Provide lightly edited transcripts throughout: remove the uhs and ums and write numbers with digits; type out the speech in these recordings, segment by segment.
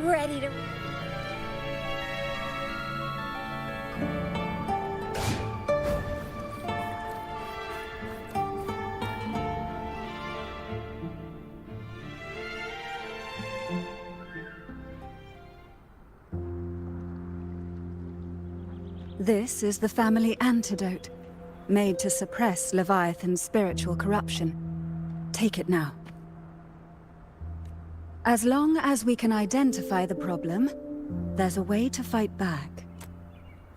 Ready to... This is the family antidote, made to suppress Leviathan's spiritual corruption. Take it now. As long as we can identify the problem, there's a way to fight back.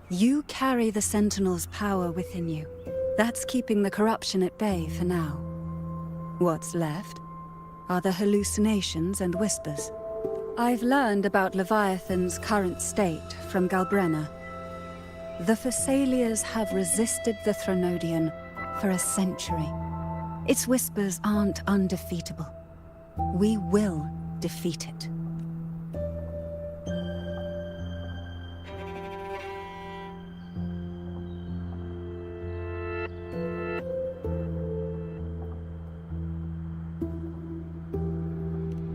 You carry the Sentinel's power within you. That's keeping the corruption at bay for now. What's left are the hallucinations and whispers. I've learned about Leviathan's current state from Galbrenna. The Thessalians have resisted the Threnodian for a century. Its whispers aren't undefeatable. We will defeat it.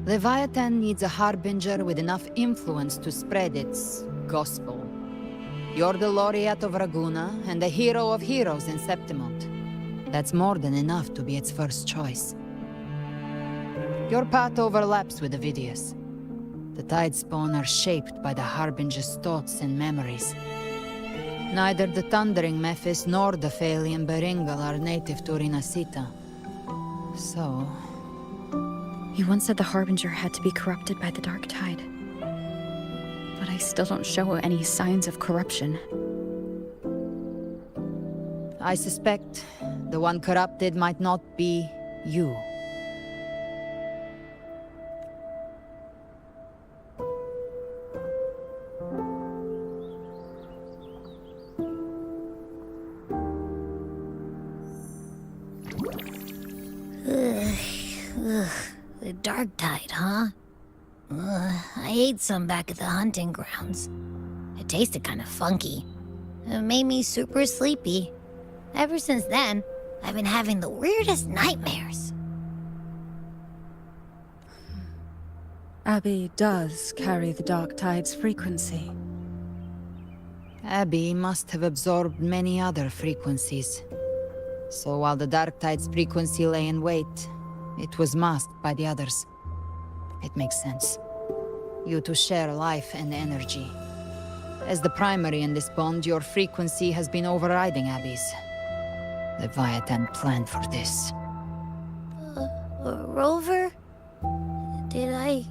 Leviathan needs a harbinger with enough influence to spread its gospel. You're the laureate of Raguna and the hero of heroes in Septimont. That's more than enough to be its first choice. Your path overlaps with Ovidius. The Tidespawn are shaped by the Harbinger's thoughts and memories. Neither the Thundering Mephis nor the Phalian Beringal are native to Rinascita. So... You once said the Harbinger had to be corrupted by the Dark Tide. But I still don't show any signs of corruption. I suspect the one corrupted might not be you. The Dark Tide, huh? I ate some back at the hunting grounds. It tasted kind of funky. It made me super sleepy. Ever since then, I've been having the weirdest nightmares. Abby does carry the Dark Tide's frequency. Abby must have absorbed many other frequencies. So while the Dark Tide's frequency lay in wait, it was masked by the others. It makes sense. You two share life and energy. As the primary in this bond, your frequency has been overriding Abby's. Leviathan planned for this. Rover? Did I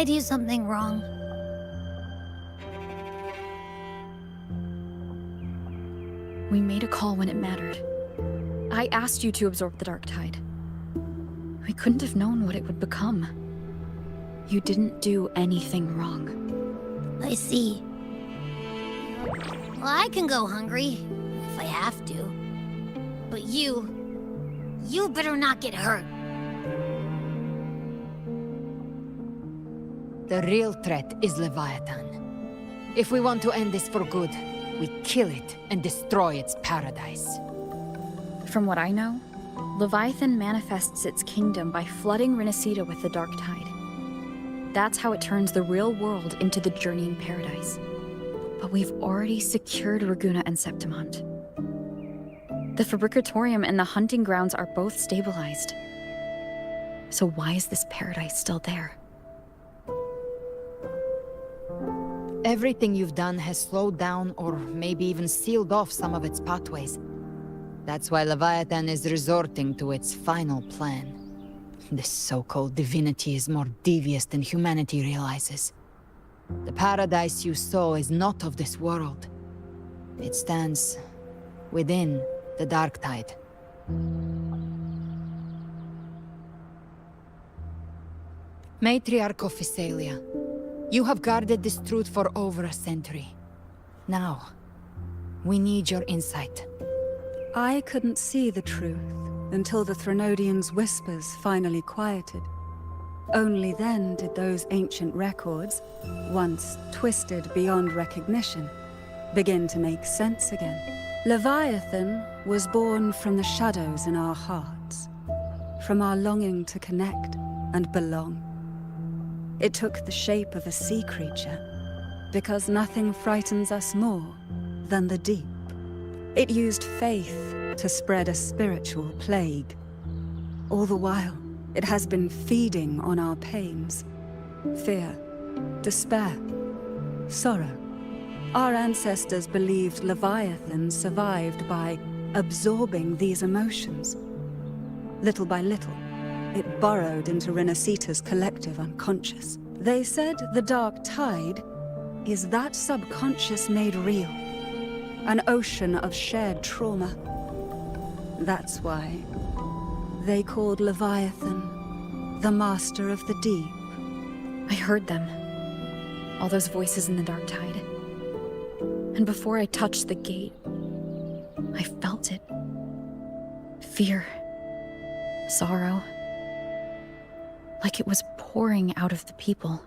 do something wrong? We made a call when it mattered. I asked you to absorb the Dark Tide. We couldn't have known what it would become. You didn't do anything wrong. I see. Well, I can go hungry, if I have to. But you You better not get hurt. The real threat is Leviathan. If we want to end this for good, we kill it and destroy its paradise. From what I know, Leviathan manifests its kingdom by flooding Rinascita with the Dark Tide. That's how it turns the real world into the journeying paradise. But we've already secured Raguna and Septimont. The Fabricatorium and the hunting grounds are both stabilized. So why is this paradise still there? Everything you've done has slowed down or maybe even sealed off some of its pathways. That's why Leviathan is resorting to its final plan. This so-called divinity is more devious than humanity realizes. The paradise you saw is not of this world. It stands within the Dark Tide. Matriarch of Physalia, you have guarded this truth for over a century. Now, we need your insight. I couldn't see the truth until the Threnodians' whispers finally quieted. Only then did those ancient records, once twisted beyond recognition, begin to make sense again. Leviathan was born from the shadows in our hearts, from our longing to connect and belong. It took the shape of a sea creature, because nothing frightens us more than the deep. It used faith to spread a spiritual plague. All the while, it has been feeding on our pains. Fear, despair, sorrow. Our ancestors believed Leviathan survived by absorbing these emotions. Little by little, it burrowed into Rinascita's collective unconscious. They said the Dark Tide is that subconscious made real. An ocean of shared trauma. That's why they called Leviathan the Master of the Deep. I heard them. All those voices in the Dark Tide. And before I touched the gate, I felt it. Fear. Sorrow. Like it was pouring out of the people.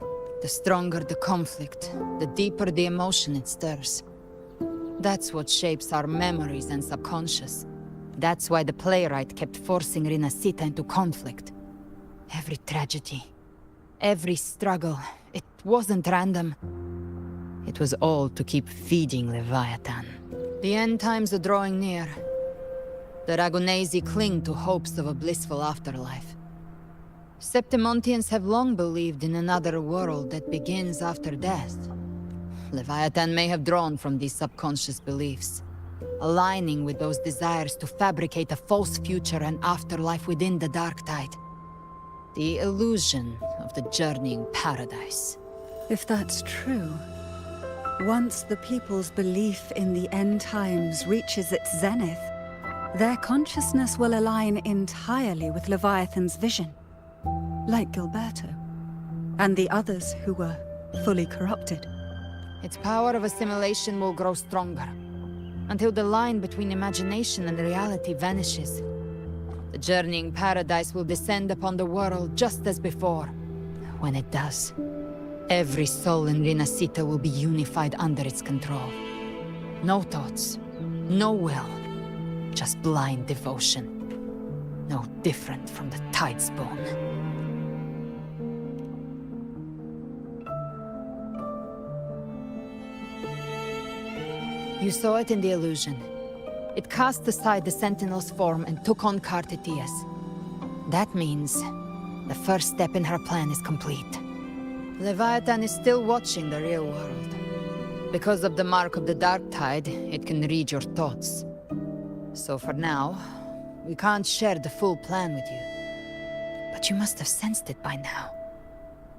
The stronger the conflict, the deeper the emotion it stirs. That's what shapes our memories and subconscious. That's why the playwright kept forcing Rinascita into conflict. Every tragedy, every struggle, it wasn't random. It was all to keep feeding Leviathan. The end times are drawing near. The Ragunesi cling to hopes of a blissful afterlife. Septimontians have long believed in another world that begins after death. Leviathan may have drawn from these subconscious beliefs, aligning with those desires to fabricate a false future and afterlife within the Dark Tide. The illusion of the journeying paradise. If that's true, once the people's belief in the end times reaches its zenith, their consciousness will align entirely with Leviathan's vision. Like Gilberto, and the others who were fully corrupted. Its power of assimilation will grow stronger, until the line between imagination and reality vanishes. The journeying paradise will descend upon the world just as before. When it does, every soul in Rinascita will be unified under its control. No thoughts, no will, just blind devotion. No different from the Tidespawn. You saw it in the illusion. It cast aside the Sentinel's form and took on Cartetius. That means the first step in her plan is complete. Leviathan is still watching the real world. Because of the mark of the Dark Tide, it can read your thoughts. So for now, we can't share the full plan with you. But you must have sensed it by now.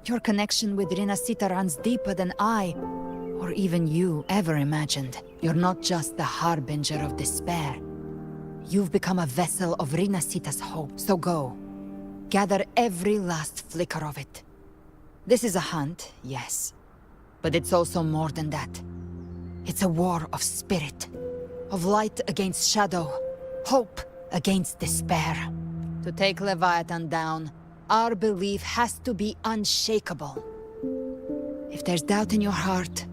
Your connection with Rinascita runs deeper than I, or even you, ever imagined. You're not just the harbinger of despair. You've become a vessel of Rinascita's hope. So go. Gather every last flicker of it. This is a hunt, yes. But it's also more than that. It's a war of spirit. Of light against shadow. Hope against despair. To take Leviathan down, our belief has to be unshakable. If there's doubt in your heart,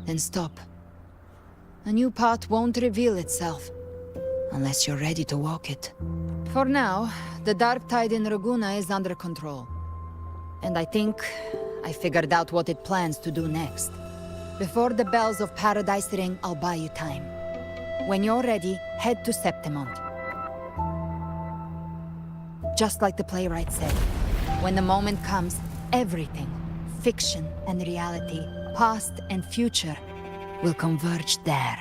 then stop. A new path won't reveal itself, unless you're ready to walk it. For now, the dark tide in Raguna is under control. And I think I figured out what it plans to do next. Before the bells of Paradise ring, I'll buy you time. When you're ready, head to Septimont. Just like the playwright said, when the moment comes, everything, fiction and reality, past and future, will converge there.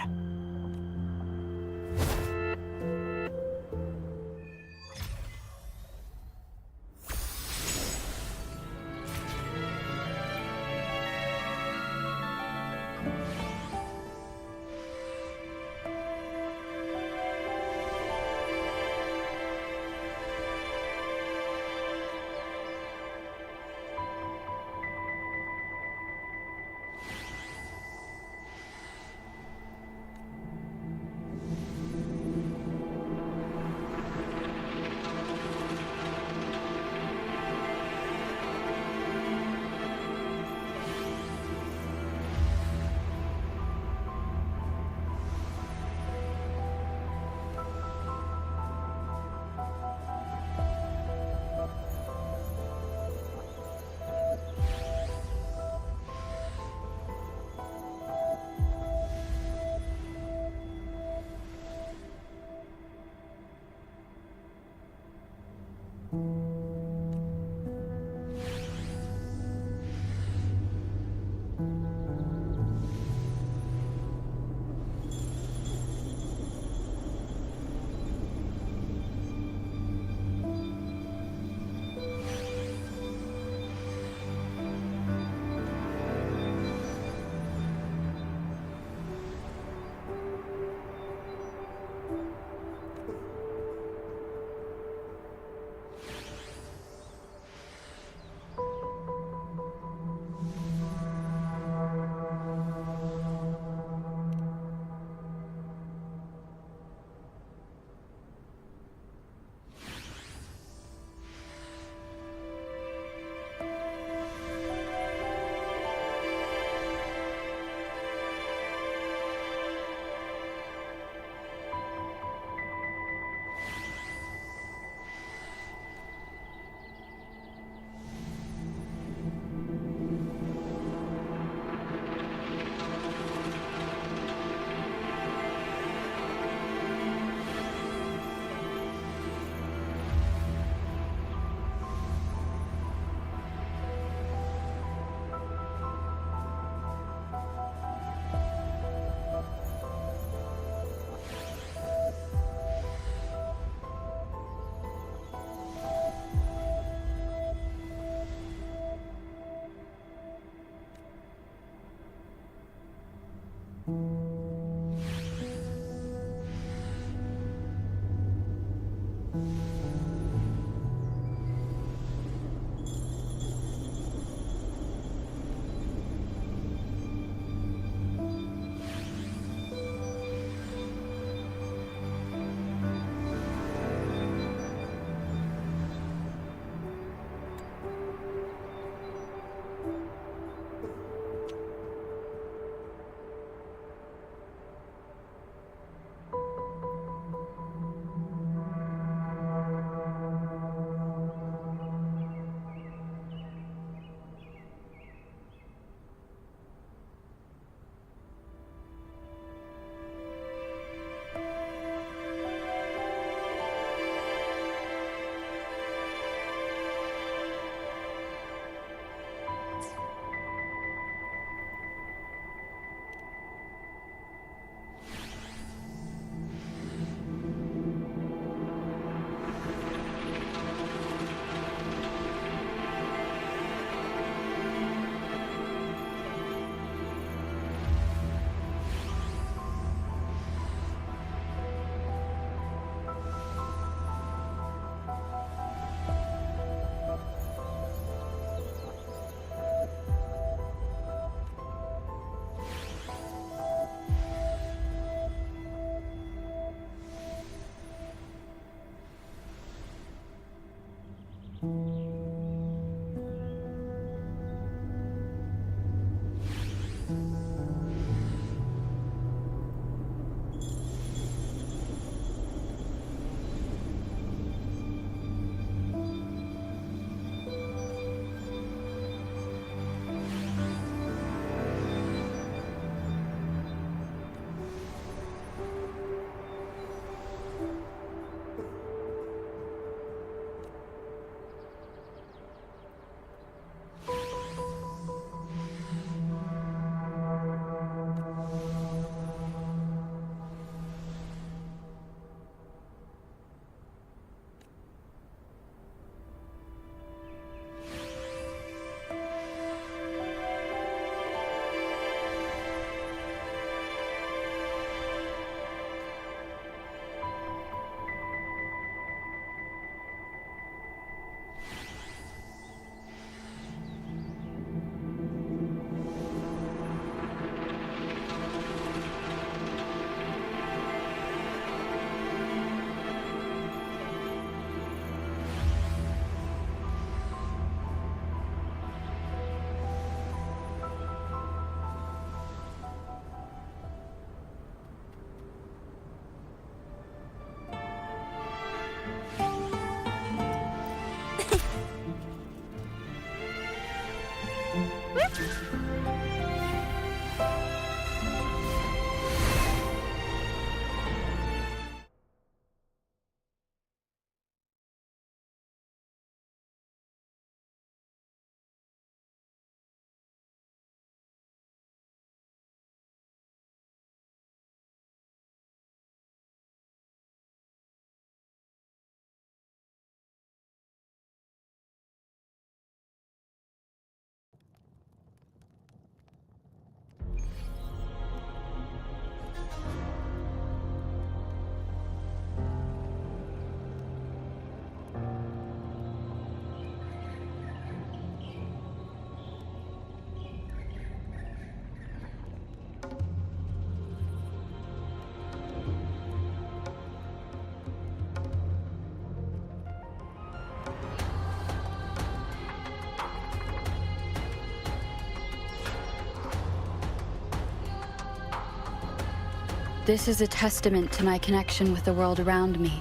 This is a testament to my connection with the world around me,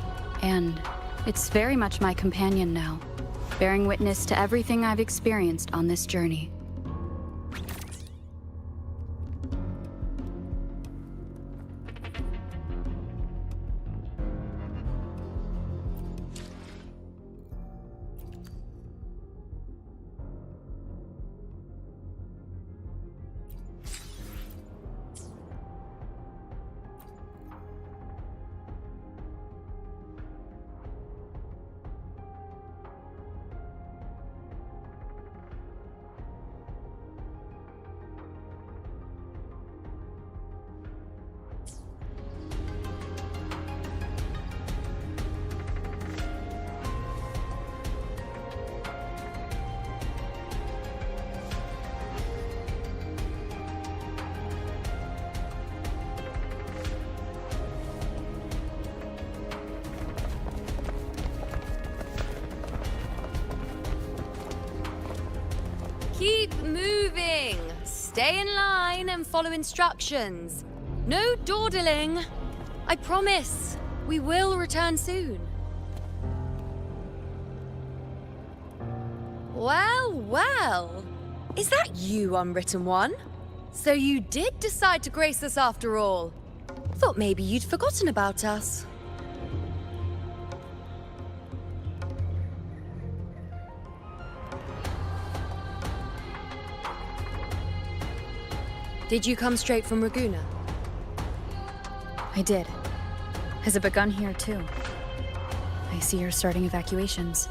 and it's very much my companion now, bearing witness to everything I've experienced on this journey. Keep moving! Stay in line and follow instructions. No dawdling! I promise, we will return soon. Well, well. Is that you, Unwritten One? So you did decide to grace us after all. Thought maybe you'd forgotten about us. Did you come straight from Raguna? I did. Has it begun here, too? I see you're starting evacuations.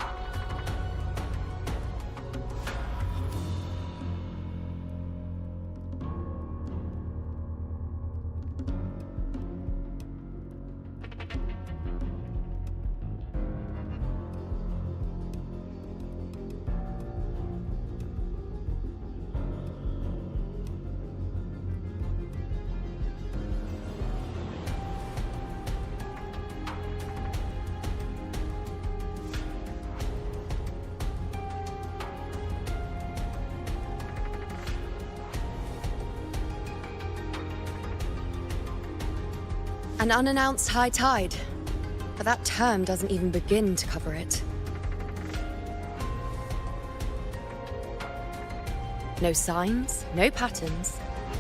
An unannounced high tide. But that term doesn't even begin to cover it. No signs, no patterns.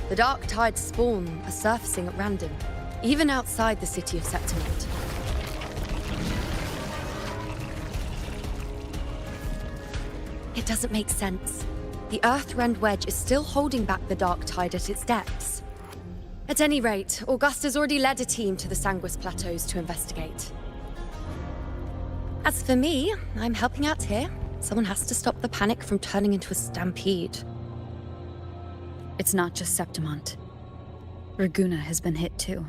The dark tide's spawn are surfacing at random, even outside the city of Septimont. It doesn't make sense. The Earthrend Wedge is still holding back the dark tide at its depths. At any rate, Augusta's already led a team to the Sanguis Plateaus to investigate. As for me, I'm helping out here. Someone has to stop the panic from turning into a stampede. It's not just Septimont. Raguna has been hit too.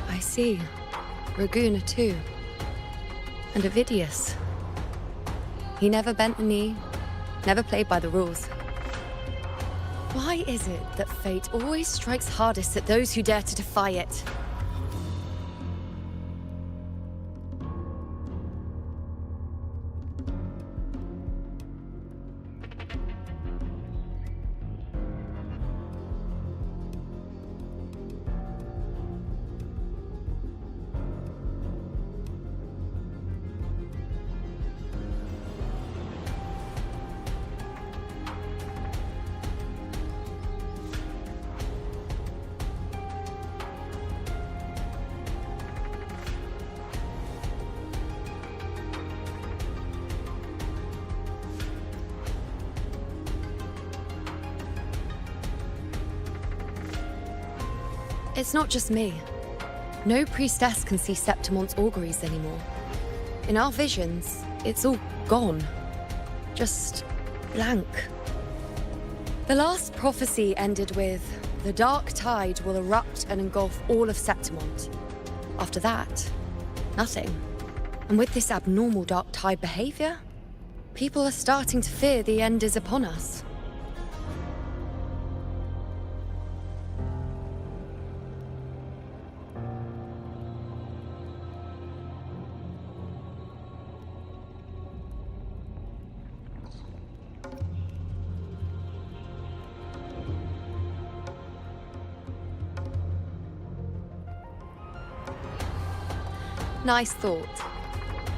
I see. Raguna too. And Ovidius. He never bent a knee, never played by the rules. Why is it that fate always strikes hardest at those who dare to defy it? It's not just me. No priestess can see Septimont's auguries anymore. In our visions, it's all gone. Just blank. The last prophecy ended with, the dark tide will erupt and engulf all of Septimont. After that, nothing. And with this abnormal dark tide behavior, people are starting to fear the end is upon us. Nice thought.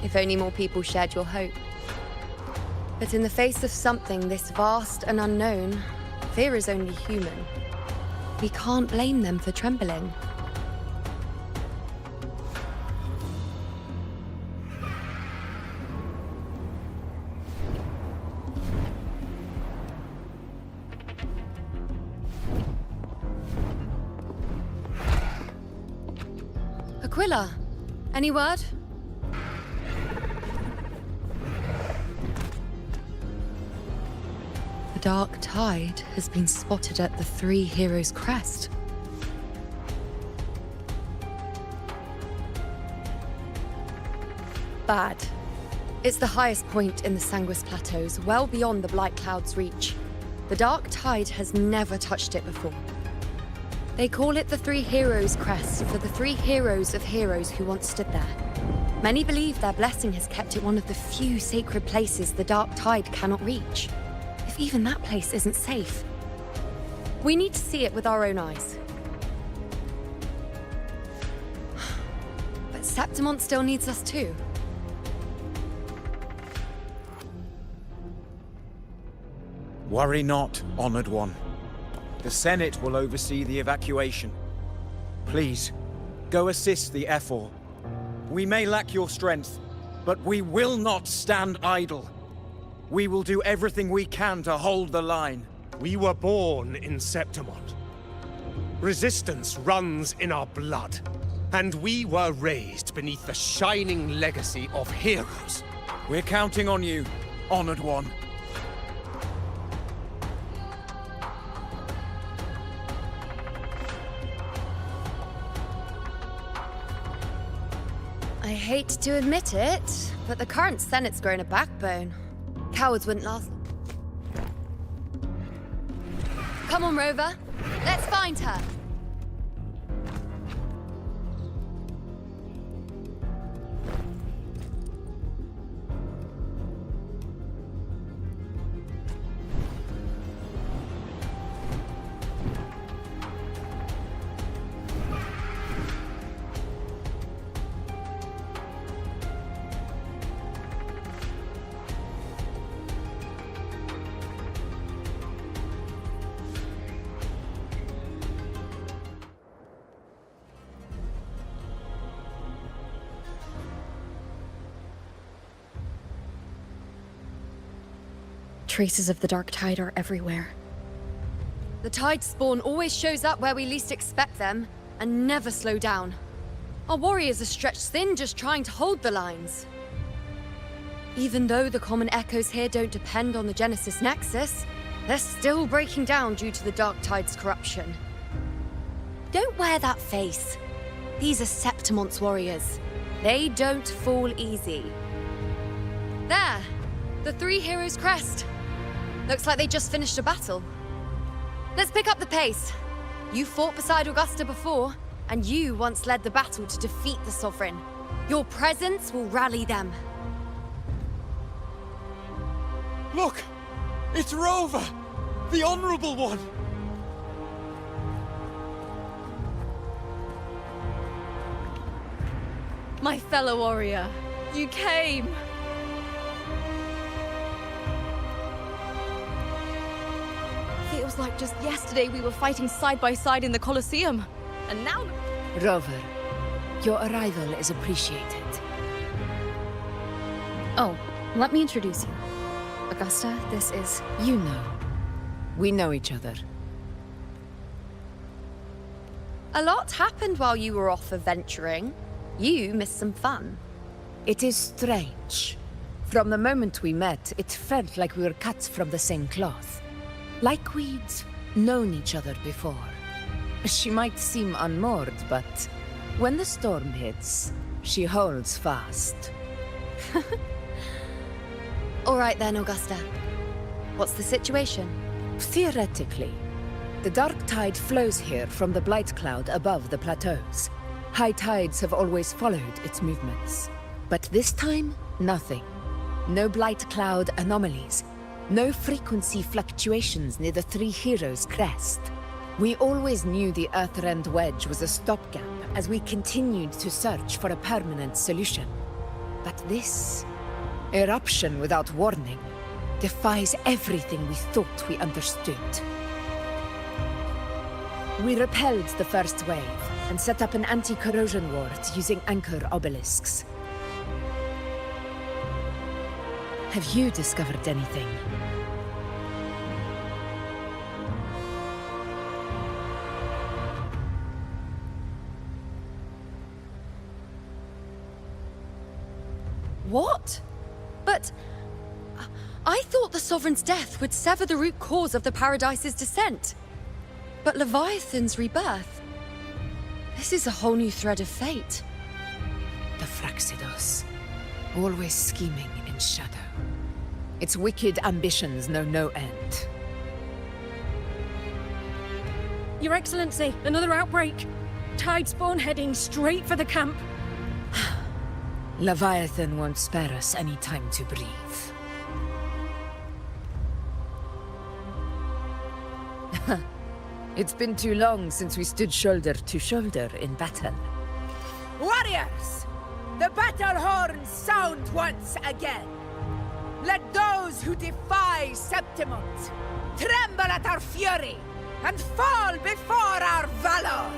If only more people shared your hope. But in the face of something this vast and unknown, fear is only human. We can't blame them for trembling. Aquila, any word? The dark tide has been spotted at the Three Heroes' Crest. Bad. It's the highest point in the Sanguis Plateaus, well beyond the Blight Cloud's reach. The dark tide has never touched it before. They call it the Three Heroes' Crest for the three heroes of heroes who once stood there. Many believe their blessing has kept it one of the few sacred places the dark tide cannot reach. If even that place isn't safe. We need to see it with our own eyes. But Septimont still needs us too. Worry not, Honored One. The Senate will oversee the evacuation. Please, go assist the Ephor. We may lack your strength, but we will not stand idle. We will do everything we can to hold the line. We were born in Septimont. Resistance runs in our blood. And we were raised beneath the shining legacy of heroes. We're counting on you, Honored One. I hate to admit it, but the current Senate's grown a backbone. Cowards wouldn't last. Come on, Rover. Let's find her. Traces of the dark tide are everywhere. The tide spawn always shows up where we least expect them, and never slow down. Our warriors are stretched thin just trying to hold the lines. Even though the common echoes here don't depend on the Genesis Nexus, they're still breaking down due to the dark tide's corruption. Don't wear that face. These are Septimont's warriors. They don't fall easy. There! The Three Heroes' Crest. Looks like they just finished a battle. Let's pick up the pace. You fought beside Augusta before, and you once led the battle to defeat the Sovereign. Your presence will rally them. Look! It's Rover! The Honorable One! My fellow warrior, you came! Feels like just yesterday we were fighting side by side in the Colosseum. And now... Rover, your arrival is appreciated. Oh, let me introduce you. Augusta, this is... You know. We know each other. A lot happened while you were off adventuring. You missed some fun. It is strange. From the moment we met, it felt like we were cut from the same cloth. Like we'd known each other before. She might seem unmoored, but when the storm hits, she holds fast. All right then, Augusta. What's the situation? Theoretically, the dark tide flows here from the Blight Cloud above the plateaus. High tides have always followed its movements. But this time, nothing. No Blight Cloud anomalies. No frequency fluctuations near the Three Heroes' Crest. We always knew the Earthrend Wedge was a stopgap as we continued to search for a permanent solution. But this eruption without warning defies everything we thought we understood. We repelled the first wave and set up an anti-corrosion ward using anchor obelisks. Have you discovered anything? What? But I thought the Sovereign's death would sever the root cause of the Paradise's descent. But Leviathan's rebirth... This is a whole new thread of fate. The Fraxidos, always scheming in shadow. Its wicked ambitions know no end. Your Excellency, another outbreak. Tide spawn heading straight for the camp. Leviathan won't spare us any time to breathe. It's been too long since we stood shoulder to shoulder in battle. Warriors! The battle horns sound once again! Let those who defy Septimont tremble at our fury and fall before our valor!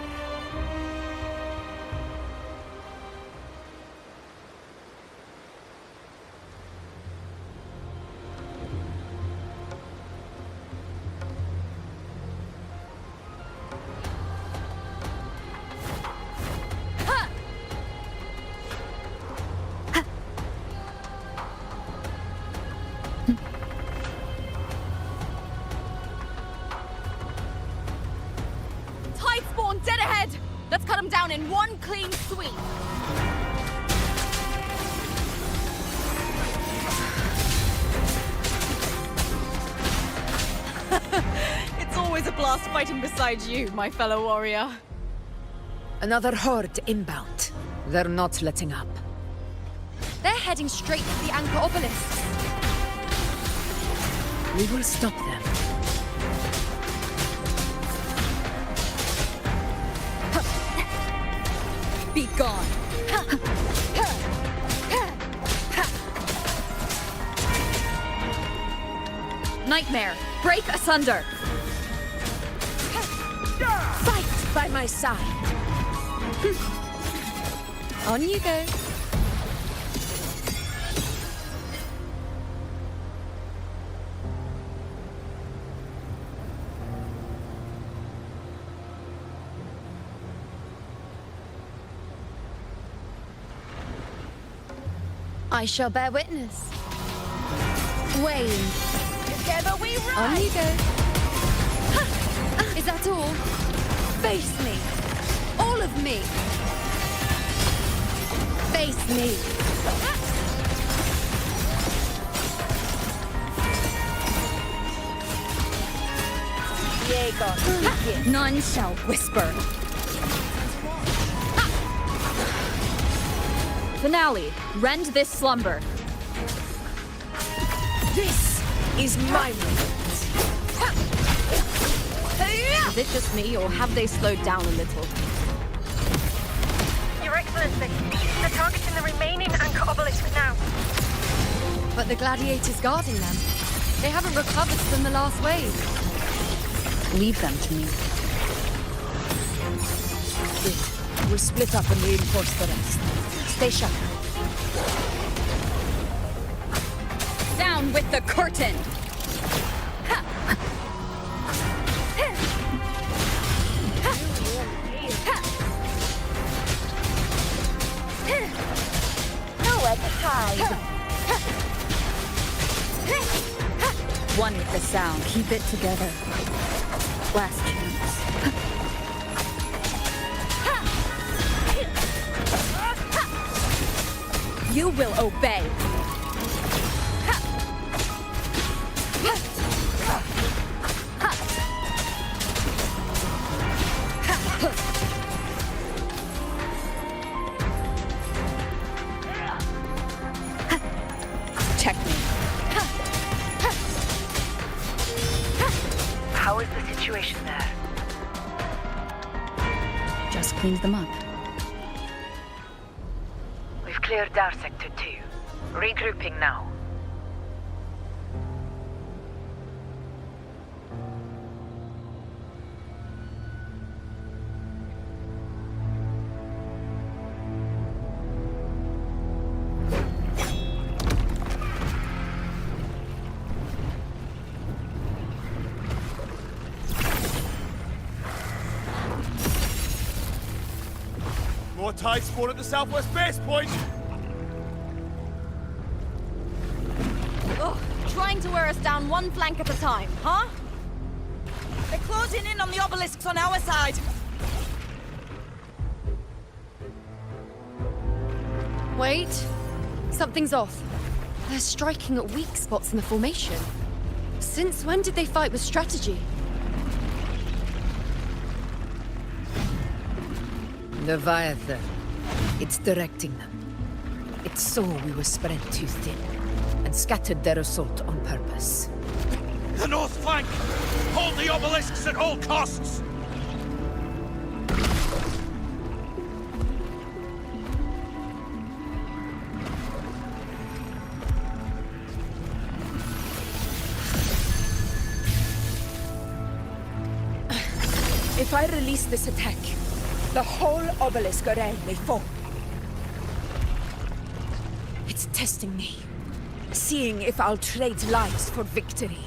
Tide spawn dead ahead! Let's cut them down in one clean sweep! It's always a blast fighting beside you, my fellow warrior. Another horde inbound. They're not letting up. They're heading straight for the anchor obelisk. We will stop them. Be gone! Nightmare, break asunder! Fight by my side! On you go. I shall bear witness. Wayne. Together we rise! On you go. Is that all? Face me. All of me. Face me. Diego, None shall whisper. Finale. Rend this slumber. this is my moment. Is it just me, or have they slowed down a little? Your Excellency, they're targeting the remaining anchor obelisk now. But the gladiators guarding them, they haven't recovered from the last wave. Leave them to me. Good. We'll split up and reinforce the rest. Stay sharp. Down with the curtain! Nowhere to hide. One with the sound. Keep it together. Last chance. You will obey. Checkmate. How is the situation there? Just cleaned them up. We've cleared our sector too. Regrouping now. More tide spawn at the southwest base point! Ugh, trying to wear us down one flank at a time, huh? They're closing in on the obelisks on our side. Wait. Something's off. They're striking at weak spots in the formation. Since when did they fight with strategy? Leviathan. It's directing them. It saw we were spread too thin, and scattered their assault on purpose. The north flank! Hold the obelisks at all costs! If I release this attack, the whole obelisk array may fall. It's testing me, seeing if I'll trade lives for victory.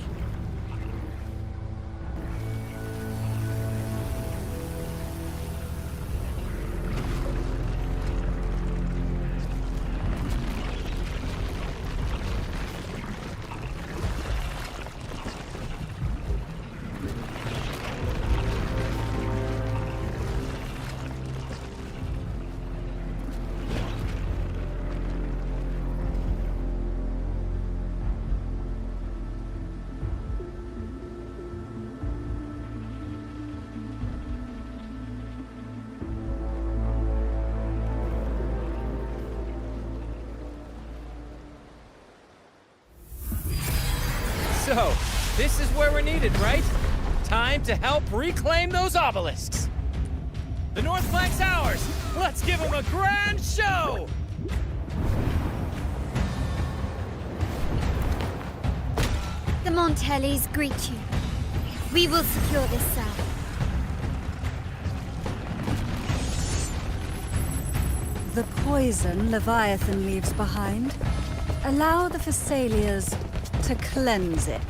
So, this is where we're needed, right? Time to help reclaim those obelisks. The north flank's ours. Let's give them a grand show! The Montellis greet you. We will secure this cell. The poison Leviathan leaves behind, allow the Thessalians to cleanse it.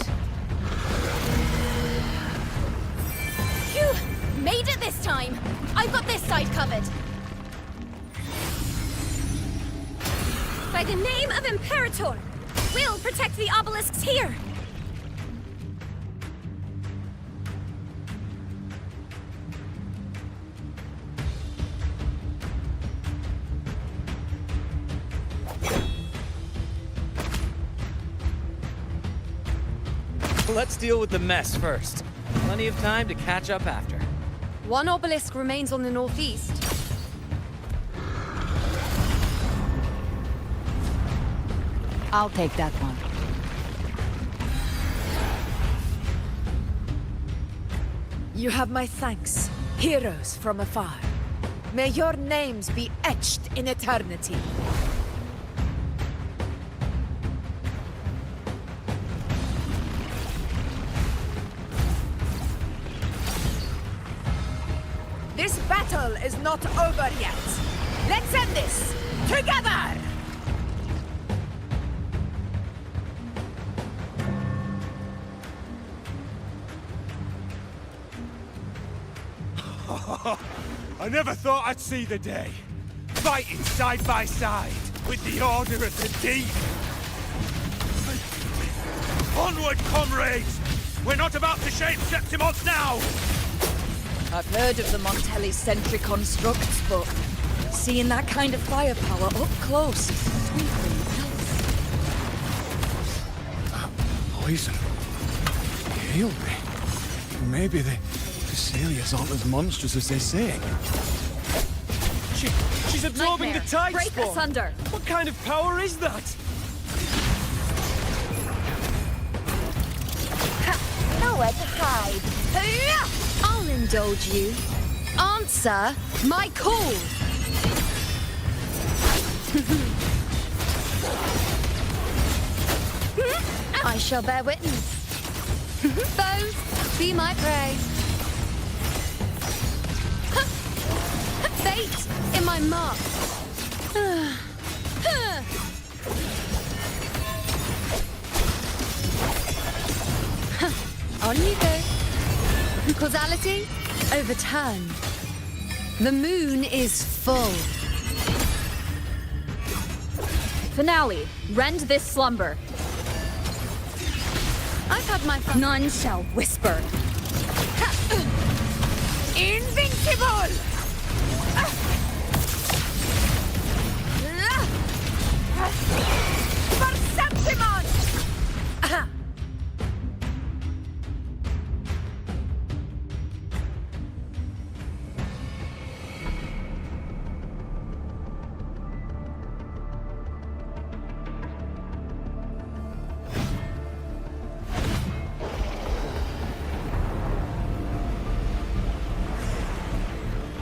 Phew! Made it this time! I've got this side covered. By the name of Imperator, we'll protect the obelisks here! Let's deal with the mess first. Plenty of time to catch up after. One obelisk remains on the northeast. I'll take that one. You have my thanks, heroes from afar. May your names be etched in eternity. This battle is not over yet. Let's end this together! I never thought I'd see the day. Fighting side by side with the Order of the Deep. Onward, comrades! We're not about to shape Septimont now! I've heard of the Montelli sentry constructs, but seeing that kind of firepower up close is something else. Poison. Healed me. Maybe the Thessalians aren't as monstrous as they say. She's absorbing the tide Break spawn. us under! What kind of power is that? Nowhere to hide! I'll indulge you. Answer my call! I shall bear witness. Foes, be my prey. Fate in my mark. On you go. Causality, overturned. The moon is full. Finale. Rend this slumber. I've had my fun. None shall whisper. Invincible! For Septimon!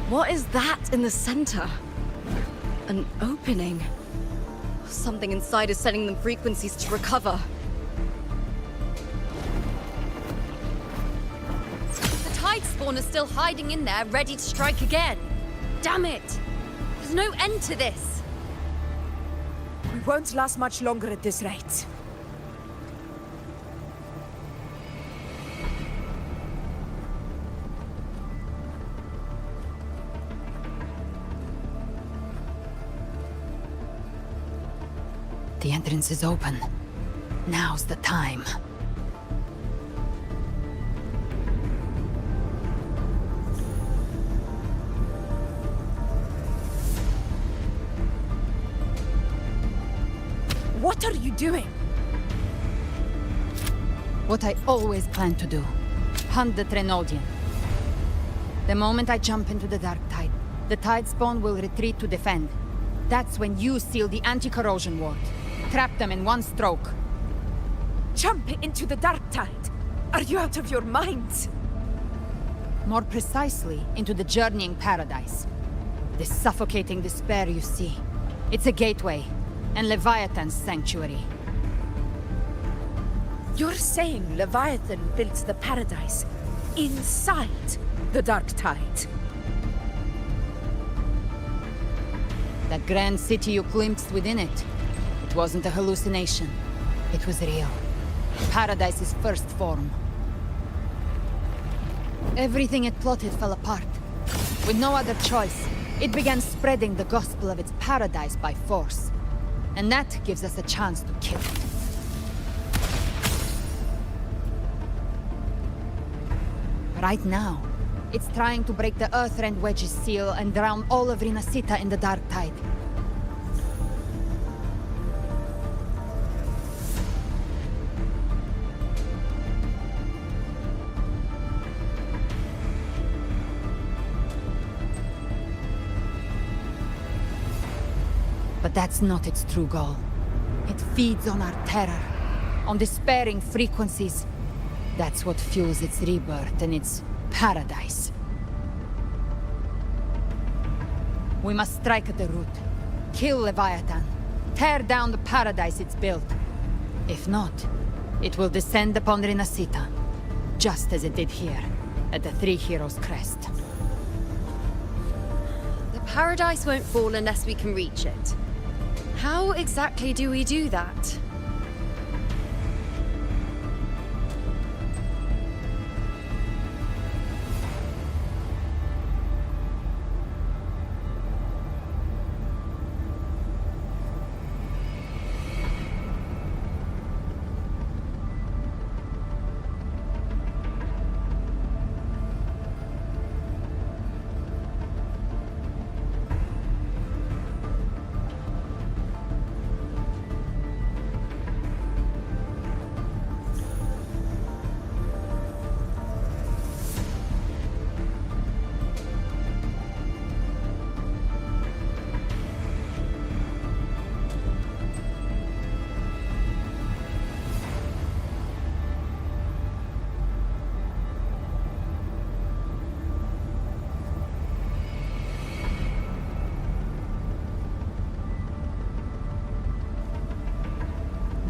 What is that in the center? An opening. Something inside is sending them frequencies to recover. The tide spawn is still hiding in there, ready to strike again. Damn it! There's no end to this. We won't last much longer at this rate. The entrance is open. Now's the time. What are you doing? What I always planned to do. Hunt the Trenodian. The moment I jump into the Dark Tide, the Tide Spawn will retreat to defend. That's when you seal the anti-corrosion ward. Trap them in one stroke. Jump into the Dark Tide! Are you out of your mind? More precisely, into the journeying paradise. The suffocating despair you see. It's a gateway, and Leviathan's sanctuary. You're saying Leviathan built the paradise inside the Dark Tide? That grand city you glimpsed within it. It wasn't a hallucination. It was real. Paradise's first form. Everything it plotted fell apart. With no other choice, it began spreading the gospel of its paradise by force. And that gives us a chance to kill it. Right now, it's trying to break the Earthrend Wedge's seal and drown all of Rinascita in the Dark Tide. But that's not its true goal. It feeds on our terror, on despairing frequencies. That's what fuels its rebirth and its paradise. We must strike at the root. Kill Leviathan. Tear down the paradise it's built. If not, it will descend upon Rinascita, just as it did here, at the Three Heroes' Crest. The paradise won't fall unless we can reach it. How exactly do we do that?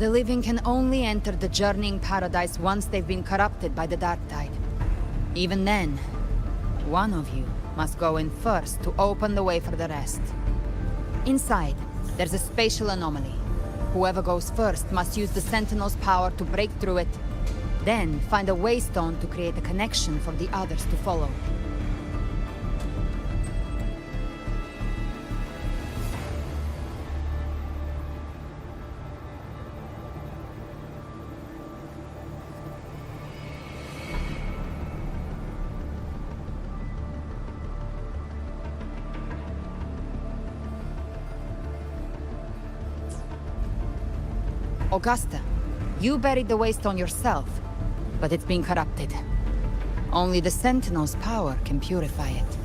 The living can only enter the journeying paradise once they've been corrupted by the dark tide. Even then, one of you must go in first to open the way for the rest. Inside, there's a spatial anomaly. Whoever goes first must use the Sentinel's power to break through it, then find a waystone to create a connection for the others to follow. Augusta, you buried the waystone yourself, but it's been corrupted. Only the Sentinel's power can purify it.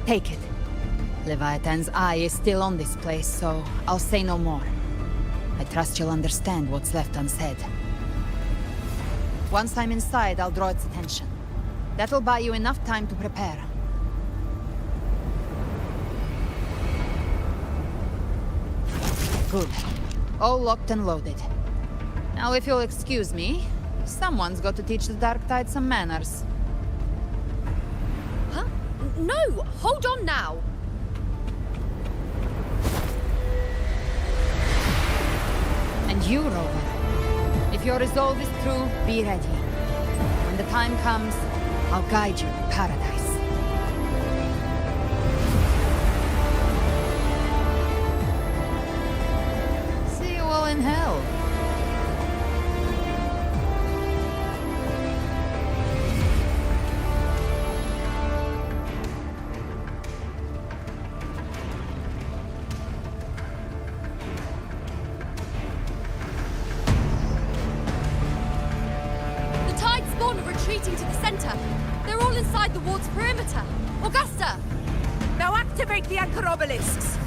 Take it. Leviathan's eye is still on this place, so I'll say no more. I trust you'll understand what's left unsaid. Once I'm inside, I'll draw its attention. That'll buy you enough time to prepare. Good. All locked and loaded. Now, if you'll excuse me, someone's got to teach the Dark Tide some manners. Huh? No! Hold on now! And you, Rover. If your resolve is true, be ready. When the time comes, I'll guide you to paradise. See you all in hell. Retreating to the center. They're all inside the ward's perimeter. Augusta! Now activate the anchor obelisks!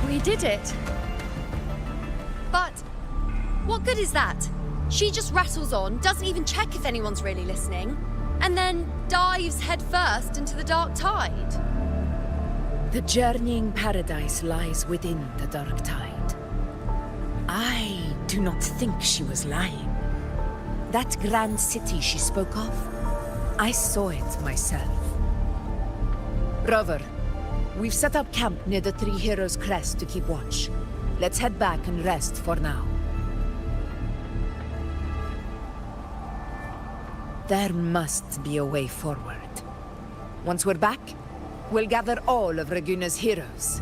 We did it. But what good is that? She just rattles on, doesn't even check if anyone's really listening, and then dives headfirst into the dark tide. The journeying paradise lies within the dark tide. I do not think she was lying. That grand city she spoke of, I saw it myself. Rover, we've set up camp near the Three Heroes Crest to keep watch. Let's head back and rest for now. There must be a way forward. Once we're back, we'll gather all of Raguna's heroes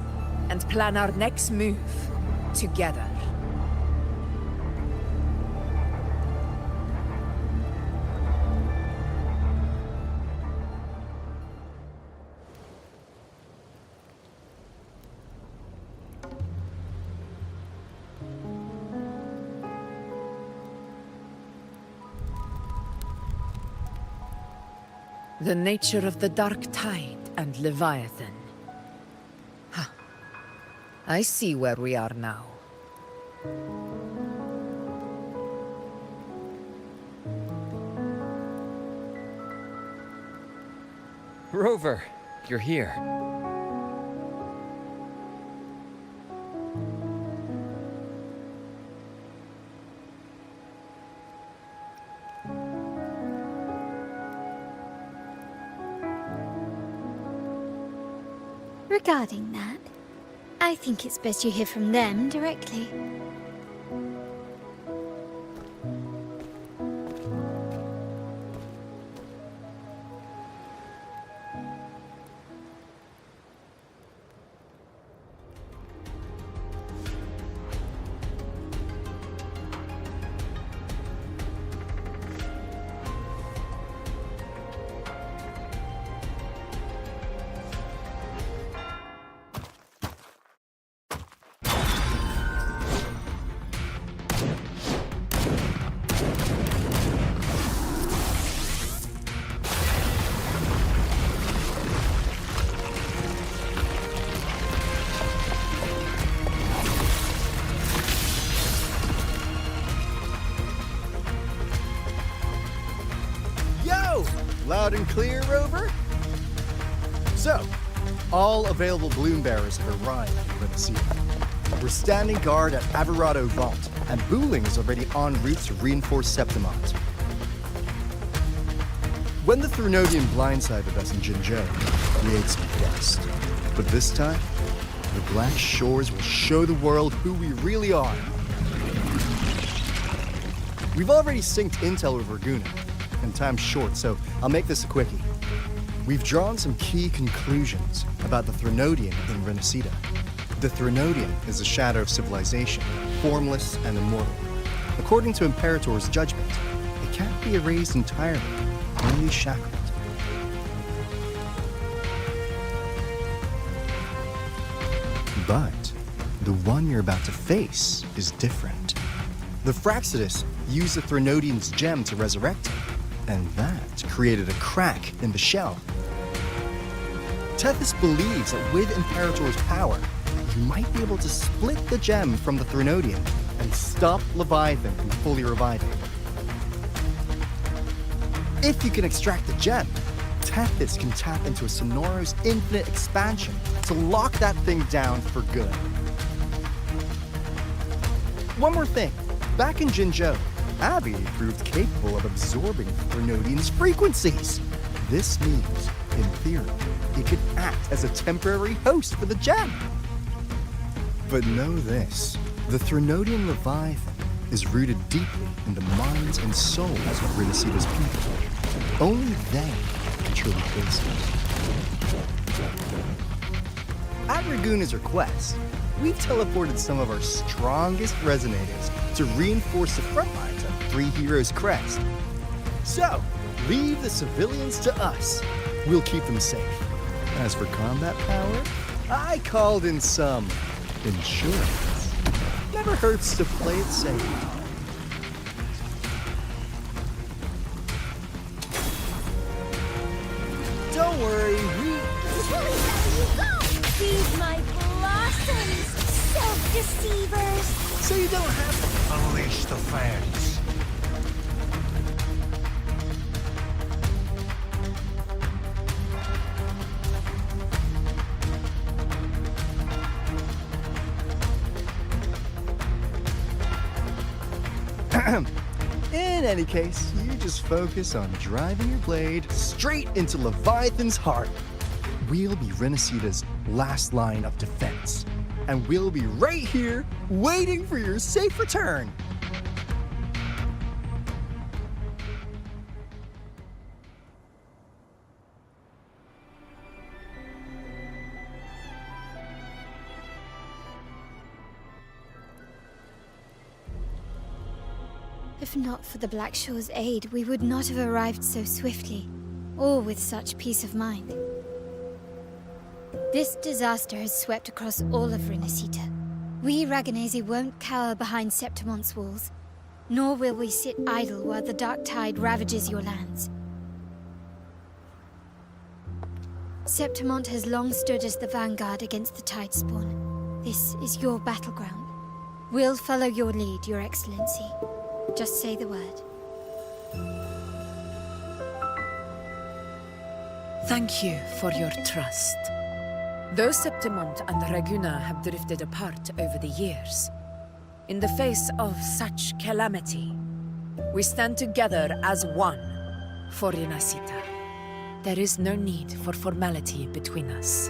and plan our next move together. The nature of the dark tide and Leviathan. Ha! I see where we are now. Rover, you're here. Regarding that, I think it's best you hear from them directly. Loud and clear, Rover? So, All available balloon bearers have arrived in Rinascita. We're standing guard at Averado Vault, and Booling is already en route to reinforce Septimont. When the Threnodian blindsided us in Jinzhou, we ate some dust. But this time, the Black Shores will show the world who we really are. We've already synced intel with Raguna, and time's short, so I'll make this a quickie. We've drawn some key conclusions about the Threnodian in Rinascita. The Threnodian is a shadow of civilization, formless and immortal. According to Imperator's judgment, it can't be erased entirely, only shackled. But the one you're about to face is different. The Fraxidus used the Threnodian's gem to resurrect him, and that created a crack in the shell. Tethys believes that with Imperator's power, you might be able to split the gem from the Threnodian and stop Leviathan from fully reviving. If you can extract the gem, Tethys can tap into a Sonoro's infinite expansion to lock that thing down for good. One more thing. Back in Jinzhou, Abby proved capable of absorbing Threnodian's frequencies. This means, in theory, it could act as a temporary host for the gem. But know this, the Threnodian Leviathan is rooted deeply in the minds and souls of Rinascita's people. Only they can truly face it. At Raguna's request, we've teleported some of our strongest resonators to reinforce the front lines of Three Heroes Crest. So, leave the civilians to us. We'll keep them safe. As for combat power, I called in some insurance. Never hurts to play it safe. Don't worry, Feed my blossoms, self-deceivers! So you don't have to Unleash the fans. In any case, you just focus on driving your blade straight into Leviathan's heart. We'll be Rinascita's last line of defense. And we'll be right here, waiting for your safe return. If not for the Black Shore's aid, we would not have arrived so swiftly, or with such peace of mind. This disaster has swept across all of Rinascita. We Raganese won't cower behind Septimont's walls, nor will we sit idle while the dark tide ravages your lands. Septimont has long stood as the vanguard against the Tidespawn. This is your battleground. We'll follow your lead, Your Excellency. Just say the word. Thank you for your trust. Though Septimont and Raguna have drifted apart over the years, in the face of such calamity, we stand together as one for Rinascita. There is no need for formality between us.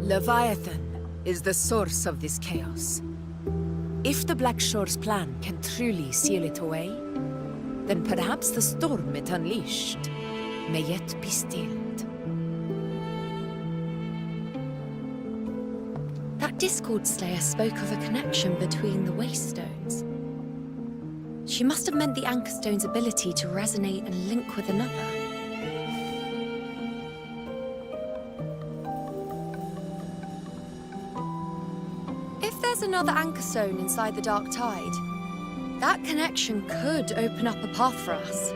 Leviathan is the source of this chaos. If the Black Shore's plan can truly seal it away, then perhaps the storm it unleashed may yet be stilled. That Discord Slayer spoke of a connection between the Wastestones. She must have meant the Anchor Stone's ability to resonate and link with another. If there's another Anchor Stone inside the Dark Tide, that connection could open up a path for us.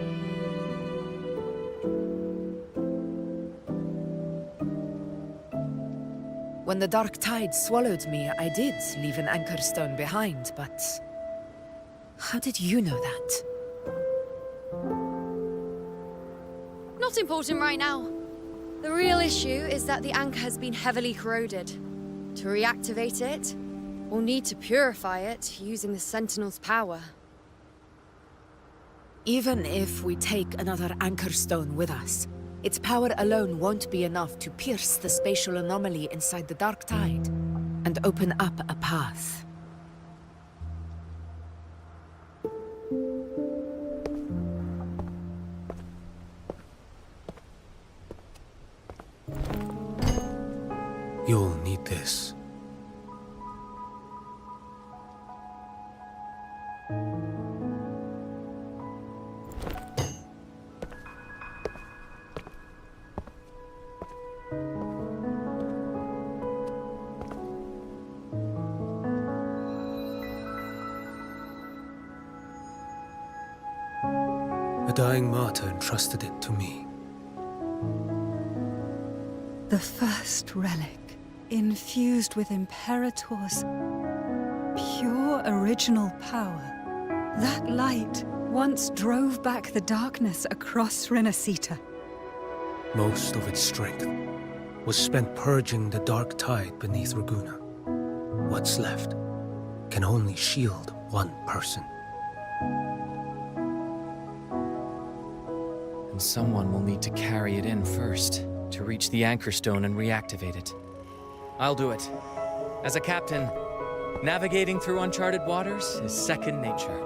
When the dark tide swallowed me, I did leave an anchor stone behind, but... how did you know that? Not important right now. The real issue is that the anchor has been heavily corroded. To reactivate it, we'll need to purify it using the Sentinel's power. Even if we take another anchor stone with us, its power alone won't be enough to pierce the spatial anomaly inside the Dark Tide and open up a path. You'll need this. A dying martyr entrusted it to me. The first relic, infused with Imperator's pure original power. That light once drove back the darkness across Rinascita. Most of its strength was spent purging the dark tide beneath Raguna. What's left can only shield one person. And someone will need to carry it in first, to reach the anchor stone and reactivate it. I'll do it. As a captain, navigating through uncharted waters is second nature.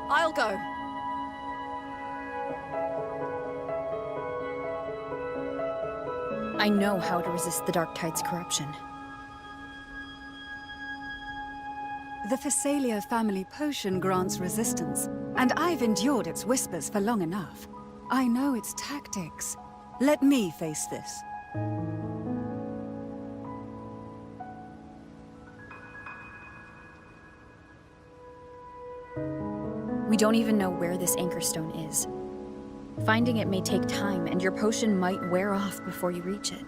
I'll go. I know how to resist the Dark Tide's corruption. The Phasalia family potion grants resistance, and I've endured its whispers for long enough. I know its tactics. Let me face this. We don't even know where this anchor stone is. Finding it may take time, and your potion might wear off before you reach it.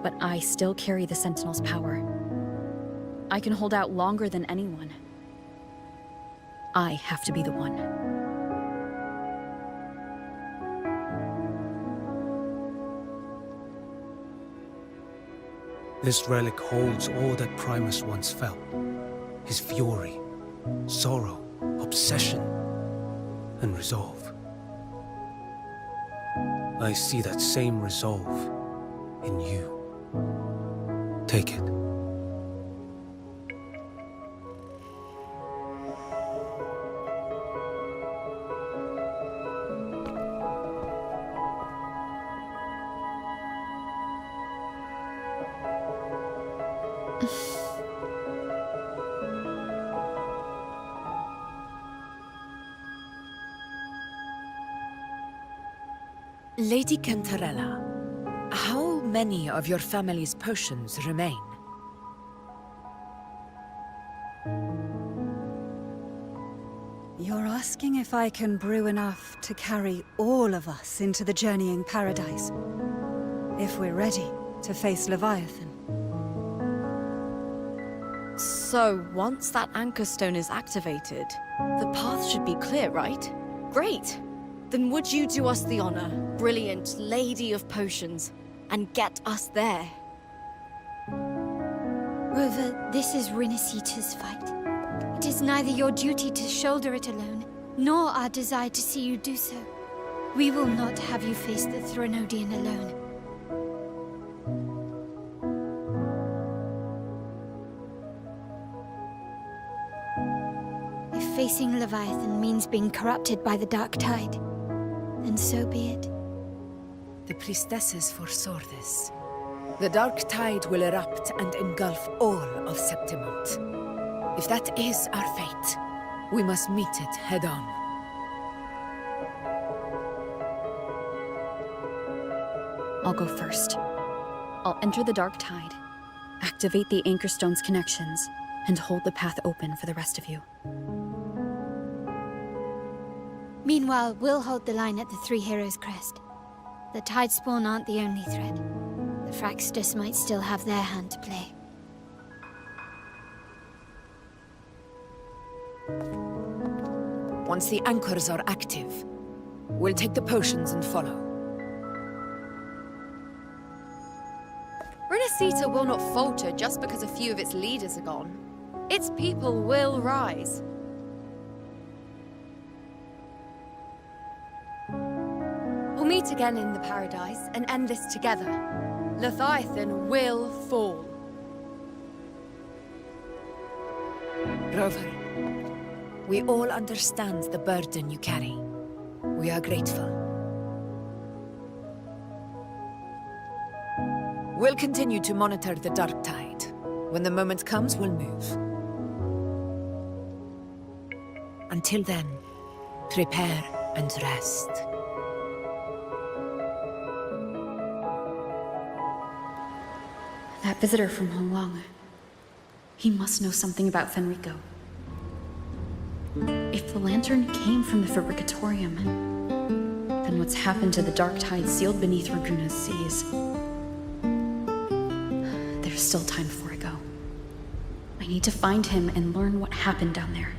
But I still carry the Sentinel's power. I can hold out longer than anyone. I have to be the one. This relic holds all that Primus once felt. His fury, sorrow, obsession, and resolve. I see that same resolve in you. Take it. Lady Cantarella, how many of your family's potions remain? You're asking if I can brew enough to carry all of us into the journeying paradise. If we're ready to face Leviathan. So, once that anchor stone is activated, the path should be clear, right? Great! Then would you do us the honor, brilliant Lady of Potions, and get us there? Rover, this is Rinascita's fight. It is neither your duty to shoulder it alone, nor our desire to see you do so. We will not have you face the Threnodian alone. If facing Leviathan means being corrupted by the Dark Tide, then so be it. The priestesses foresaw this. The Dark Tide will erupt and engulf all of Septimont. If that is our fate, we must meet it head-on. I'll go first. I'll enter the Dark Tide, activate the Anchor Stone's connections, and hold the path open for the rest of you. Meanwhile, we'll hold the line at the Three Heroes Crest. The Tidespawn aren't the only threat. The Fraxtus might still have their hand to play. Once the anchors are active, we'll take the potions and follow. Rinascita will not falter just because a few of its leaders are gone. Its people will rise. We'll meet again in the Paradise and end this together. Leviathan will fall. Rover, we all understand the burden you carry. We are grateful. We'll continue to monitor the dark tide. When the moment comes, we'll move. Until then, prepare and rest. That visitor from Huang. He must know something about Fenrico. If the lantern came from the Fabricatorium, then what's happened to the dark tide sealed beneath Raguna's seas? There's still time before I go. I need to find him and learn what happened down there.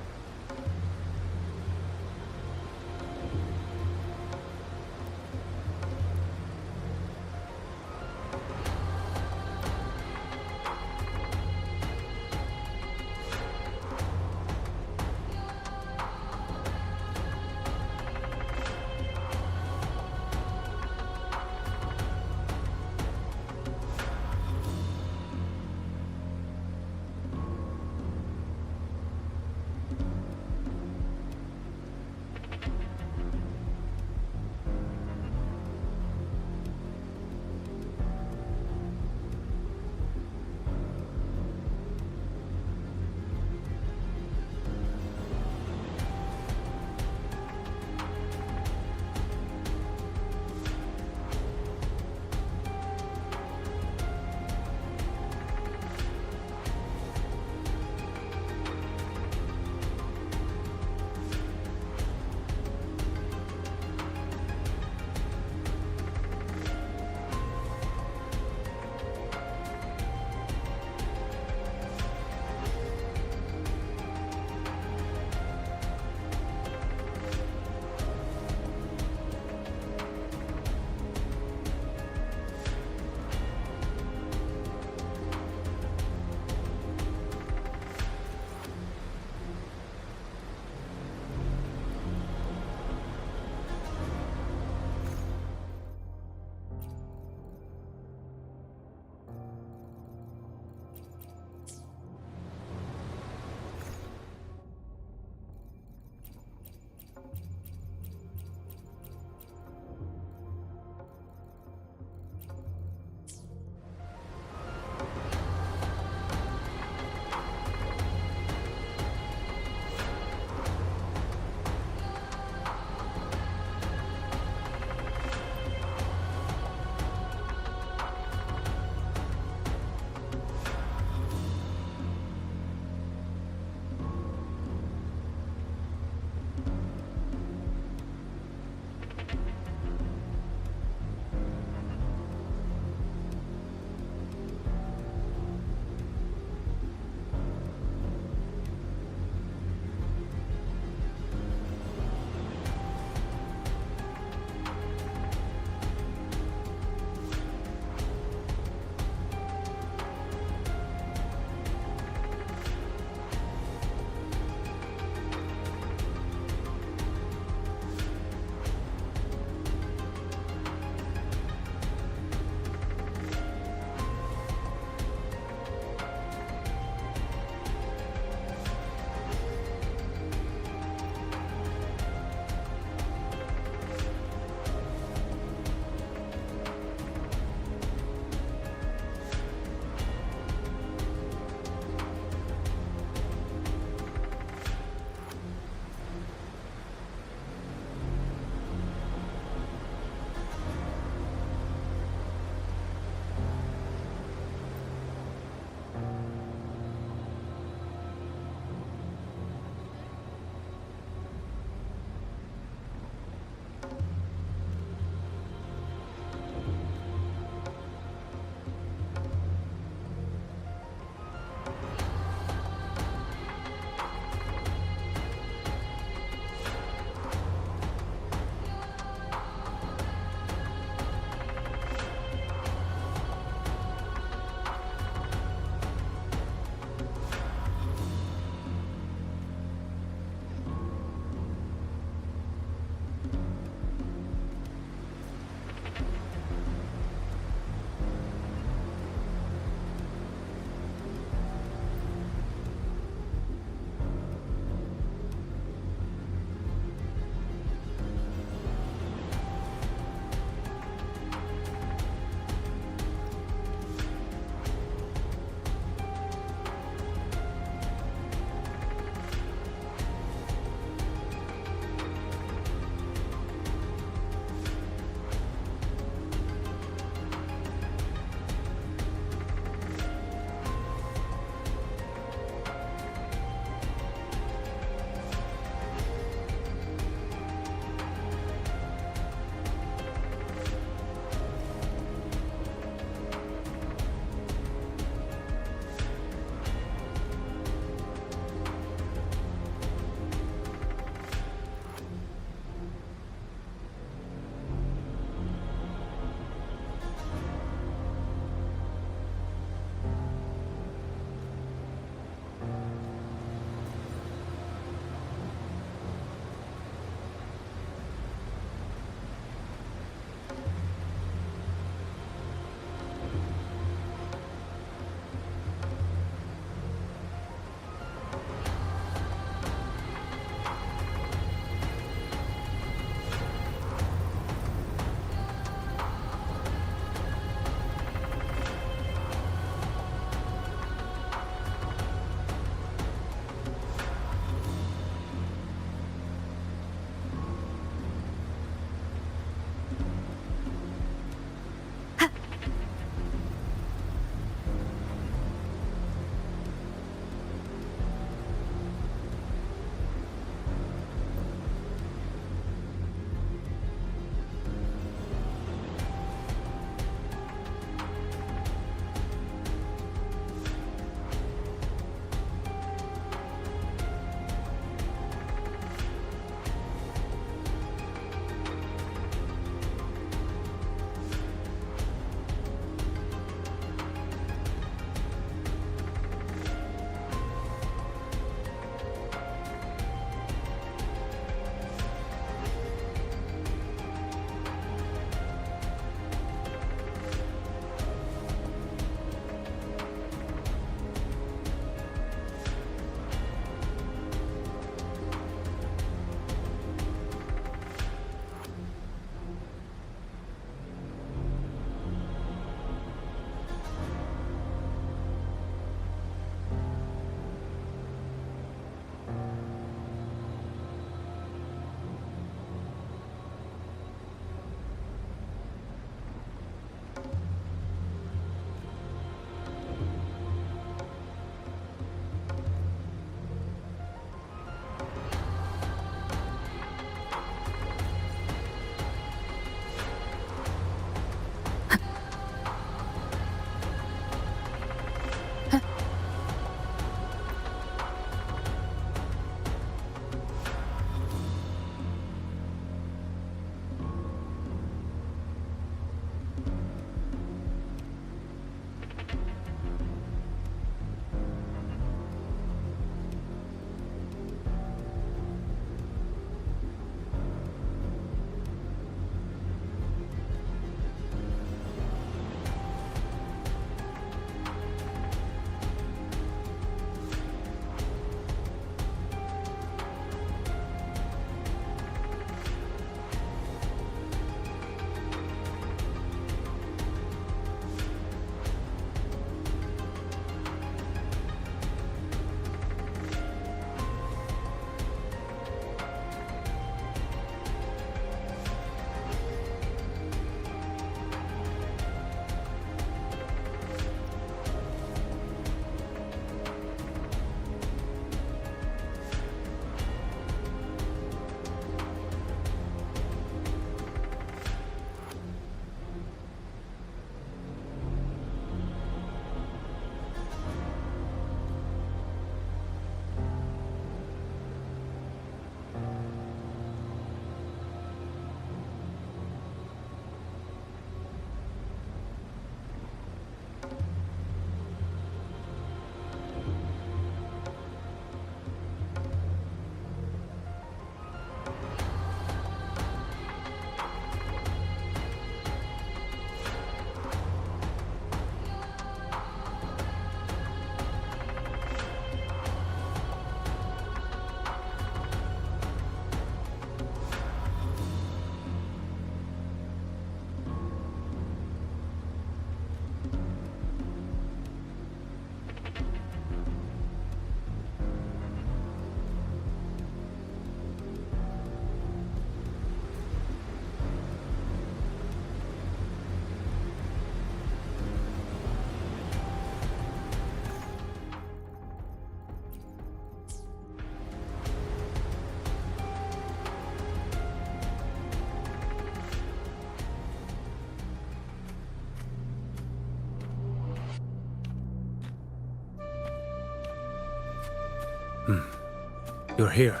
You're here,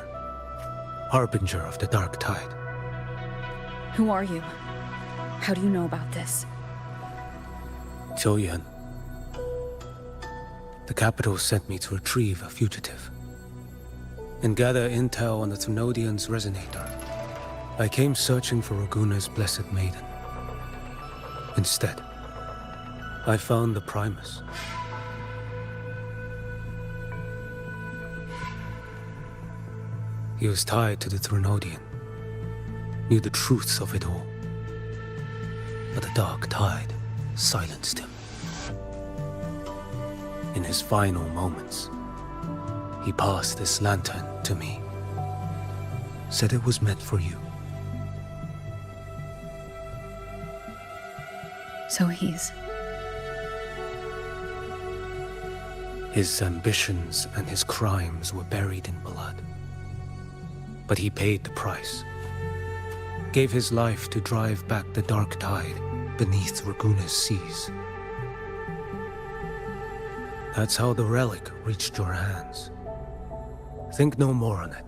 Harbinger of the Dark Tide. Who are you? How do you know about this? Choyan. The capital sent me to retrieve a fugitive and gather intel on the Thrunodian's resonator. I came searching for Raguna's Blessed Maiden. Instead, I found the Primus. He was tied to the Thrunodian, knew the truths of it all. But the Dark Tide silenced him. In his final moments, he passed this lantern to me. Said it was meant for you. So he's... His ambitions and his crimes were buried in blood. But he paid the price. Gave his life to drive back the Dark Tide beneath Raguna's seas. That's how the relic reached your hands. Think no more on it.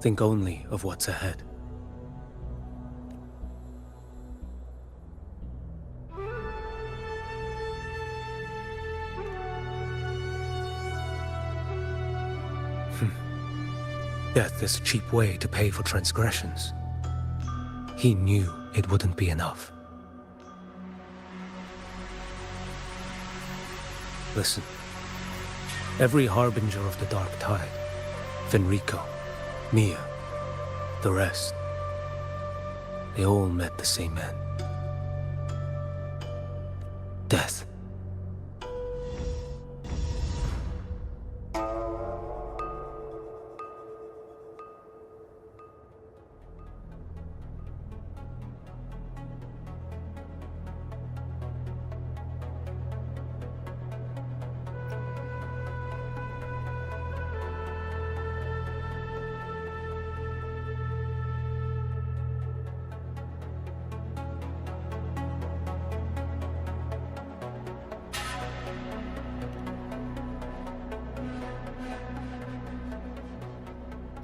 Think only of what's ahead. Death is a cheap way to pay for transgressions. He knew it wouldn't be enough. Listen. Every Harbinger of the Dark Tide, Fenrico, Mia, the rest, they all met the same end. Death.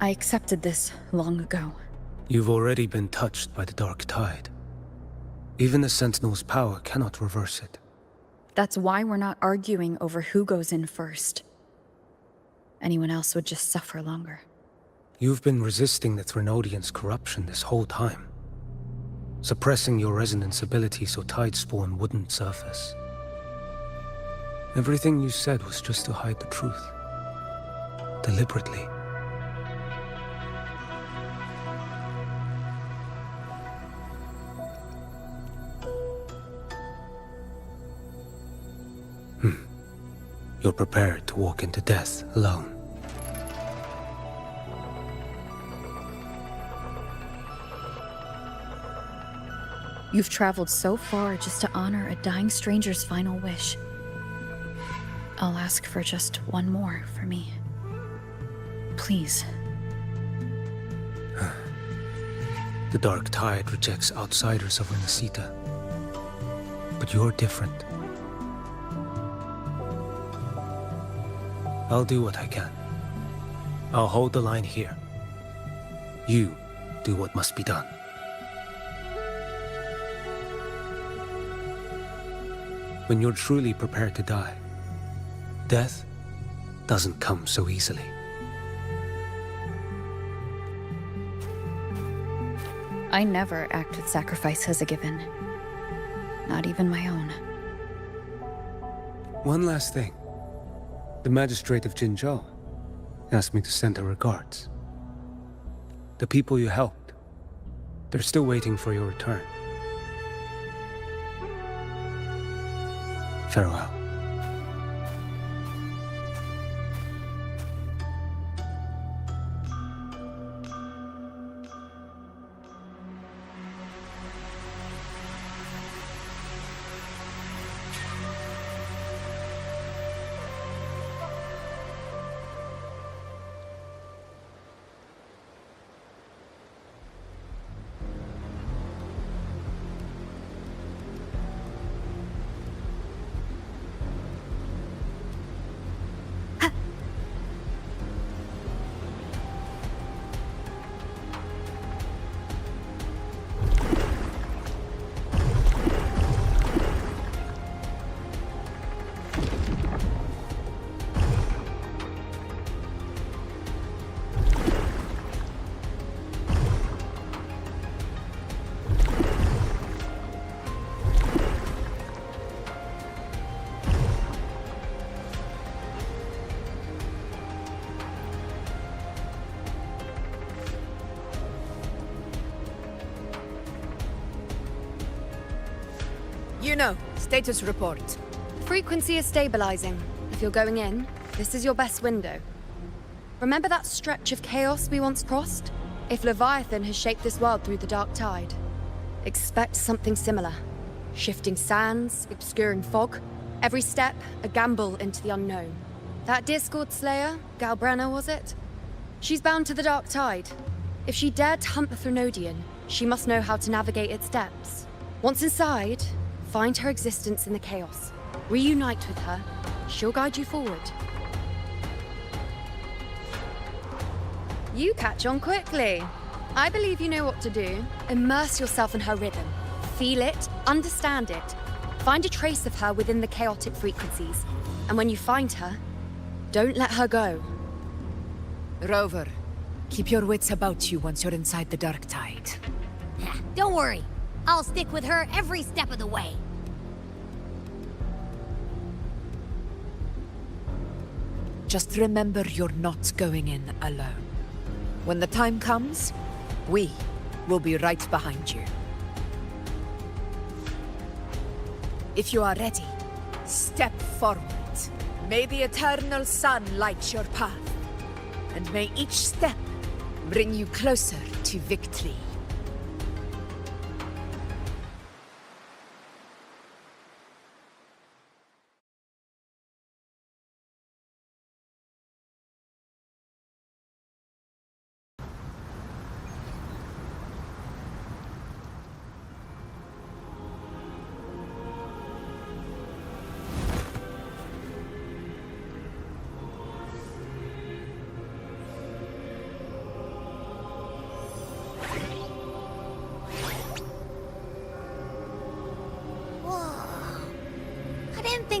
I accepted this long ago. You've already been touched by the Dark Tide. Even the Sentinel's power cannot reverse it. That's why we're not arguing over who goes in first. Anyone else would just suffer longer. You've been resisting the Thrunodian's corruption this whole time. Suppressing your resonance ability so Tidespawn wouldn't surface. Everything you said was just to hide the truth. Deliberately. You're prepared to walk into death alone. You've traveled so far just to honor a dying stranger's final wish. I'll ask for just one more for me. Please. The Dark Tide rejects outsiders of Rinascita. But you're different. I'll do what I can. I'll hold the line here. You do what must be done. When you're truly prepared to die, death doesn't come so easily. I never act with sacrifice as a given. Not even my own. One last thing. The magistrate of Jinzhou asked me to send her regards. The people you helped, they're still waiting for your return. Farewell. You know, status report. Frequency is stabilizing. If you're going in, this is your best window. Remember that stretch of chaos we once crossed? If Leviathan has shaped this world through the dark tide, expect something similar. Shifting sands, obscuring fog. Every step, a gamble into the unknown. That Discord Slayer, Galbrenna was it? She's bound to the dark tide. If she dared to hunt the Threnodian, she must know how to navigate its depths. Once inside, find her existence in the chaos. Reunite with her. She'll guide you forward. You catch on quickly. I believe you know what to do. Immerse yourself in her rhythm. Feel it, understand it. Find a trace of her within the chaotic frequencies. And when you find her, don't let her go. Rover, keep your wits about you once you're inside the dark tide. Don't worry. I'll stick with her every step of the way. Just remember you're not going in alone. When the time comes, we will be right behind you. If you are ready, step forward. May the eternal sun light your path, and may each step bring you closer to victory.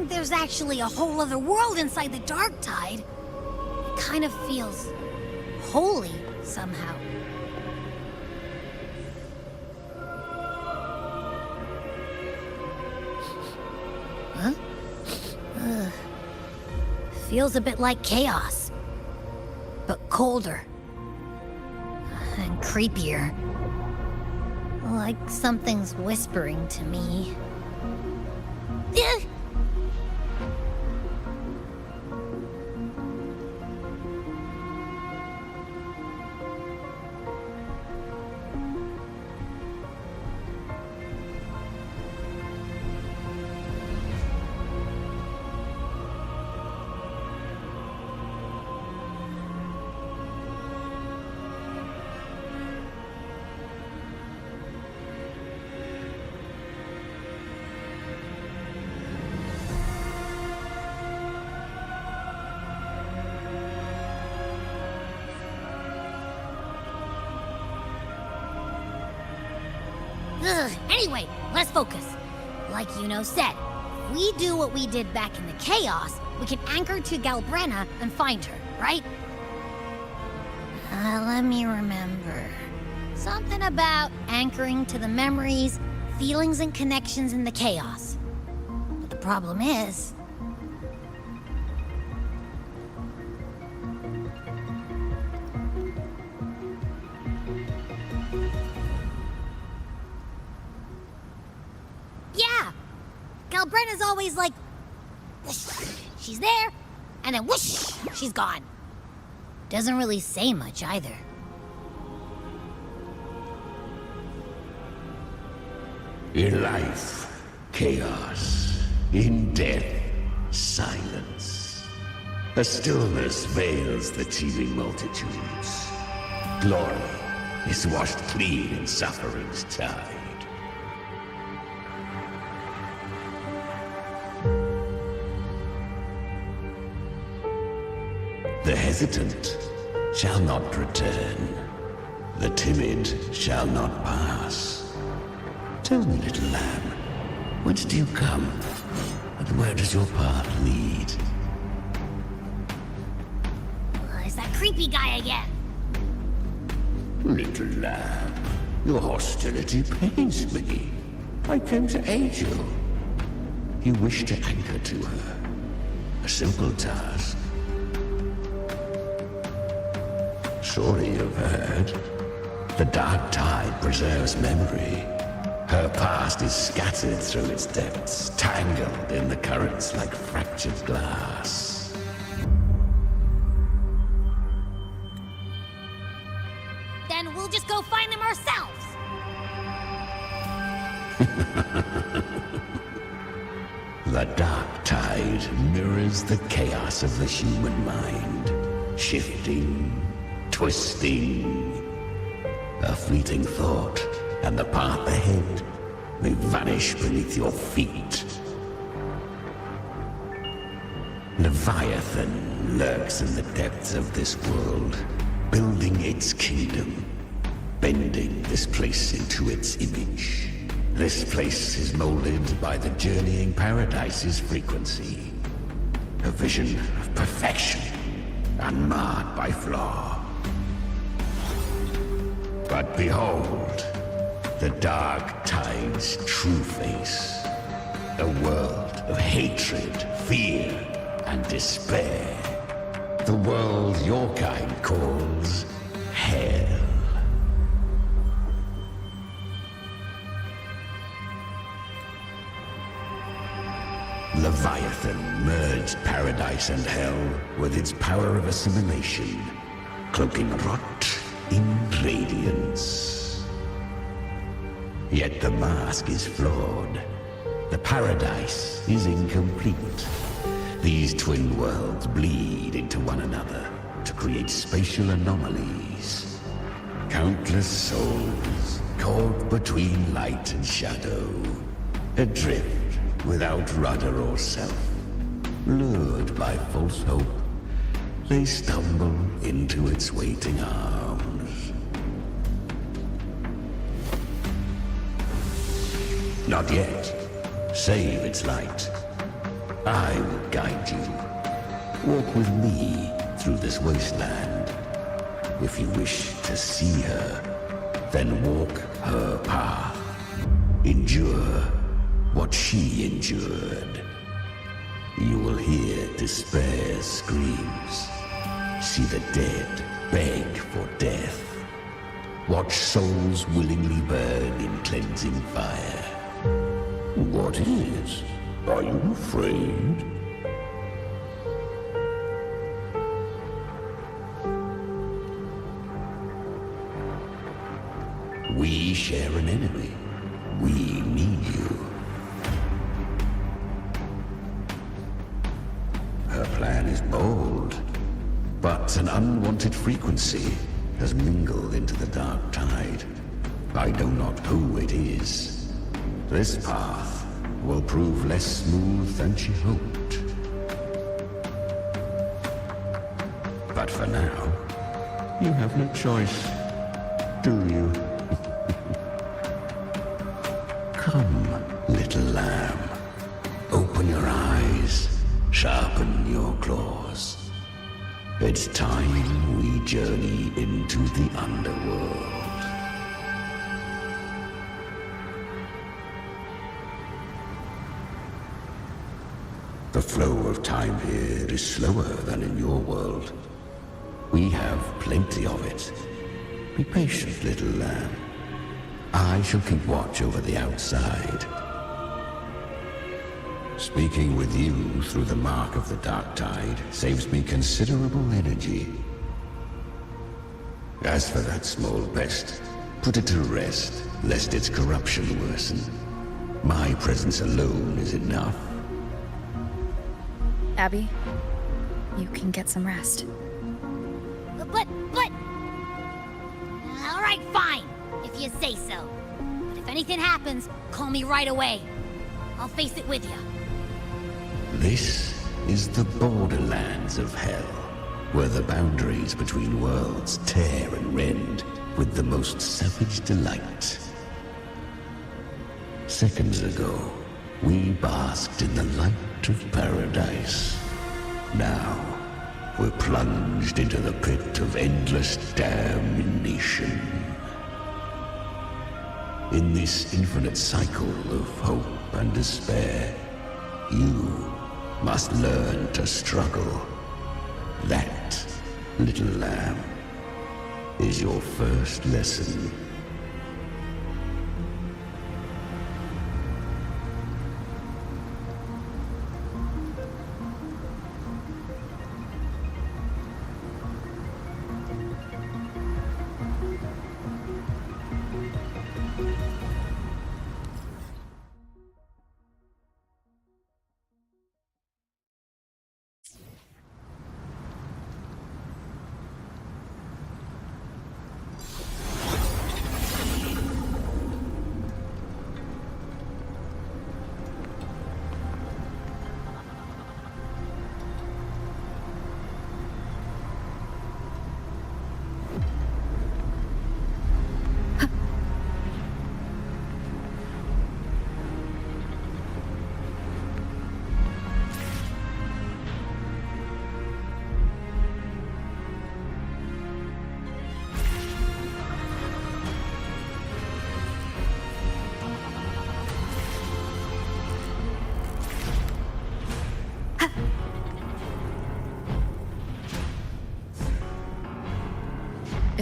There's actually a whole other world inside the dark tide. It kind of feels holy somehow. Huh? Feels a bit like chaos, but colder and creepier. Like something's whispering to me. Anyway, let's focus. Like Yuno said, if we do what we did back in the chaos, we can anchor to Galbrenna and find her, right? Let me remember. Something about anchoring to the memories, feelings, and connections in the chaos. But the problem is... yeah! Galbrenna's always like... whoosh, she's there, and then whoosh, she's gone. Doesn't really say much either. In life, chaos. In death, silence. A stillness veils the teeming multitudes. Glory is washed clean in suffering's tide. The hesitant shall not return. The timid shall not pass. Tell me, little lamb, whence do you come? And where does your path lead? It's that creepy guy again. Little lamb, your hostility pains me. I came to aid you. You wish to anchor to her. A simple task. Surely you've heard. The dark tide preserves memory. Her past is scattered through its depths, tangled in the currents like fractured glass. Then we'll just go find them ourselves. The dark tide mirrors the chaos of the human mind, shifting, twisting. A fleeting thought, and the path ahead may vanish beneath your feet. Leviathan lurks in the depths of this world, building its kingdom, bending this place into its image. This place is molded by the journeying paradise's frequency, a vision of perfection, unmarred by flaw. But behold, the dark tide's true face. A world of hatred, fear, and despair. The world your kind calls hell. Leviathan merged paradise and hell with its power of assimilation, cloaking rot in radiance. Yet the mask is flawed. The paradise is incomplete. These twin worlds bleed into one another to create spatial anomalies. Countless souls caught between light and shadow, adrift without rudder or self. Lured by false hope, they stumble into its waiting arms. Not yet. Save its light. I will guide you. Walk with me through this wasteland. If you wish to see her, then walk her path. Endure what she endured. You will hear despair's screams. See the dead beg for death. Watch souls willingly burn in cleansing fire. What is? Are you afraid? We share an enemy. We need you. Her plan is bold, but an unwanted frequency has mingled into the dark tide. I know not who it is. This path will prove less smooth than she hoped. But for now, you have no choice, do you? Come, little lamb. Open your eyes, sharpen your claws. It's time we journey into the underworld. The flow of time here is slower than in your world. We have plenty of it. Be patient, little lamb. I shall keep watch over the outside. Speaking with you through the mark of the dark tide saves me considerable energy. As for that small pest, put it to rest, lest its corruption worsen. My presence alone is enough. Abby, you can get some rest. But... All right, fine, if you say so. But if anything happens, call me right away. I'll face it with you. This is the borderlands of hell, where the boundaries between worlds tear and rend with the most savage delight. Seconds ago, we basked in the light of paradise. Now, we're plunged into the pit of endless damnation. In this infinite cycle of hope and despair, you must learn to struggle. That, little lamb, is your first lesson.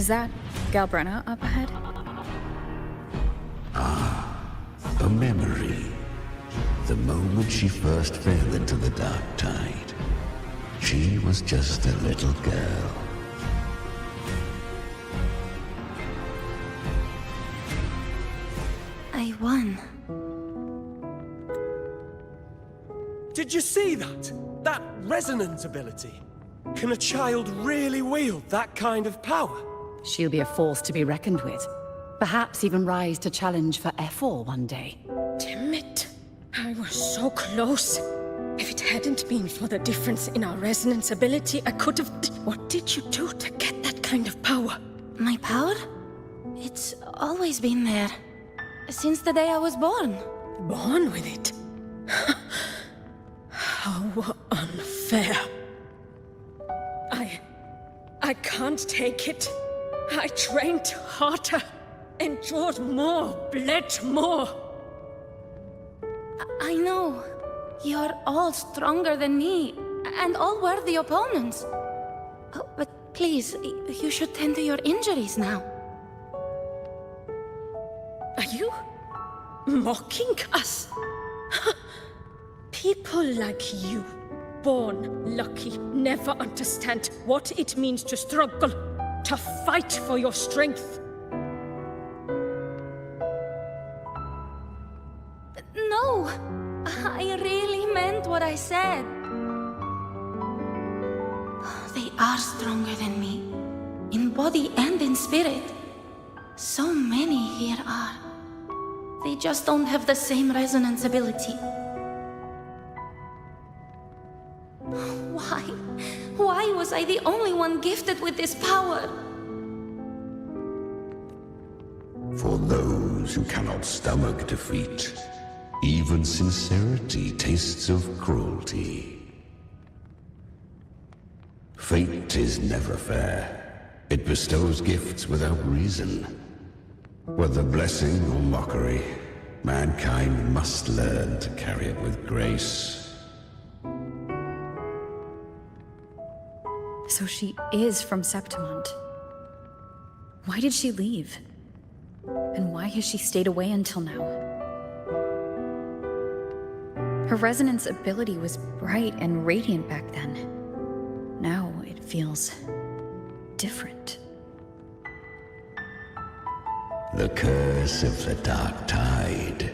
Is that Galbrenna up ahead? A memory. The moment she first fell into the dark tide. She was just a little girl. I won. Did you see that? That resonance ability? Can a child really wield that kind of power? She'll be a force to be reckoned with. Perhaps even rise to challenge for F4 one day. Damn it. I was so close. If it hadn't been for the difference in our resonance ability, I could have... What did you do to get that kind of power? My power? It's always been there. Since the day I was born. Born with it? How unfair. I can't take it. I trained harder, endured more, bled more. I know. You're all stronger than me, and all worthy opponents. Oh, but please, you should tend to your injuries now. Are you mocking us? People like you, born lucky, never understand what it means to struggle, to fight for your strength. No! I really meant what I said. They are stronger than me, in body and in spirit. So many here are. They just don't have the same resonance ability. Why? Why was I the only one gifted with this power? For those who cannot stomach defeat, even sincerity tastes of cruelty. Fate is never fair. It bestows gifts without reason. Whether blessing or mockery, mankind must learn to carry it with grace. So she is from Septimont. Why did she leave? And why has she stayed away until now? Her resonance ability was bright and radiant back then. Now it feels different. The curse of the dark tide.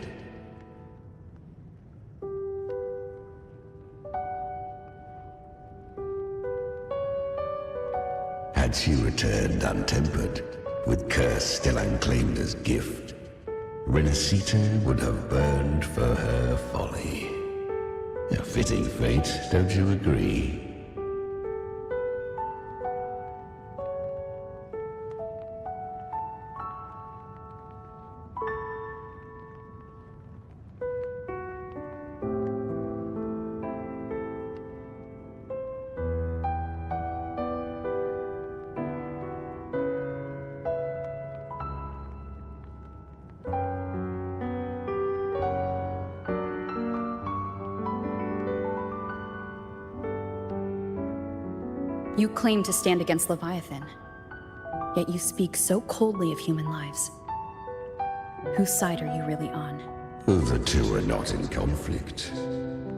Had she returned untempered, with curse still unclaimed as gift, Rinascita would have burned for her folly. A fitting fate, don't you agree? You claim to stand against Leviathan, yet you speak so coldly of human lives. Whose side are you really on? The two are not in conflict.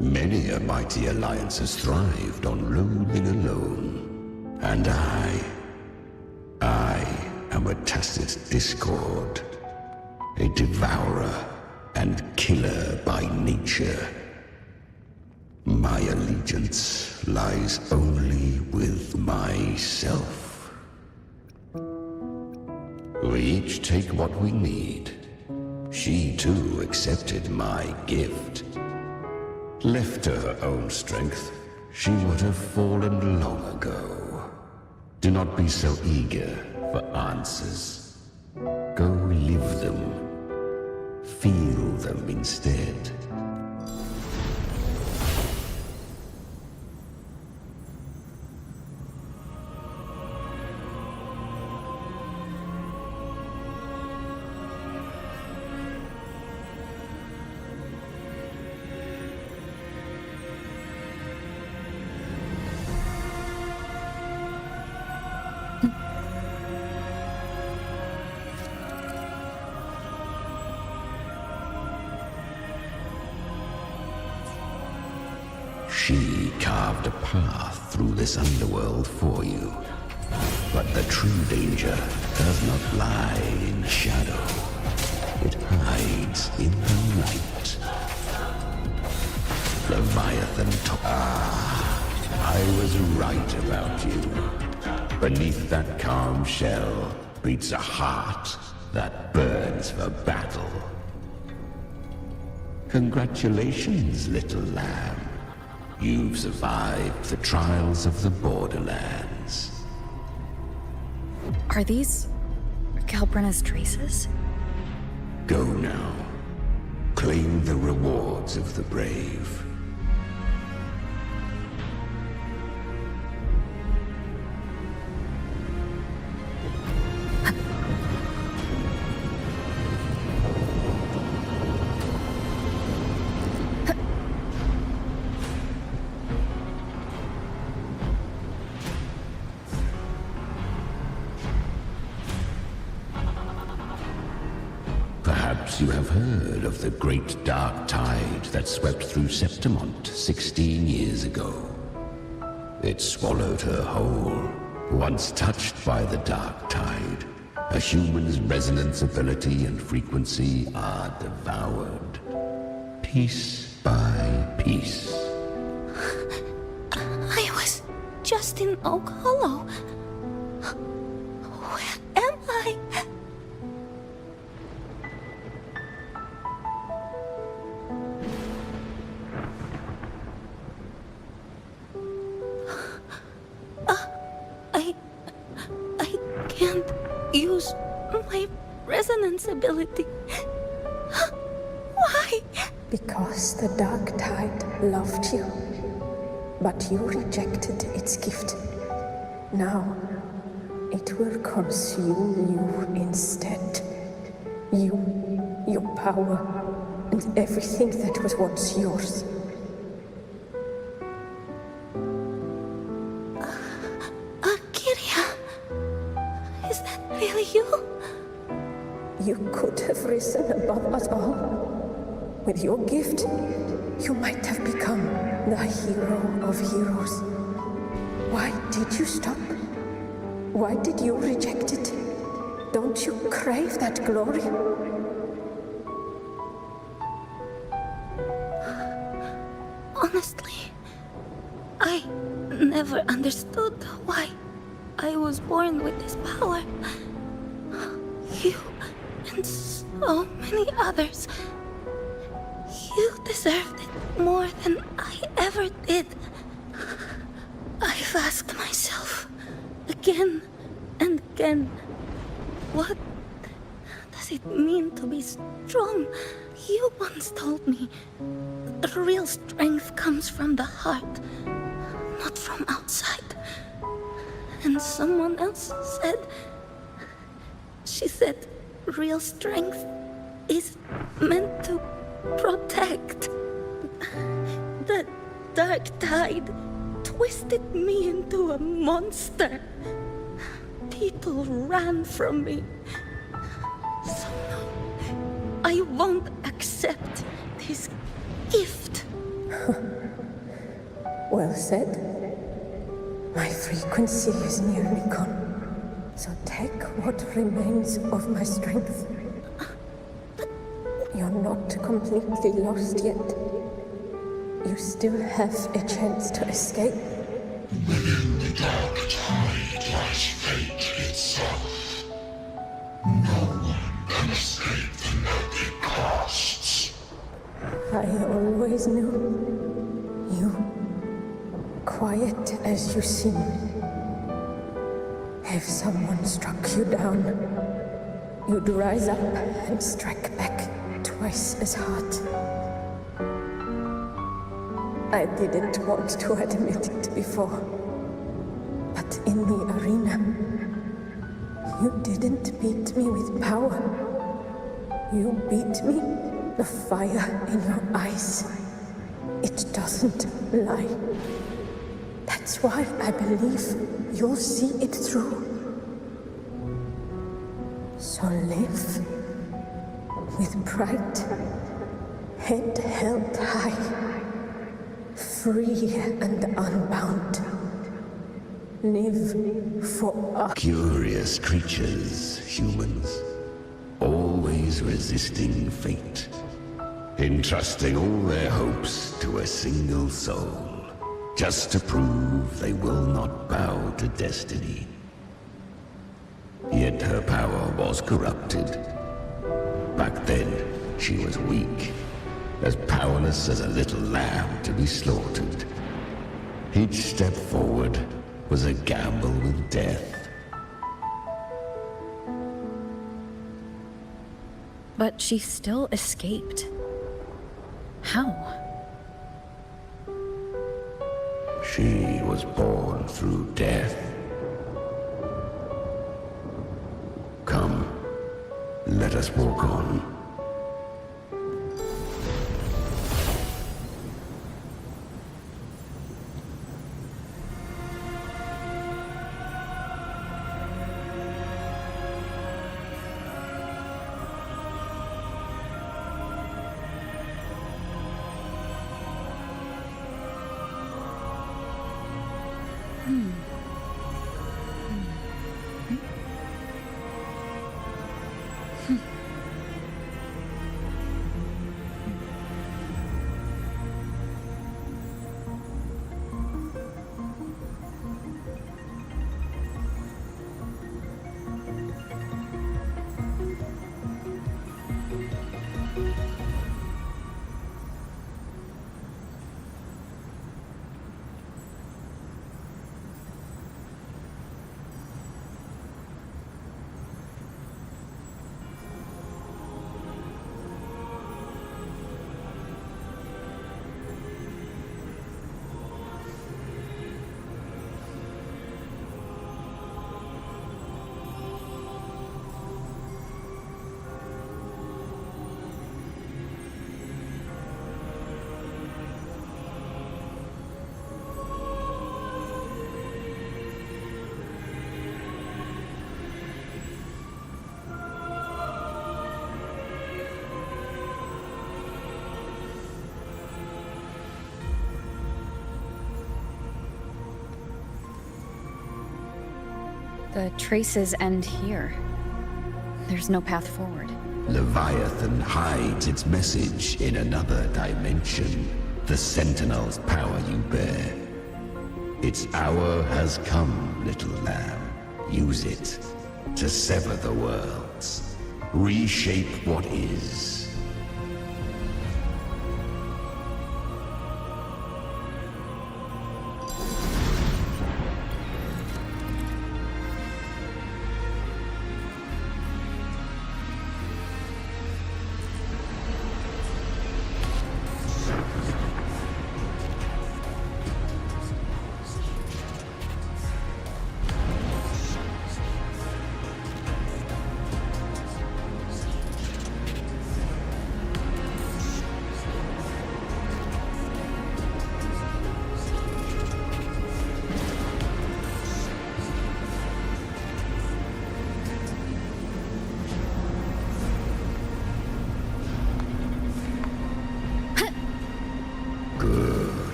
Many a mighty alliance has thrived on loathing alone. And I am a tacit discord. A devourer and killer by nature. My allegiance lies only with myself. We each take what we need. She too accepted my gift. Left to her own strength, she would have fallen long ago. Do not be so eager for answers. Go live them. Feel them instead. She carved a path through this underworld for you. But the true danger does not lie in shadow. It hides in the light. Leviathan I was right about you. Beneath that calm shell beats a heart that burns for battle. Congratulations, little lamb. You've survived the trials of the Borderlands. Are these Calbrenna's traces? Go now. Claim the rewards of the brave. Perhaps you have heard of the great dark tide that swept through Septimont 16 years ago. It swallowed her whole. Once touched by the dark tide, a human's resonance ability and frequency are devoured, piece by piece. I was just in Oak Hollow. Where am I? I can't use my resonance ability. Why? Because the dark tide loved you, but you rejected its gift. Now, it will consume you instead. You, your power, and everything that was once yours. Is that really you? You could have risen above us all. With your gift, you might have become the hero of heroes. Why did you stop? Why did you reject it? Don't you crave that glory? Honestly, I never understood why I was born with this power. You and so many others. You deserved it more than I ever did. I've asked myself again and again, what does it mean to be strong? You once told me that real strength comes from the heart, not from outside. And someone else said, she said, real strength is meant to protect. The dark tide twisted me into a monster. People ran from me. So no, I won't accept this gift. Well said. My frequency is nearly gone. So take what remains of my strength. You're not completely lost yet. You still have a chance to escape. Within the dark tide lies fate itself. No one can escape the naked costs. I always knew you, quiet as you seem. If someone struck you down, you'd rise up and strike back twice as hard. I didn't want to admit it before, but in the arena, you didn't beat me with power. You beat me, the fire in your eyes. It doesn't lie. That's why I believe you'll see it through. So live with pride, head held high. free and unbound. Live for us. Curious creatures, humans. Always resisting fate. Entrusting all their hopes to a single soul. Just to prove they will not bow to destiny. Yet her power was corrupted. Back then, she was weak. As powerless as a little lamb to be slaughtered. Each step forward was a gamble with death. But she still escaped. How? She was born through death. Come, let us walk on. The traces end here. There's no path forward. Leviathan hides its message in another dimension. The Sentinel's power you bear. Its hour has come, little lamb. Use it to sever the worlds. Reshape what is.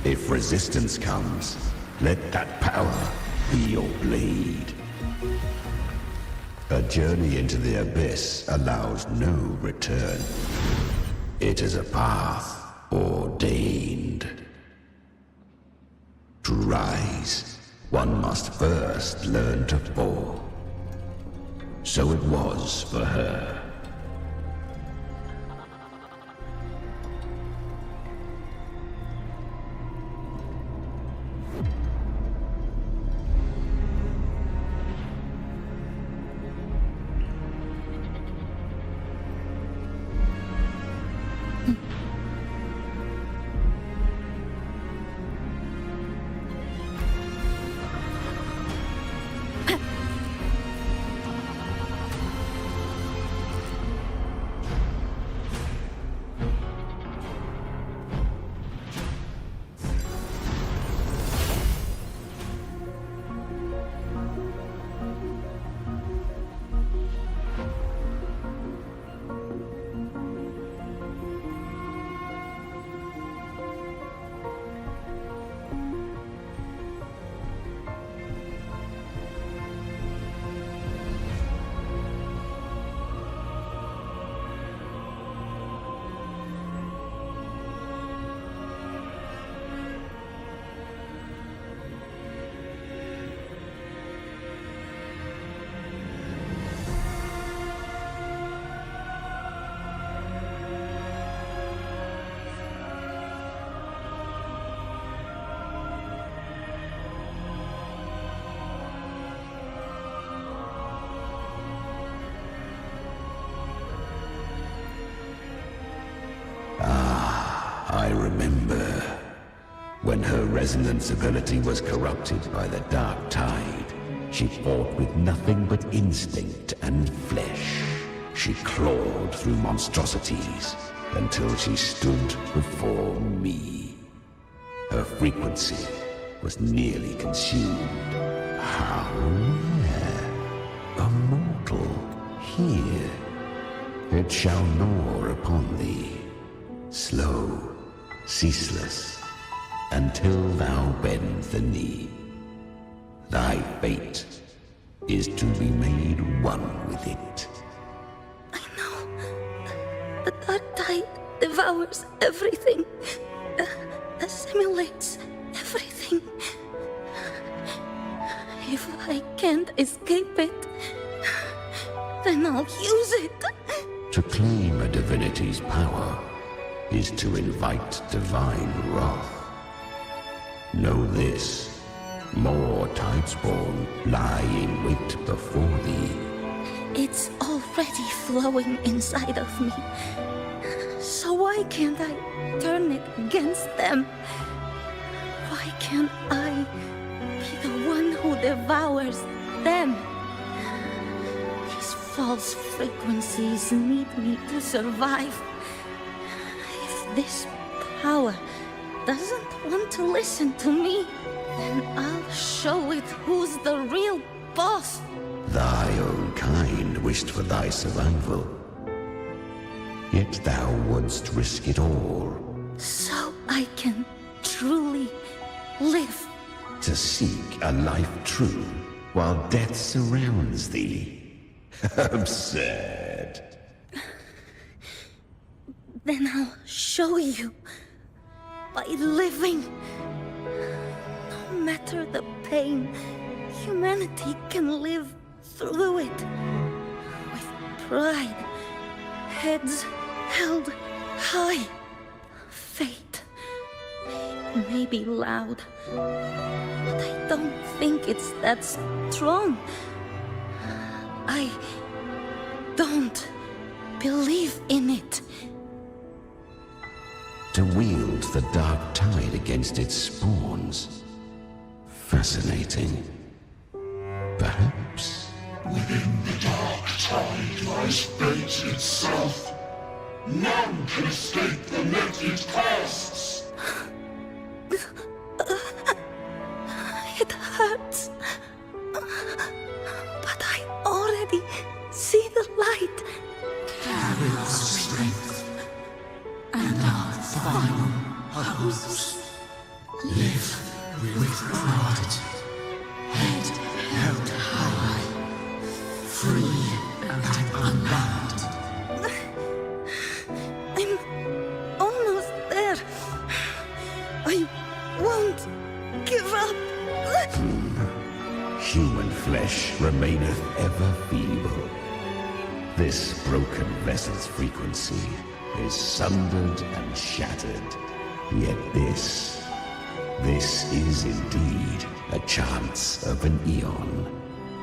If resistance comes, let that power be your blade. A journey into the abyss allows no return. It is a path ordained. To rise, one must first learn to fall. So it was for her. I remember when her resonance ability was corrupted by the Dark Tide. She fought with nothing but instinct and flesh. She clawed through monstrosities until she stood before me. Her frequency was nearly consumed. How rare! A mortal here. It shall gnaw upon thee, slow, ceaseless, until thou bend the knee. Thy fate is to be made one with it. The Dark Tide devours everything, assimilates everything. If I can't escape it, then I'll use it. To claim a divinity's power is to invite divine wrath. Know this, more Tidespawn lie in wait before thee. It's already flowing inside of me. So why can't I turn it against them? Why can't I be the one who devours them? These false frequencies need me to survive. If this power doesn't want to listen to me, then I'll show it who's the real boss. Thy own kind wished for thy survival. Yet thou wouldst risk it all. So I can truly live. To seek a life true, while death surrounds thee. Absurd. Then I'll show you. By living. No matter the pain, humanity can live through it. With pride. Heads held high. Fate. It may be loud, but I don't think it's that strong. I don't believe in it. To wield the Dark Tide against its spawns. Fascinating. Perhaps. Within the Dark Tide lies fate itself. None can escape the net it casts. It hurts. But I already see the light. Carry our strength and our final hopes. Live with pride. Head held high. Free and unbound. I'm almost there. I won't give up. Human flesh remaineth ever feeble. This broken vessel's frequency is sundered and shattered. Yet this is indeed a chance of an eon.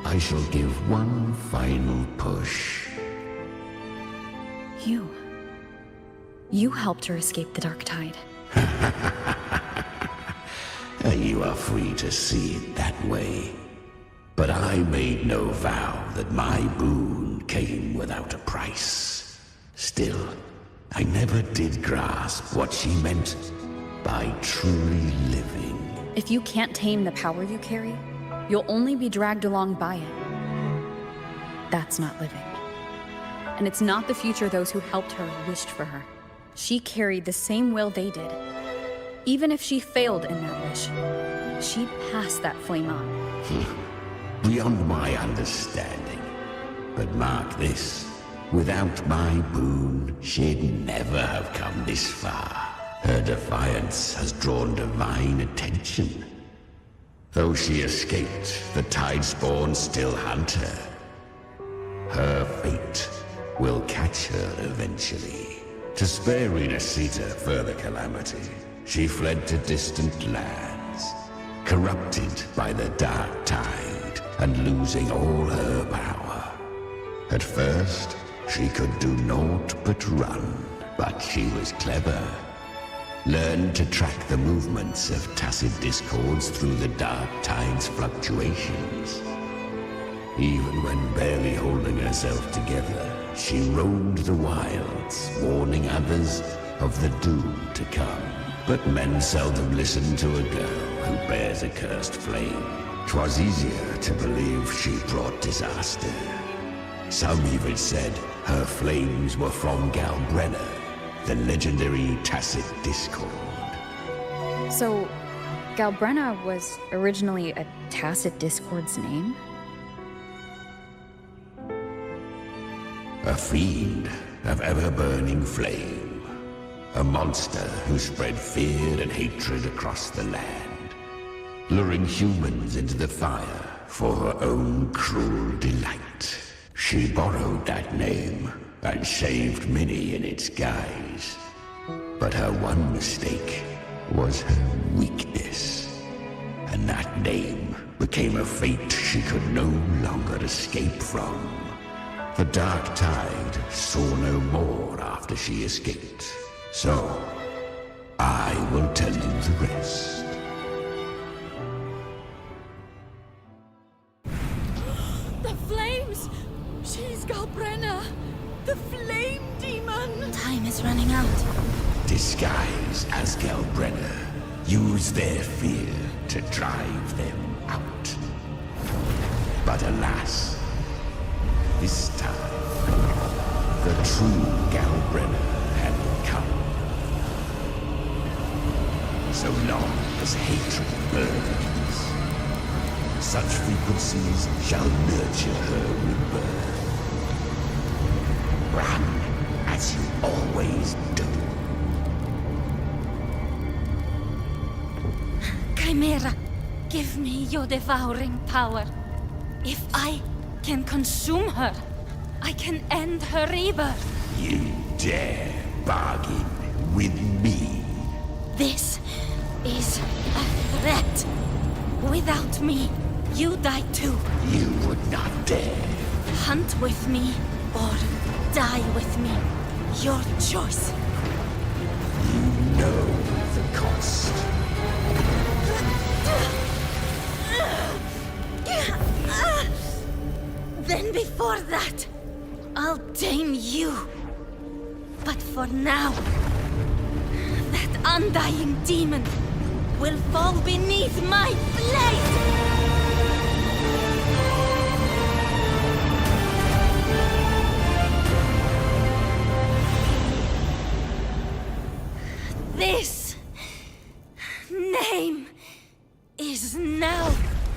I shall give one final push. You helped her escape the Dark Tide. You are free to see it that way. But I made no vow that my boon came without a price. Still, I never did grasp what she meant by truly living. If you can't tame the power you carry, you'll only be dragged along by it. That's not living. And it's not the future those who helped her wished for her. She carried the same will they did. Even if she failed in that wish, she'd pass that flame on. Beyond my understanding. But mark this, without my boon, she'd never have come this far. Her defiance has drawn divine attention. Though she escaped, the Tidespawn still hunt her. Her fate will catch her eventually. To spare Rinascita further calamity, she fled to distant lands, corrupted by the Dark Tide and losing all her power. At first, she could do naught but run, but she was clever. Learn to track the movements of tacit discords through the dark tide's fluctuations. Even when barely holding herself together, she roamed the wilds, warning others of the doom to come. But men seldom listen to a girl who bears a cursed flame. 'Twas easier to believe she brought disaster. Some even said her flames were from Galbrenna, the legendary tacit discord. So, Galbrenna was originally a tacit discord's name? A fiend of ever-burning flame. A monster who spread fear and hatred across the land, luring humans into the fire for her own cruel delight. She borrowed that name and saved many in its guise. But her one mistake was her weakness. And that name became a fate she could no longer escape from. The dark tide saw no more after she escaped. So, I will tell you the rest. The flames! She's Galbrenna! The flame demon! Time is running out. Disguised as Galbrenna, use their fear to drive them out. But alas, this time, the true Galbrenna had come. So long as hatred burns, such frequencies shall nurture her rebirth. Run as you always do. Chimera, give me your devouring power. If I can consume her, I can end her rebirth. You dare bargain with me? This is a threat. Without me, you die too. You would not dare. Hunt with me, or die with me. Your choice. You know the cost. Then before that, I'll tame you. But for now, that undying demon will fall beneath my blade! This name is now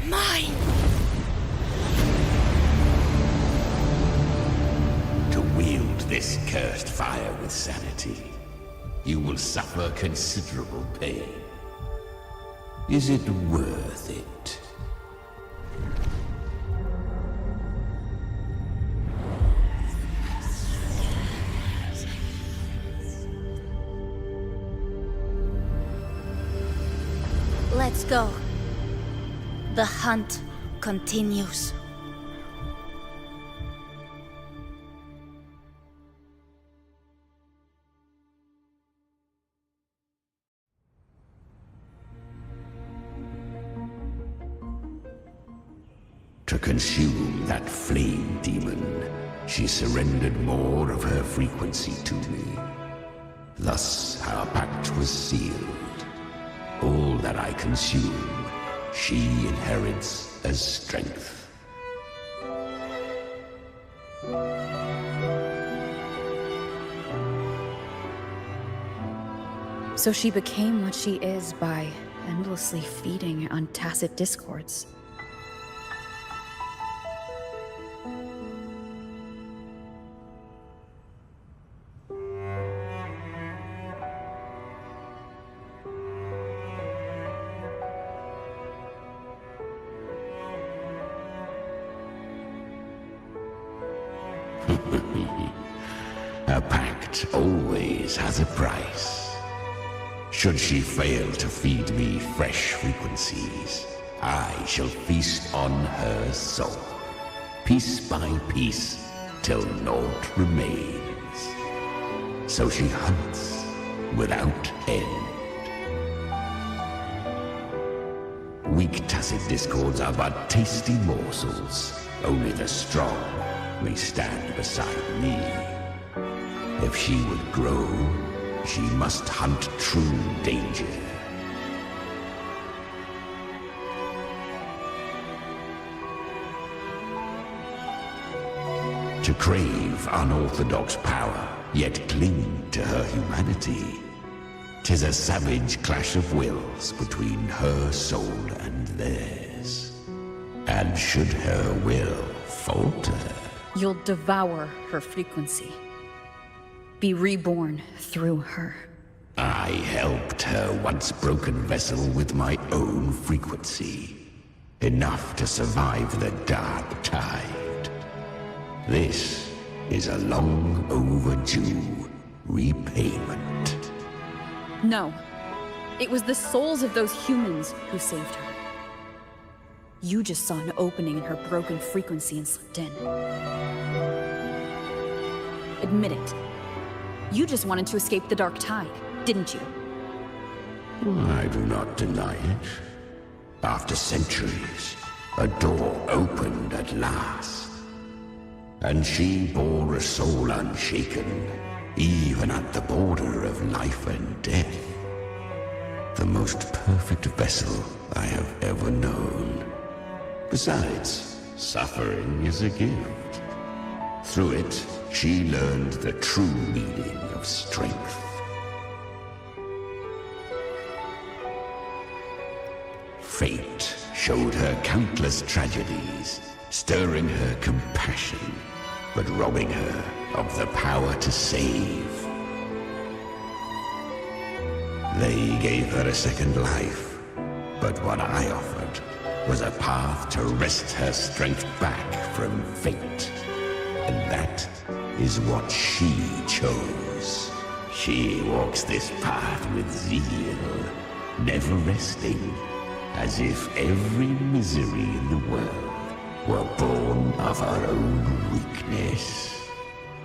mine. To wield this cursed fire with sanity, you will suffer considerable pain. Is it worth it? Let's go. The hunt continues. To consume that flame demon, she surrendered more of her frequency to me. Thus, our pact was sealed. All that I consume, she inherits as strength. So she became what she is by endlessly feeding on tacit discords. A pact always has a price. Should she fail to feed me fresh frequencies, I shall feast on her soul, piece by piece, till naught remains. So she hunts without end. illicit discords are but tasty morsels. Only the strong may stand beside me. If she would grow, she must hunt true danger. To crave unorthodox power, yet cling to her humanity. 'Tis a savage clash of wills between her soul and theirs. And should her will falter, You'll devour her frequency. Be reborn through her. I helped her once broken vessel with my own frequency. Enough to survive the dark tide. This is a long overdue repayment. No. It was the souls of those humans who saved her. You just saw an opening in her broken frequency and slipped in. Admit it. You just wanted to escape the dark tide, didn't you? I do not deny it. After centuries, a door opened at last. And she bore a soul unshaken, even at the border of life and death. The most perfect vessel I have ever known. Besides, suffering is a gift. Through it, she learned the true meaning of strength. Fate showed her countless tragedies, stirring her compassion, but robbing her of the power to save. They gave her a second life, but what I offered was a path to wrest her strength back from fate. And that is what she chose. She walks this path with zeal, never resting, as if every misery in the world were born of her own weakness.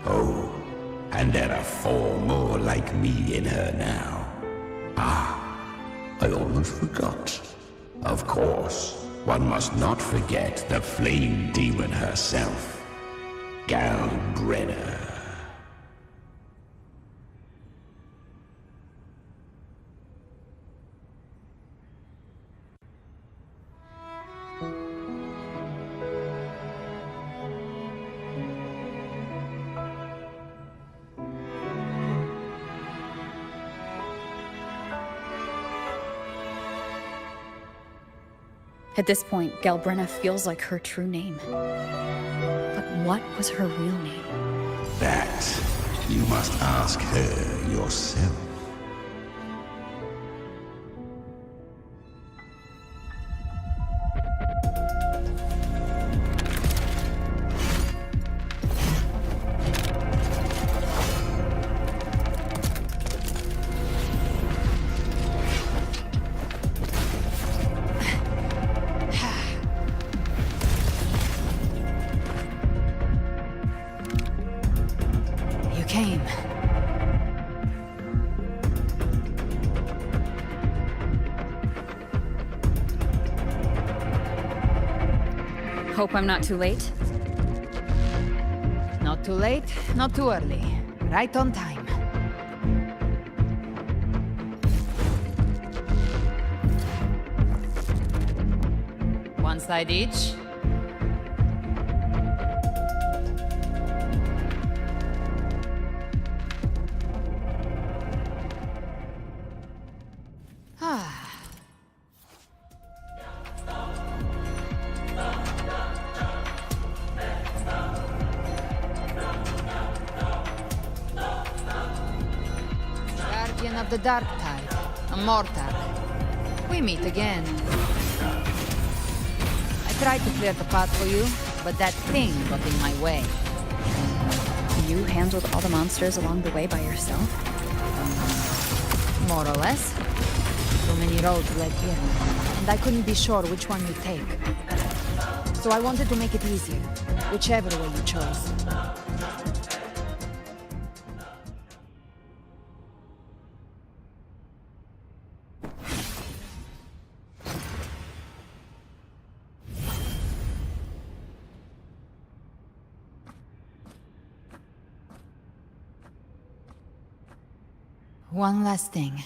Oh, and there are 4 more like me in her now. Ah, I almost forgot. Of course, one must not forget the flame demon herself, Galbrenna. At this point, Galbrenna feels like her true name. But what was her real name? That you must ask her yourself. Hope I'm not too late. Not too late, not too early. Right on time. One side each. Of the Dark Tide, a mortar. We meet again. I tried to clear the path for you, but that thing got in my way. You handled all the monsters along the way by yourself? More or less. So many roads led here, and I couldn't be sure which one you'd take. So I wanted to make it easier, whichever way you chose. One last thing.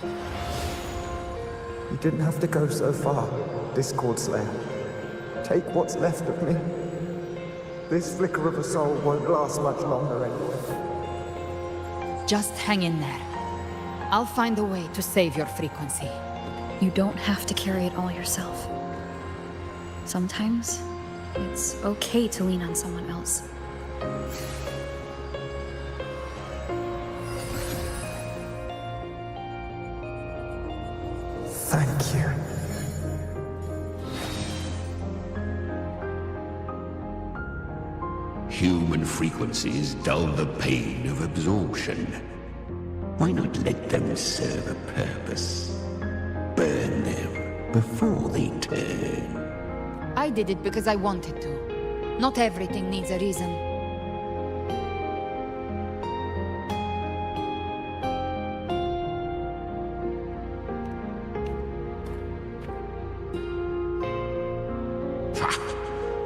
You didn't have to go so far, Discord Slayer. Take what's left of me. This flicker of a soul won't last much longer anyway. Just hang in there. I'll find a way to save your frequency. You don't have to carry it all yourself. Sometimes, it's okay to lean on someone else. Thank you. Human frequencies dull the pain of absorption. Why not let them serve a purpose? Burn them before they turn. I did it because I wanted to. Not everything needs a reason.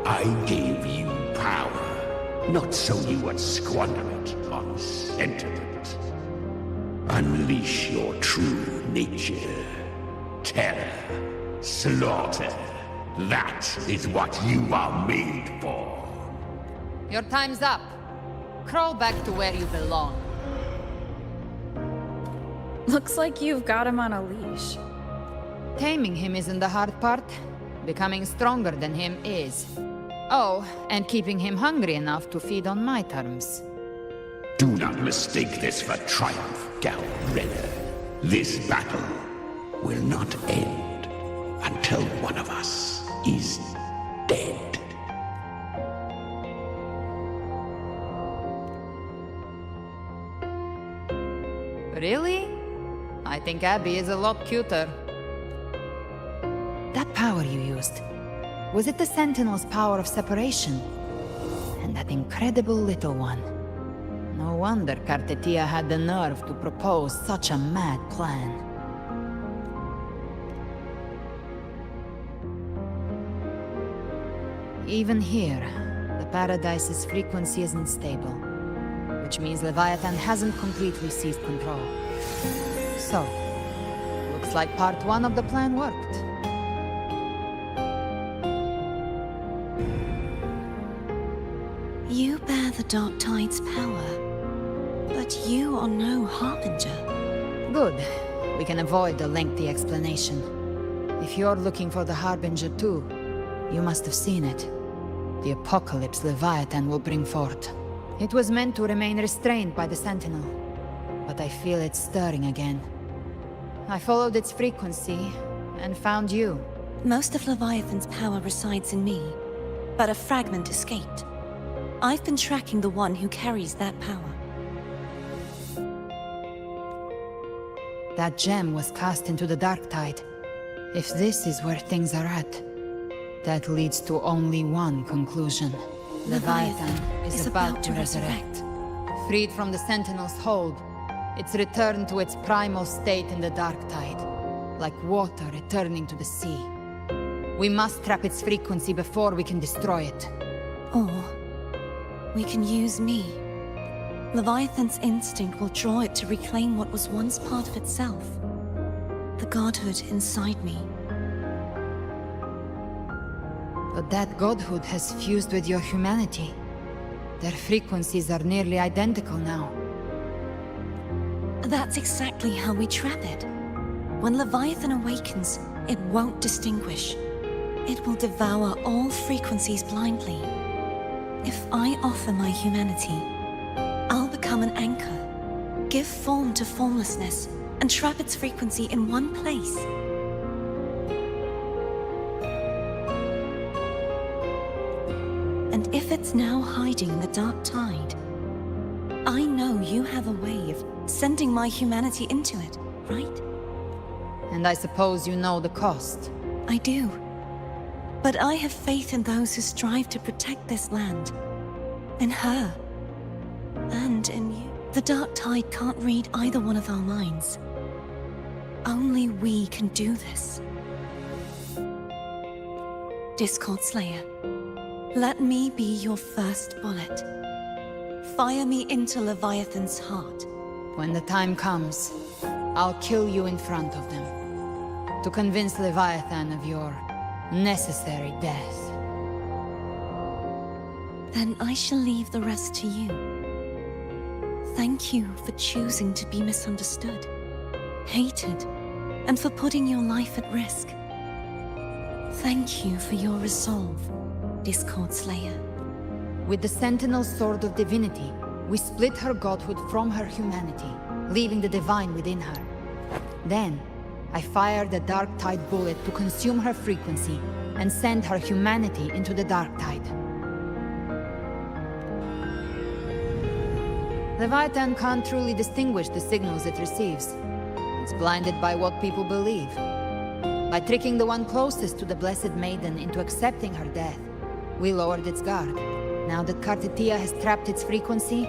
I gave you power, not so you would squander it on sentiment. Unleash your true nature. Terror, slaughter. That is what you are made for. Your time's up. Crawl back to where you belong. Looks like you've got him on a leash. Taming him isn't the hard part. Becoming stronger than him is. Oh, and keeping him hungry enough to feed on my terms. Do not mistake this for triumph, Gal Renner. This battle will not end until one of us is dead. Really? I think Abby is a lot cuter. That power you used, was it the Sentinel's power of separation? And that incredible little one. No wonder Cartetia had the nerve to propose such a mad plan. Even here, the Paradise's frequency isn't stable, which means Leviathan hasn't completely seized control. So, looks like part 1 of the plan worked. You bear the Dark Tide's power, but you are no Harbinger. Good. We can avoid a lengthy explanation. If you're looking for the Harbinger too, you must have seen it. The apocalypse Leviathan will bring forth. It was meant to remain restrained by the Sentinel, but I feel it stirring again. I followed its frequency, and found you. Most of Leviathan's power resides in me, but a fragment escaped. I've been tracking the one who carries that power. That gem was cast into the Dark Tide. If this is where things are at, that leads to only one conclusion. Leviathan is about to resurrect. Freed from the Sentinel's hold, it's returned to its primal state in the Dark Tide, like water returning to the sea. We must trap its frequency before we can destroy it. Or we can use me. Leviathan's instinct will draw it to reclaim what was once part of itself. The godhood inside me. But that godhood has fused with your humanity. Their frequencies are nearly identical now. That's exactly how we trap it. When Leviathan awakens, it won't distinguish. It will devour all frequencies blindly. If I offer my humanity, I'll become an anchor, give form to formlessness, and trap its frequency in one place. And if it's now hiding in the Dark Tide, I know you have a way of sending my humanity into it, right? And I suppose you know the cost. I do. But I have faith in those who strive to protect this land. In her. And in you. The Dark Tide can't read either one of our minds. Only we can do this. Discord Slayer, let me be your first bullet. fire me into Leviathan's heart. When the time comes, I'll kill you in front of them. To convince Leviathan of your necessary death. Then I shall leave the rest to you. Thank you for choosing to be misunderstood, hated, and for putting your life at risk. Thank you for your resolve, Discord Slayer. With the Sentinel Sword of Divinity, we split her godhood from her humanity, leaving the divine within her. Then, I fired a Dark Tide bullet to consume her frequency and send her humanity into the Dark Tide. Leviathan can't truly distinguish the signals it receives. It's blinded by what people believe. By tricking the one closest to the Blessed Maiden into accepting her death, we lowered its guard. Now that Kartitia has trapped its frequency,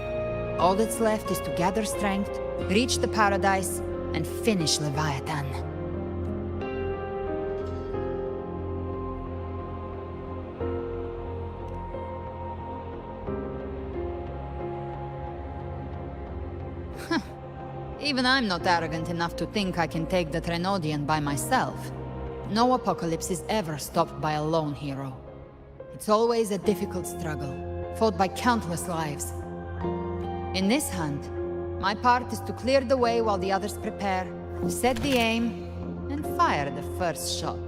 all that's left is to gather strength, reach the Paradise, and finish Leviathan. Even I'm not arrogant enough to think I can take the Trenodian by myself. No apocalypse is ever stopped by a lone hero. It's always a difficult struggle, fought by countless lives. In this hunt, my part is to clear the way while the others prepare, set the aim, and fire the first shot.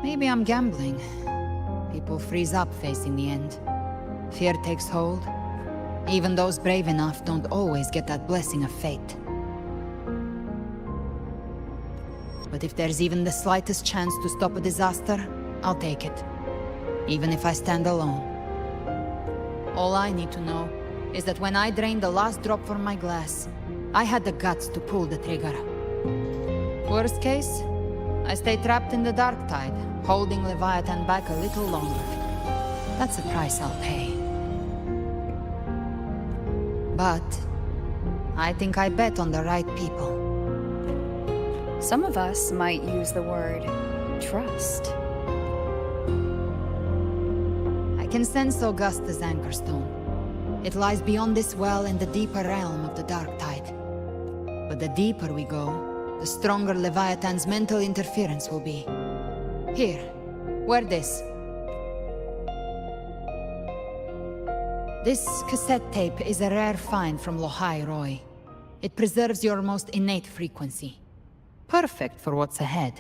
Maybe I'm gambling. People freeze up facing the end. Fear takes hold. Even those brave enough don't always get that blessing of fate. But if there's even the slightest chance to stop a disaster, I'll take it. Even if I stand alone. All I need to know is that when I drained the last drop from my glass, I had the guts to pull the trigger. Worst case, I stay trapped in the Dark Tide, holding Leviathan back a little longer. That's the price I'll pay. But I think I bet on the right people. Some of us might use the word trust. I can sense Augusta's Anchorstone. It lies beyond this well in the deeper realm of the Dark Tide. But the deeper we go, the stronger Leviathan's mental interference will be. Here, wear this. This cassette tape is a rare find from Lohai Roy. It preserves your most innate frequency. Perfect for what's ahead.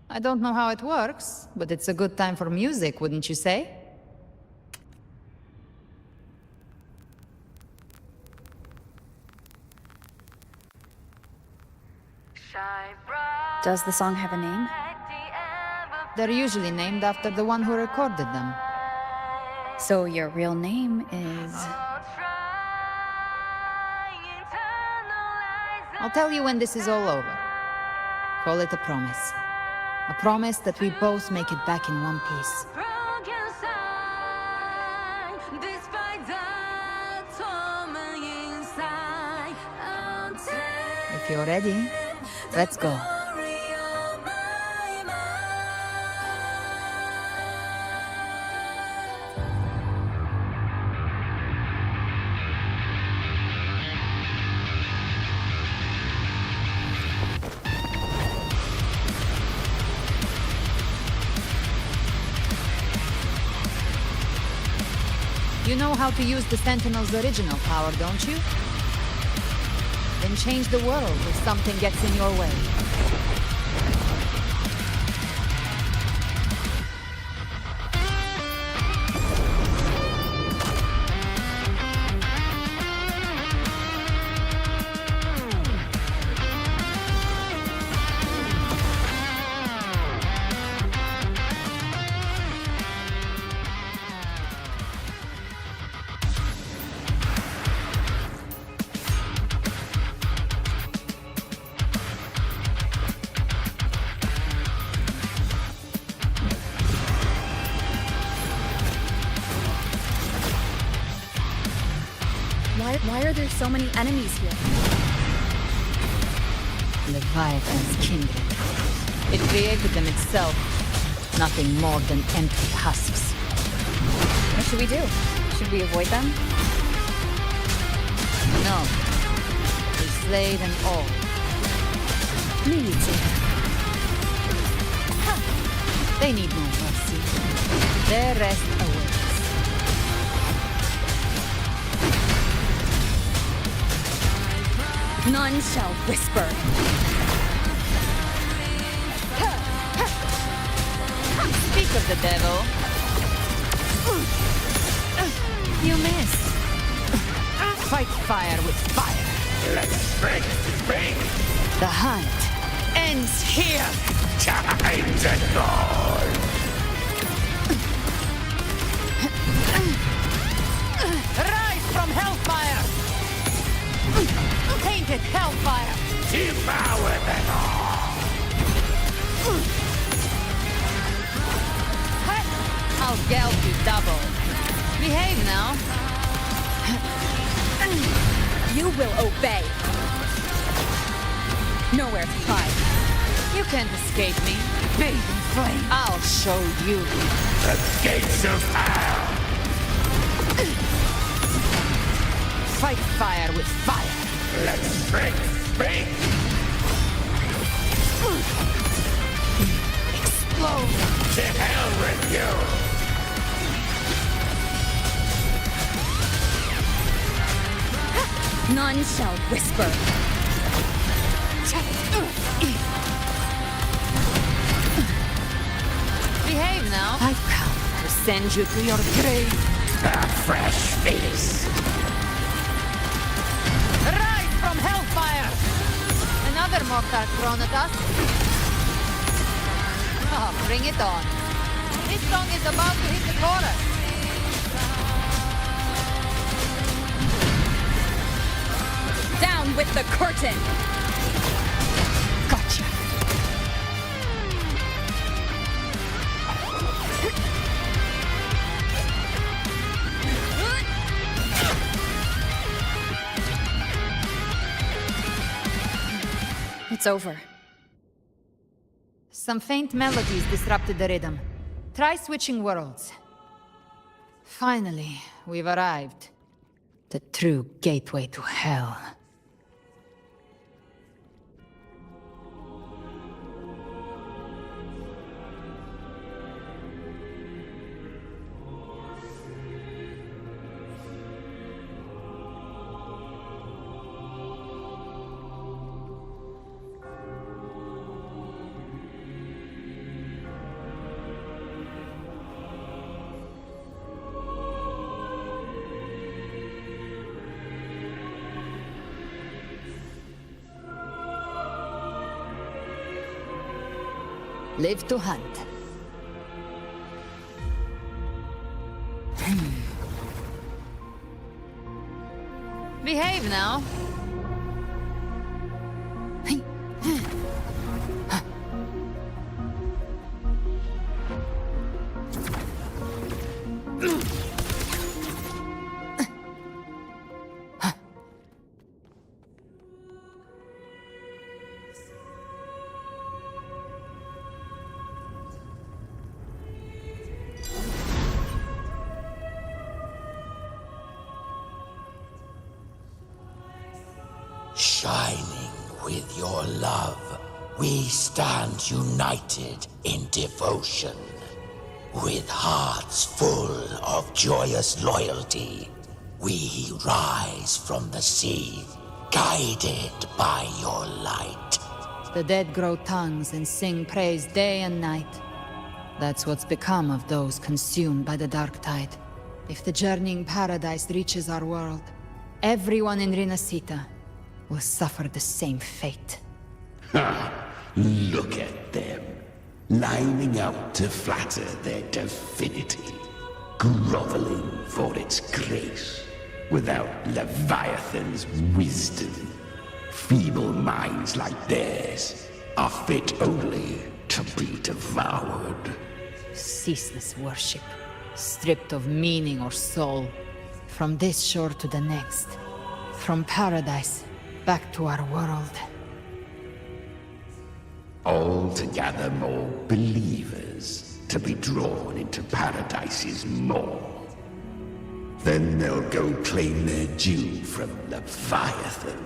I don't know how it works, but it's a good time for music, wouldn't you say? Does the song have a name? They're usually named after the one who recorded them. So your real name is... I'll tell you when this is all over. Call it a promise. A promise that we both make it back in one piece. If you're ready, let's go. You know how to use the Sentinel's original power, don't you? Then change the world if something gets in your way. Why are there so many enemies here? Leviathan's kindred. It created them itself. Nothing more than empty husks. What should we do? Should we avoid them? No. We slay them all. Me too. They need no mercy. Their rest awaits. None shall whisper. Speak of the devil. You missed. Fight fire with fire. Let's break. The hunt ends here. Time to dawn. Rise from hellfire. Tainted hellfire. Devour them all. I'll geld you double. Behave now. You will obey. Nowhere to hide. You can't escape me. Bathe in flame. I'll show you. The gates of hell. Fight fire with fire. Let's break. Explode. To hell with you. None shall whisper. Behave now. I've come to send you to your grave. A fresh face. Rise from hellfire! Another mortar thrown at us. Oh, bring it on. This song is about to hit the chorus. Down with the curtain! Gotcha. It's over. Some faint melodies disrupted the rhythm. Try switching worlds. Finally, we've arrived. The true gateway to hell. Live to hunt. Behave now. Shining with your love, we stand united in devotion. With hearts full of joyous loyalty, we rise from the sea, guided by your light. The dead grow tongues and sing praise day and night. That's what's become of those consumed by the dark tide. If the journeying paradise reaches our world, everyone in Rinascita will suffer the same fate. Ha! Look at them, lining up to flatter their divinity, groveling for its grace, without Leviathan's wisdom. Feeble minds like theirs are fit only to be devoured. Ceaseless worship, stripped of meaning or soul, from this shore to the next. From paradise, back to our world. All to gather more believers, to be drawn into Paradise's maw. Then they'll go claim their due from Leviathan.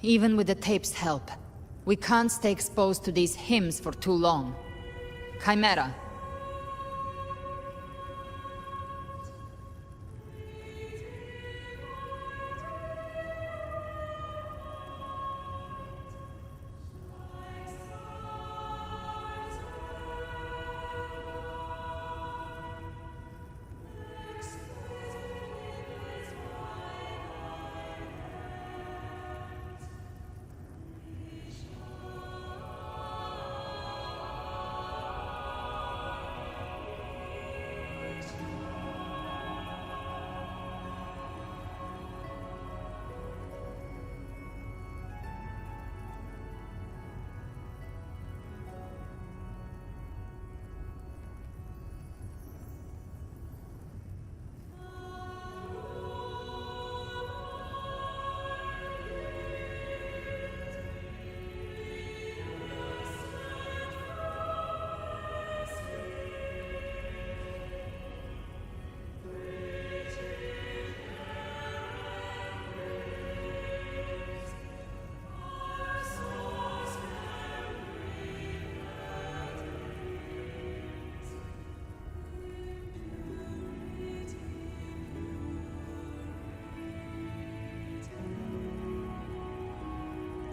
Even with the tape's help, we can't stay exposed to these hymns for too long. Chimera.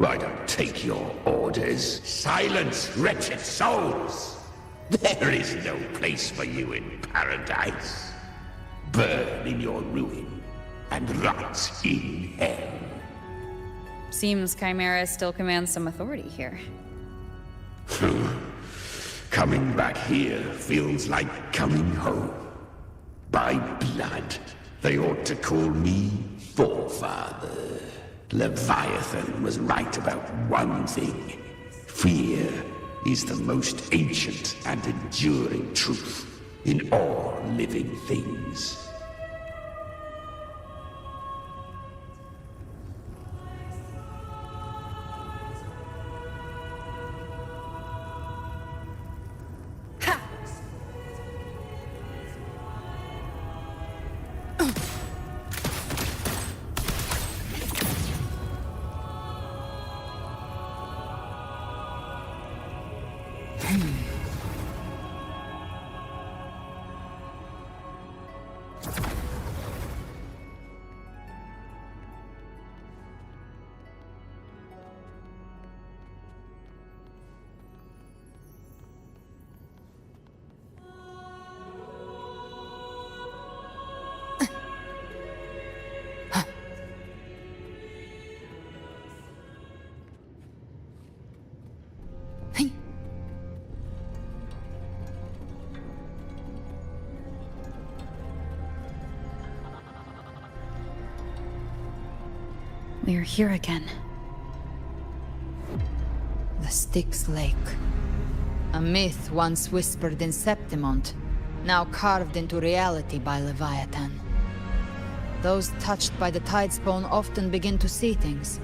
I don't take your orders. Silence, wretched souls! There is no place for you in paradise. Burn in your ruin, and rot in hell. Seems Chimera still commands some authority here. Coming back here feels like coming home. By blood, they ought to call me Forefather. Leviathan was right about one thing. Fear is the most ancient and enduring truth in all living things. We're here again. The Styx Lake. A myth once whispered in Septimont, now carved into reality by Leviathan. Those touched by the Tidespawn often begin to see things.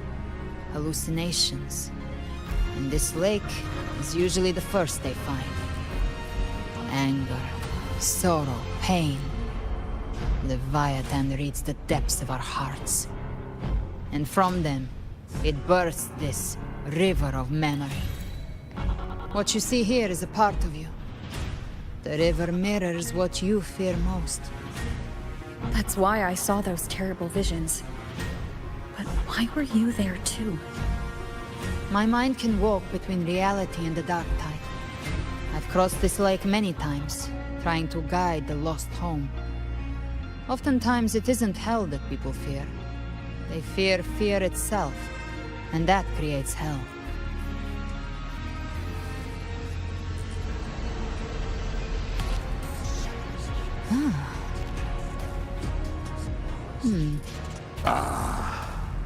Hallucinations. And this lake is usually the first they find. Anger, sorrow, pain. Leviathan reads the depths of our hearts. And from them, it births this river of memory. What you see here is a part of you. The river mirrors what you fear most. That's why I saw those terrible visions. But why were you there too? My mind can walk between reality and the dark tide. I've crossed this lake many times, trying to guide the lost home. Oftentimes it isn't hell that people fear. They fear fear itself, and that creates hell.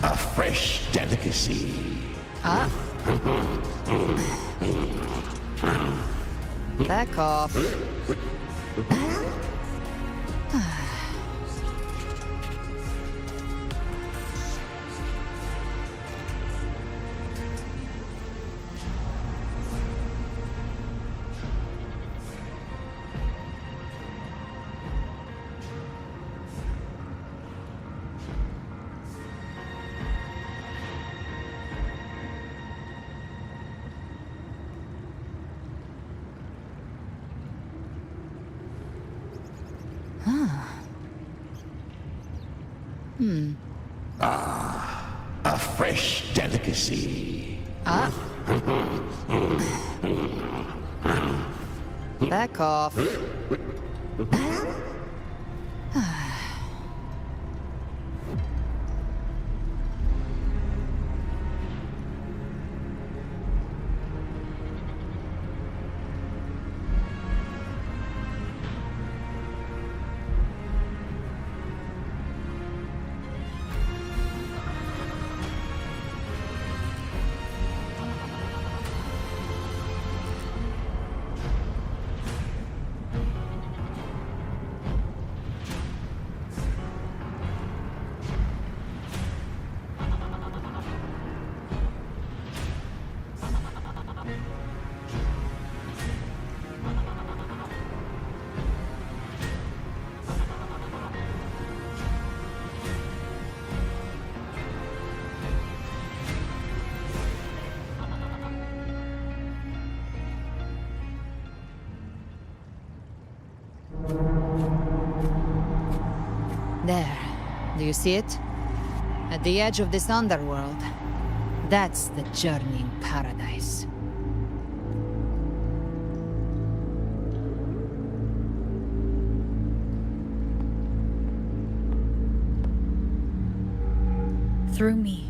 A fresh delicacy. Back off. A fresh delicacy. Back off. There. Do you see it? At the edge of this underworld. That's the journeying paradise. Through me,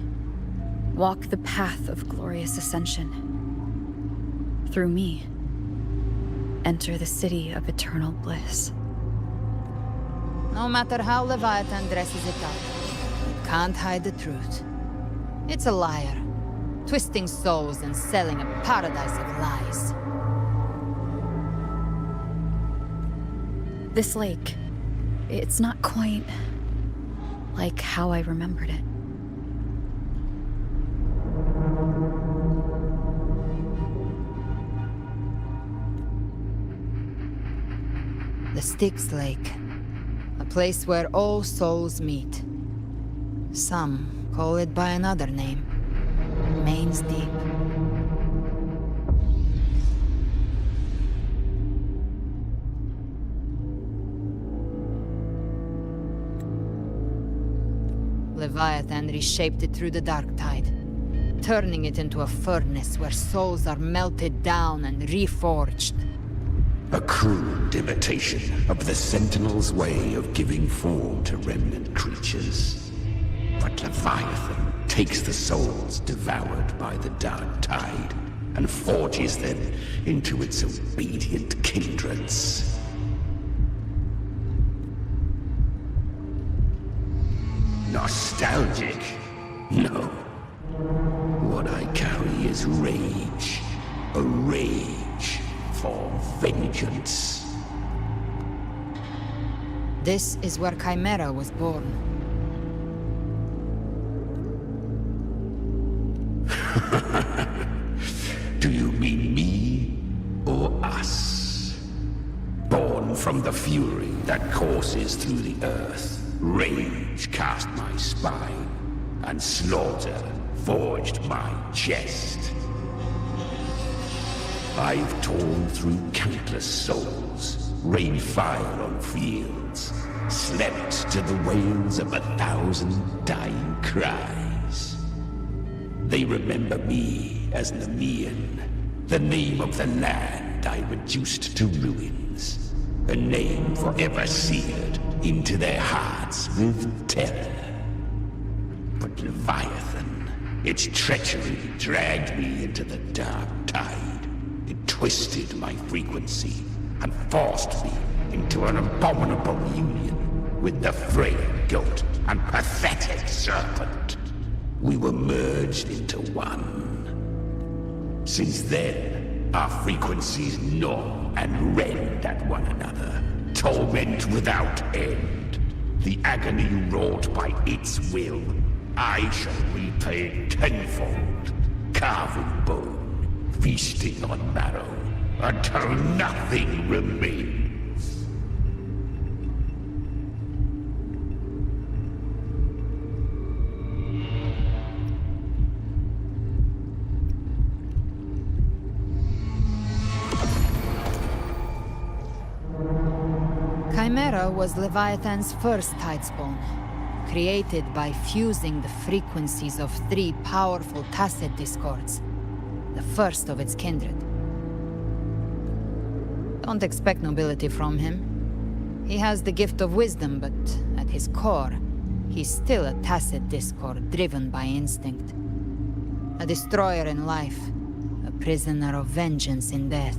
walk the path of glorious ascension. Through me, enter the city of eternal bliss. No matter how Leviathan dresses it up, it can't hide the truth. It's a liar, twisting souls and selling a paradise of lies. This lake, it's not quite like how I remembered it. The Styx Lake. A place where all souls meet. Some call it by another name. Main's Deep. Leviathan reshaped it through the dark tide, turning it into a furnace where souls are melted down and reforged. A crude imitation of the Sentinel's way of giving form to remnant creatures. But Leviathan takes the souls devoured by the dark tide and forges them into its obedient kindreds. Nostalgic? No. What I carry is rage. A rage for vengeance. This is where Chimera was born. Do you mean me or us? Born from the fury that courses through the earth, rage cast my spine, and slaughter forged my chest. I've torn through countless souls, rained fire on fields, slept to the wails of 1,000 dying cries. They remember me as Nemean, the name of the land I reduced to ruins, a name forever seared into their hearts with terror. But Leviathan, its treachery dragged me into the dark tide. It twisted my frequency and forced me into an abominable union with the frail goat and pathetic serpent. We were merged into one. Since then, our frequencies gnaw and rend at one another, torment without end. The agony wrought by its will, I shall repay tenfold, carving bone, feasting on marrow, until nothing remains. Chimera was Leviathan's first tidespawn, created by fusing the frequencies of 3 powerful tacet discords, the first of its kindred. Don't expect nobility from him. He has the gift of wisdom, but at his core, he's still a tacet discord driven by instinct. A destroyer in life, a prisoner of vengeance in death.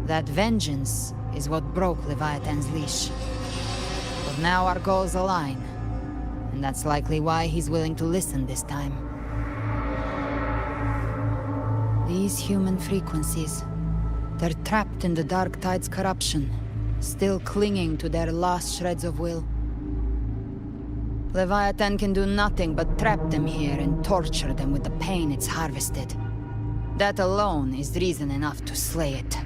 That vengeance is what broke Leviathan's leash. But now our goals align, and that's likely why he's willing to listen this time. These human frequencies, they're trapped in the Dark Tide's corruption, still clinging to their last shreds of will. Leviathan can do nothing but trap them here and torture them with the pain it's harvested. That alone is reason enough to slay it.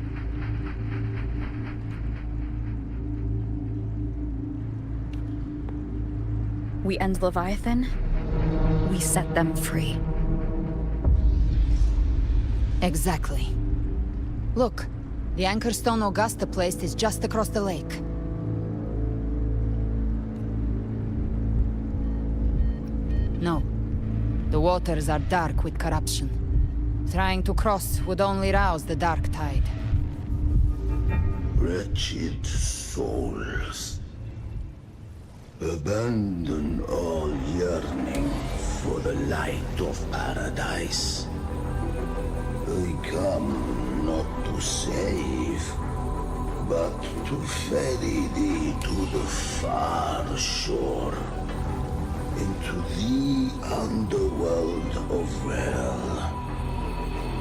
We end Leviathan, we set them free. Exactly. Look, the Anchorstone Augusta placed is just across the lake. No. The waters are dark with corruption. Trying to cross would only rouse the Dark Tide. Wretched souls. Abandon all yearning for the light of paradise. I come not to save, but to ferry thee to the far shore, into the underworld of hell,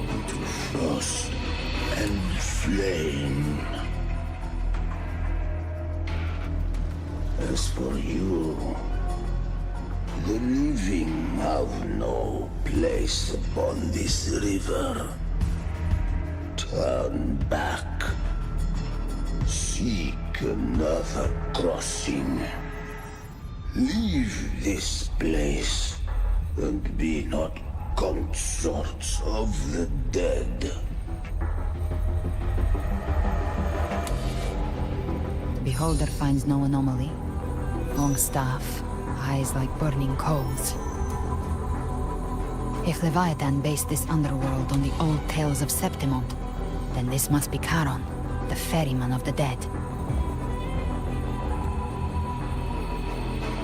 into frost and flame. As for you, the living have no place upon this river. Turn back. Seek another crossing. Leave this place, and be not consorts of the dead. The beholder finds no anomaly. Long staff, eyes like burning coals. If Leviathan based this underworld on the old tales of Septimont, then this must be Charon, the ferryman of the dead.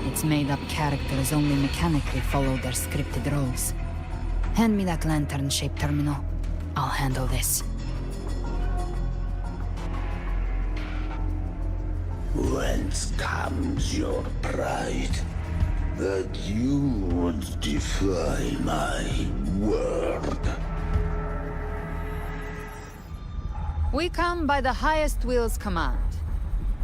Its made-up characters only mechanically follow their scripted roles. Hand me that lantern-shaped terminal. I'll handle this. Whence comes your pride? That you would defy my word? We come by the highest will's command.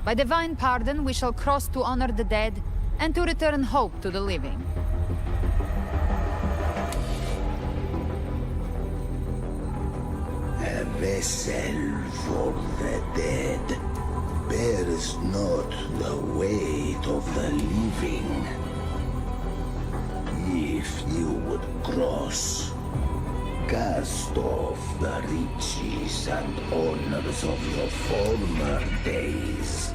By divine pardon, we shall cross to honor the dead and to return hope to the living. A vessel for the dead bears not the weight of the living. If you would cross, cast off the riches and honors of your former days.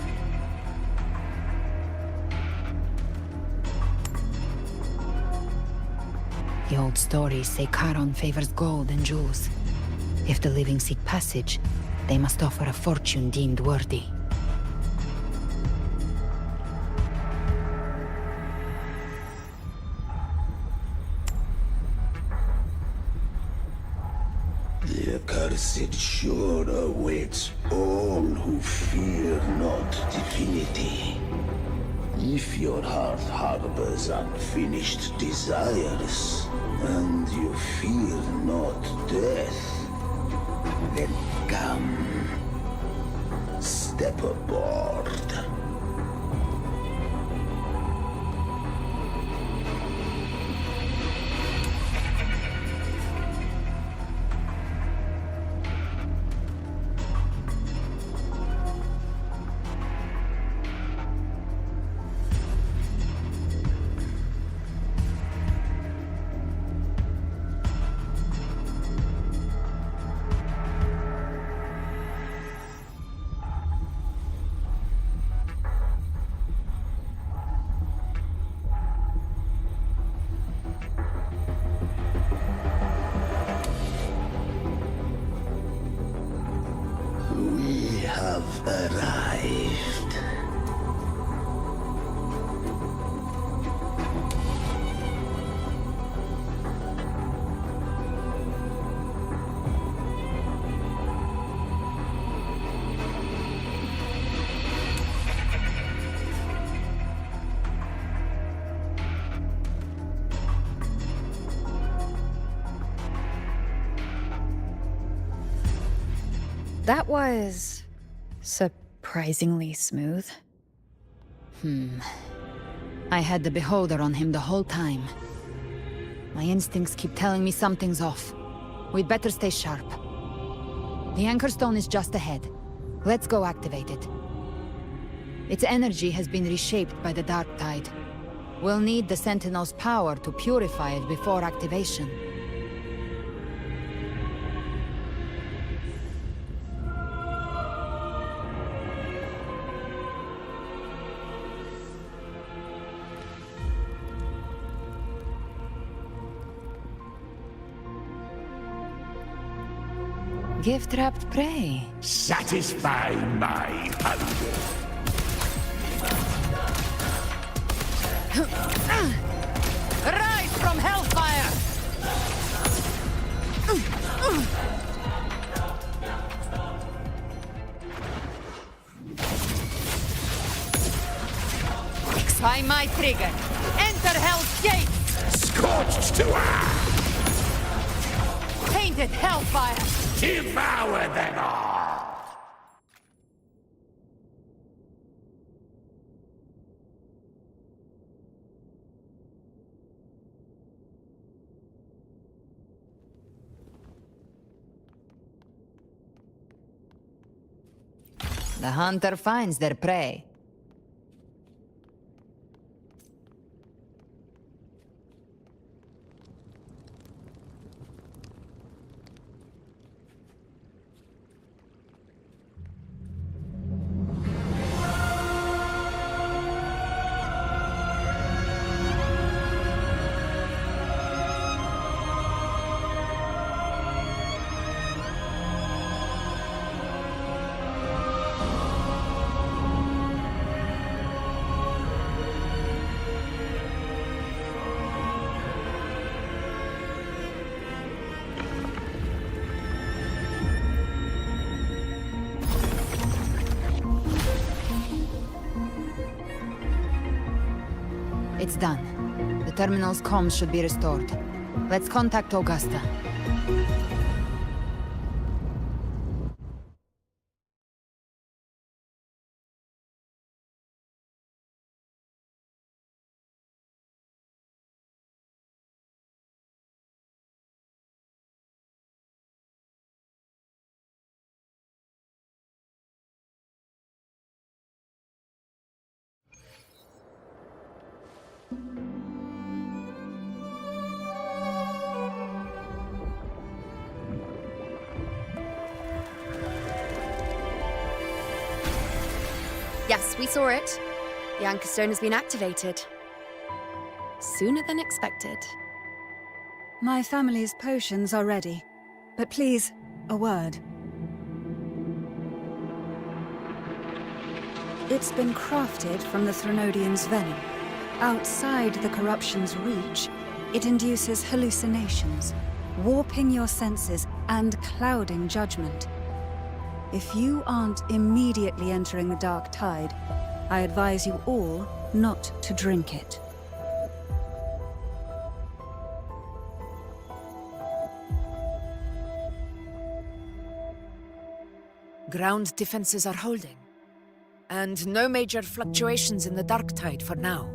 The old stories say Charon favors gold and jewels. If the living seek passage, they must offer a fortune deemed worthy. The accursed shore awaits all who fear not divinity. If your heart harbors unfinished desires, and you fear not death, then come, step aboard. We have arrived. That was surprisingly smooth. I had the beholder on him the whole time. My instincts keep telling me something's off. We'd better stay sharp. The Anchor Stone is just ahead. Let's go activate it. Its energy has been reshaped by the Dark Tide. We'll need the Sentinel's power to purify it before activation. Gift-wrapped prey. Satisfy my hunger. Rise from hellfire! By my trigger! Enter Hell's Gate! Scorched to earth! Painted hellfire! Devour them all! The hunter finds their prey. It's done. The terminal's comms should be restored. Let's contact Augusta. Yes, we saw it. The Anchor Stone has been activated. Sooner than expected. My family's potions are ready. But please, a word. It's been crafted from the Threnodian's venom. Outside the corruption's reach, it induces hallucinations, warping your senses and clouding judgment. If you aren't immediately entering the dark tide, I advise you all not to drink it. Ground defenses are holding, and no major fluctuations in the dark tide for now.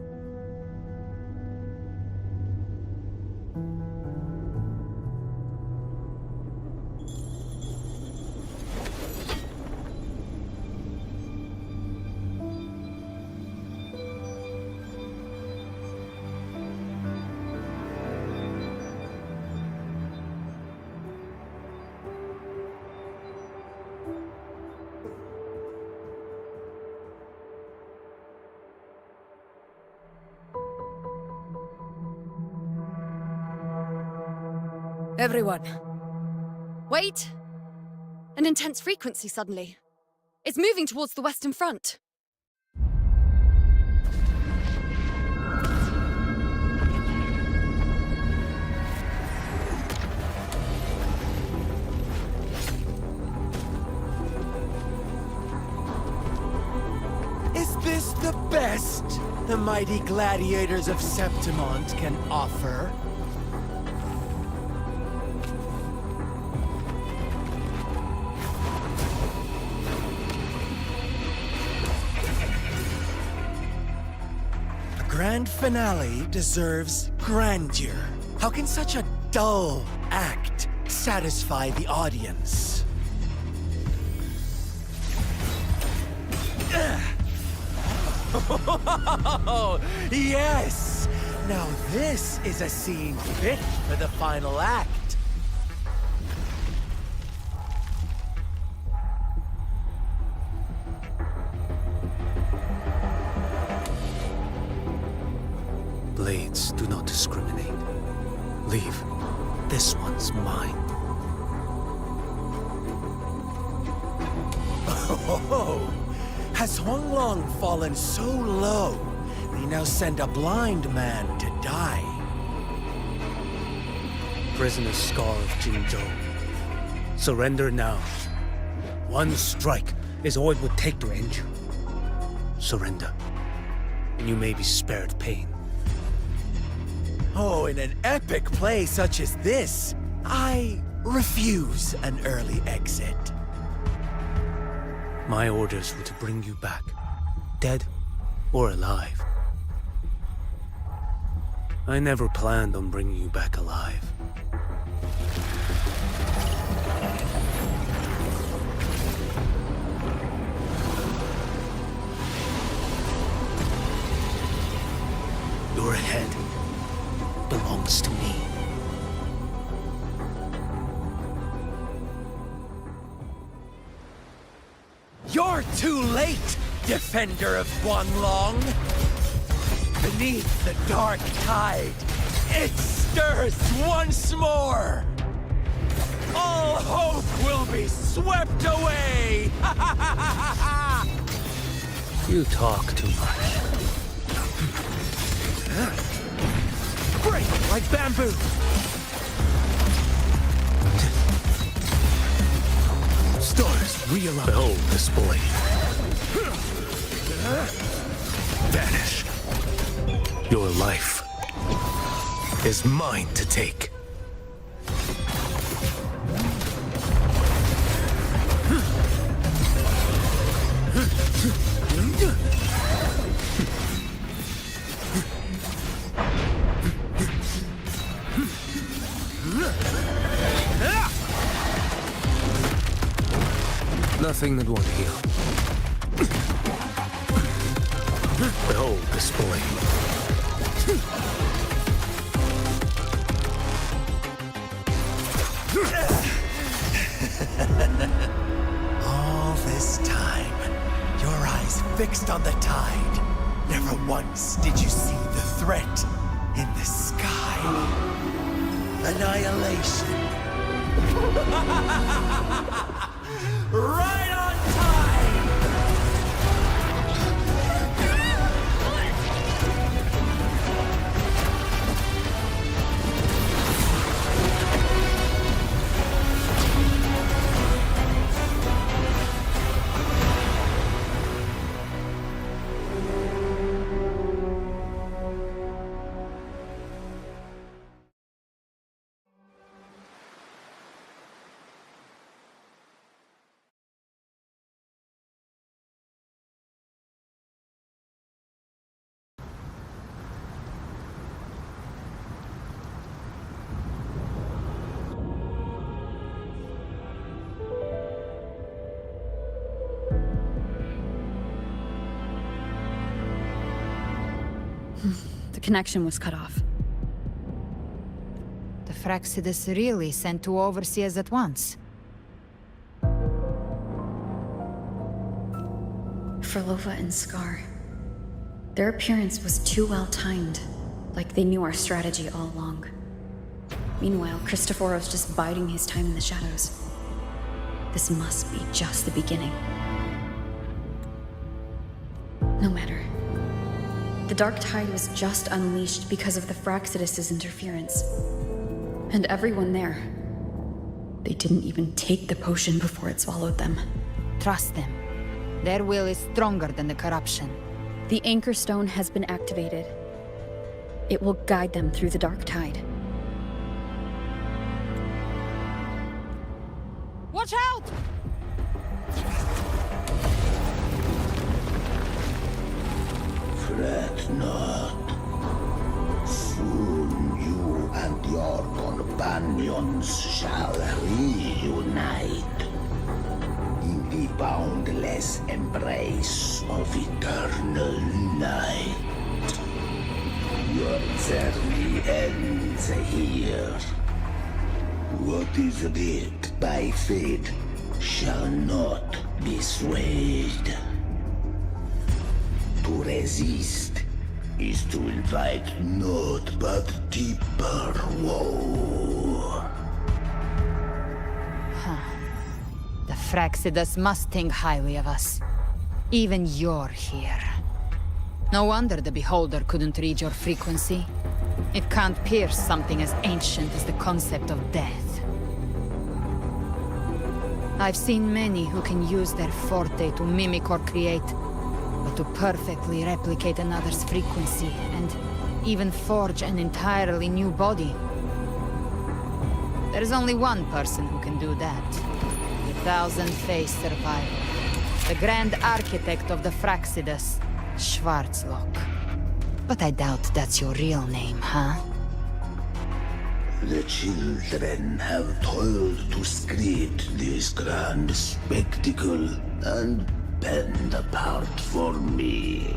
Everyone. Wait! An intense frequency suddenly. It's moving towards the Western Front. Is this the best the mighty gladiators of Septimont can offer? Grand finale deserves grandeur. How can such a dull act satisfy the audience? Oh, yes! Now this is a scene fit for the final act. Blades do not discriminate. Leave. This one's mine. Oh, has Huanglong fallen so low, they now send a blind man to die? Prisoner Scar of Jinzhou. Surrender now. One strike is all it would take to end you. Surrender, and you may be spared pain. Oh, in an epic play such as this, I refuse an early exit. My orders were to bring you back, dead or alive. I never planned on bringing you back alive. Your head belongs to me. You're too late, defender of Guanlong! Beneath the dark tide, it stirs once more! All hope will be swept away! You talk too much. Break like bamboo! Stars realign. Behold this blade. Vanish. Your life is mine to take. Nothing that won't heal. Behold this blade. All this time, your eyes fixed on the tide. Never once did you see the threat in the sky. Annihilation. Right on time! The connection was cut off. The Fraxidus really sent two overseers at once. Frolova and Scar. Their appearance was too well timed, like they knew our strategy all along. Meanwhile, Christophoros just biding his time in the shadows. This must be just the beginning. No matter. The Dark Tide was just unleashed because of the Fraxidus' interference. And everyone there. They didn't even take the potion before it swallowed them. Trust them. Their will is stronger than the corruption. The Anchor Stone has been activated. It will guide them through the Dark Tide. Watch out! Fret not. Soon you and your companions shall reunite in the boundless embrace of eternal night. Your journey ends here. What is writ by fate shall not be swayed. To resist is to invite naught but deeper woe. The Fraxidus must think highly of us. Even you're here. No wonder the Beholder couldn't read your frequency. It can't pierce something as ancient as the concept of death. I've seen many who can use their forte to mimic or create, but to perfectly replicate another's frequency, and even forge an entirely new body. There's only one person who can do that. The Thousand-Faced Survivor. The Grand Architect of the Fraxidus, Schwarzlock. But I doubt that's your real name, huh? The children have toiled to script this grand spectacle and bend apart for me.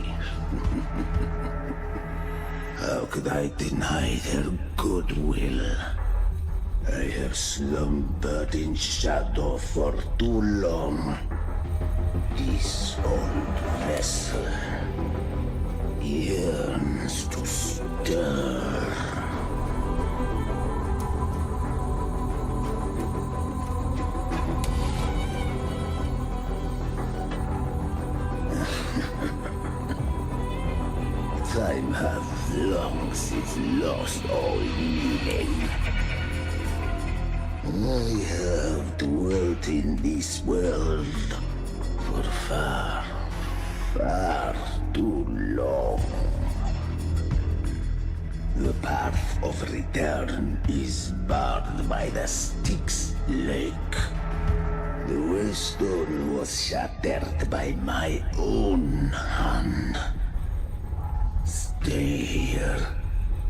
How could I deny their goodwill? I have slumbered in shadow for too long. This old vessel yearns to stir. Time hath long since lost all meaning. I have dwelt in this world for far, far too long. The path of return is barred by the Styx Lake. The Waystone was shattered by my own hand. Stay here,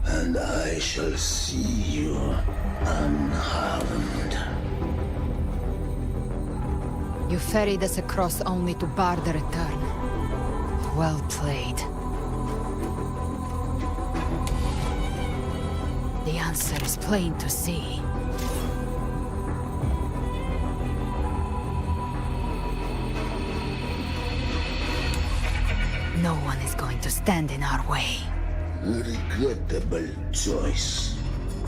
and I shall see you unharmed. You ferried us across only to bar the return. Well played. The answer is plain to see. No one is going to stand in our way. Regrettable choice.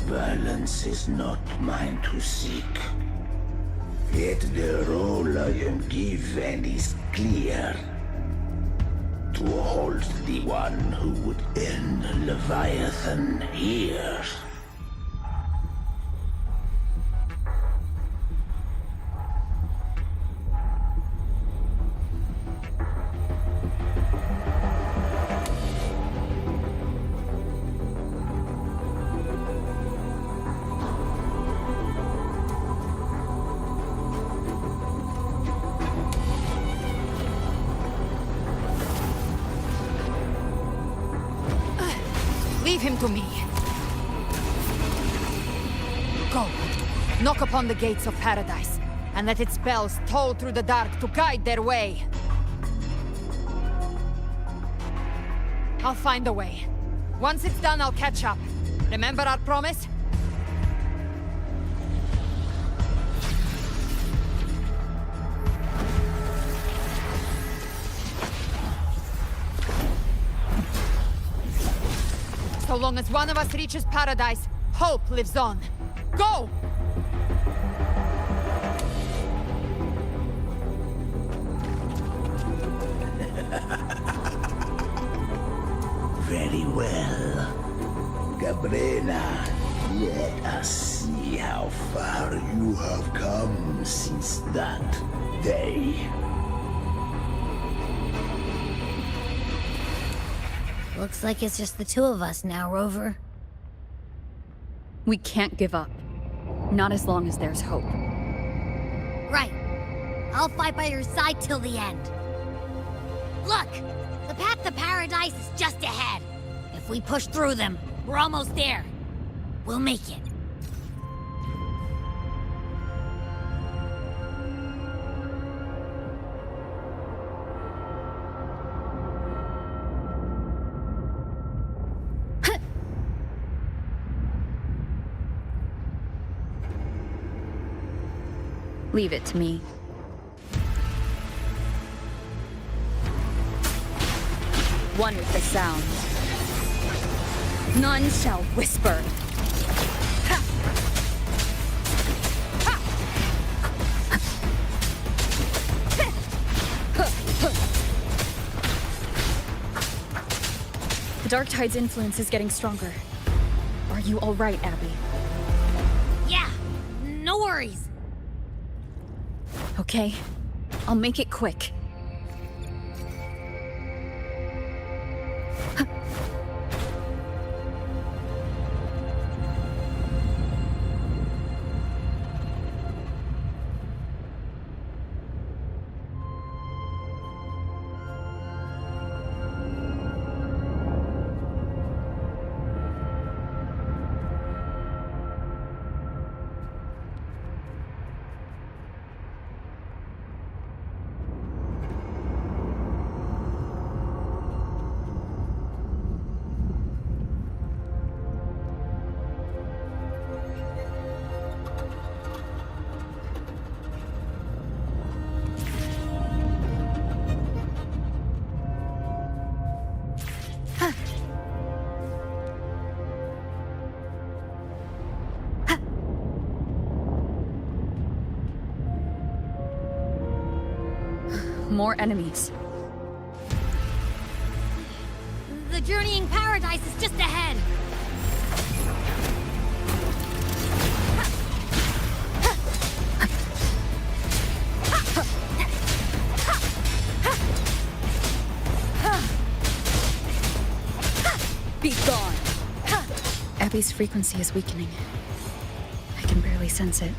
Violence is not mine to seek. Yet the role I am given is clear. To hold the one who would end Leviathan here. Leave him to me. Go. Knock upon the gates of paradise, and let its bells toll through the dark to guide their way. I'll find a way. Once it's done, I'll catch up. Remember our promise? So long as one of us reaches paradise, hope lives on. Go! Very well. Gabriela, let us see how far you have come since that day. Looks like it's just the two of us now, Rover. We can't give up. Not as long as there's hope. Right. I'll fight by your side till the end. Look! The path to paradise is just ahead. If we push through them, we're almost there. We'll make it. Leave it to me. One with the sound. None shall whisper. The Dark Tide's influence is getting stronger. Are you all right, Abby? Yeah, no worries. Okay, I'll make it quick. More enemies. The journeying paradise is just ahead. Be gone! Abby's frequency is weakening. I can barely sense it.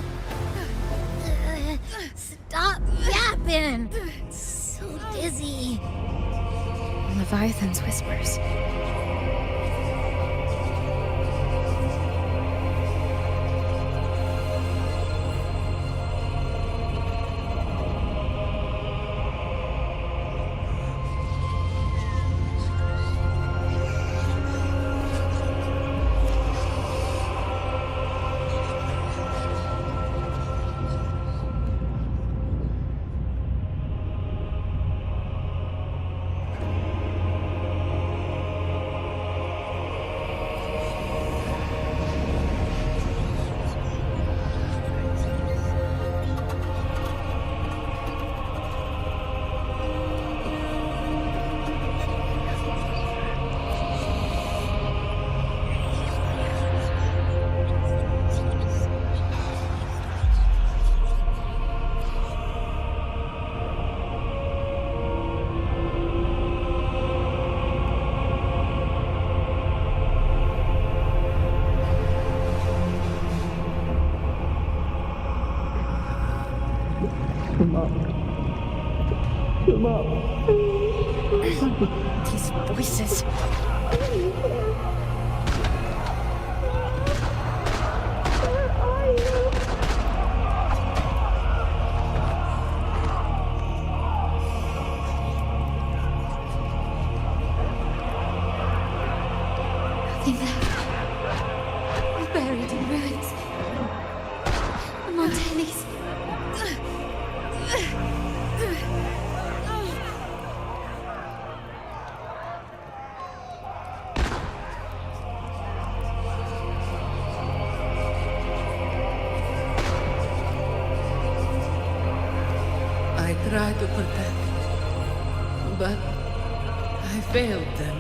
Stop yapping! So dizzy. Leviathan's whispers. These voices. nothing left. Buried in ruins. Montelli's. I tried to protect, but I failed them.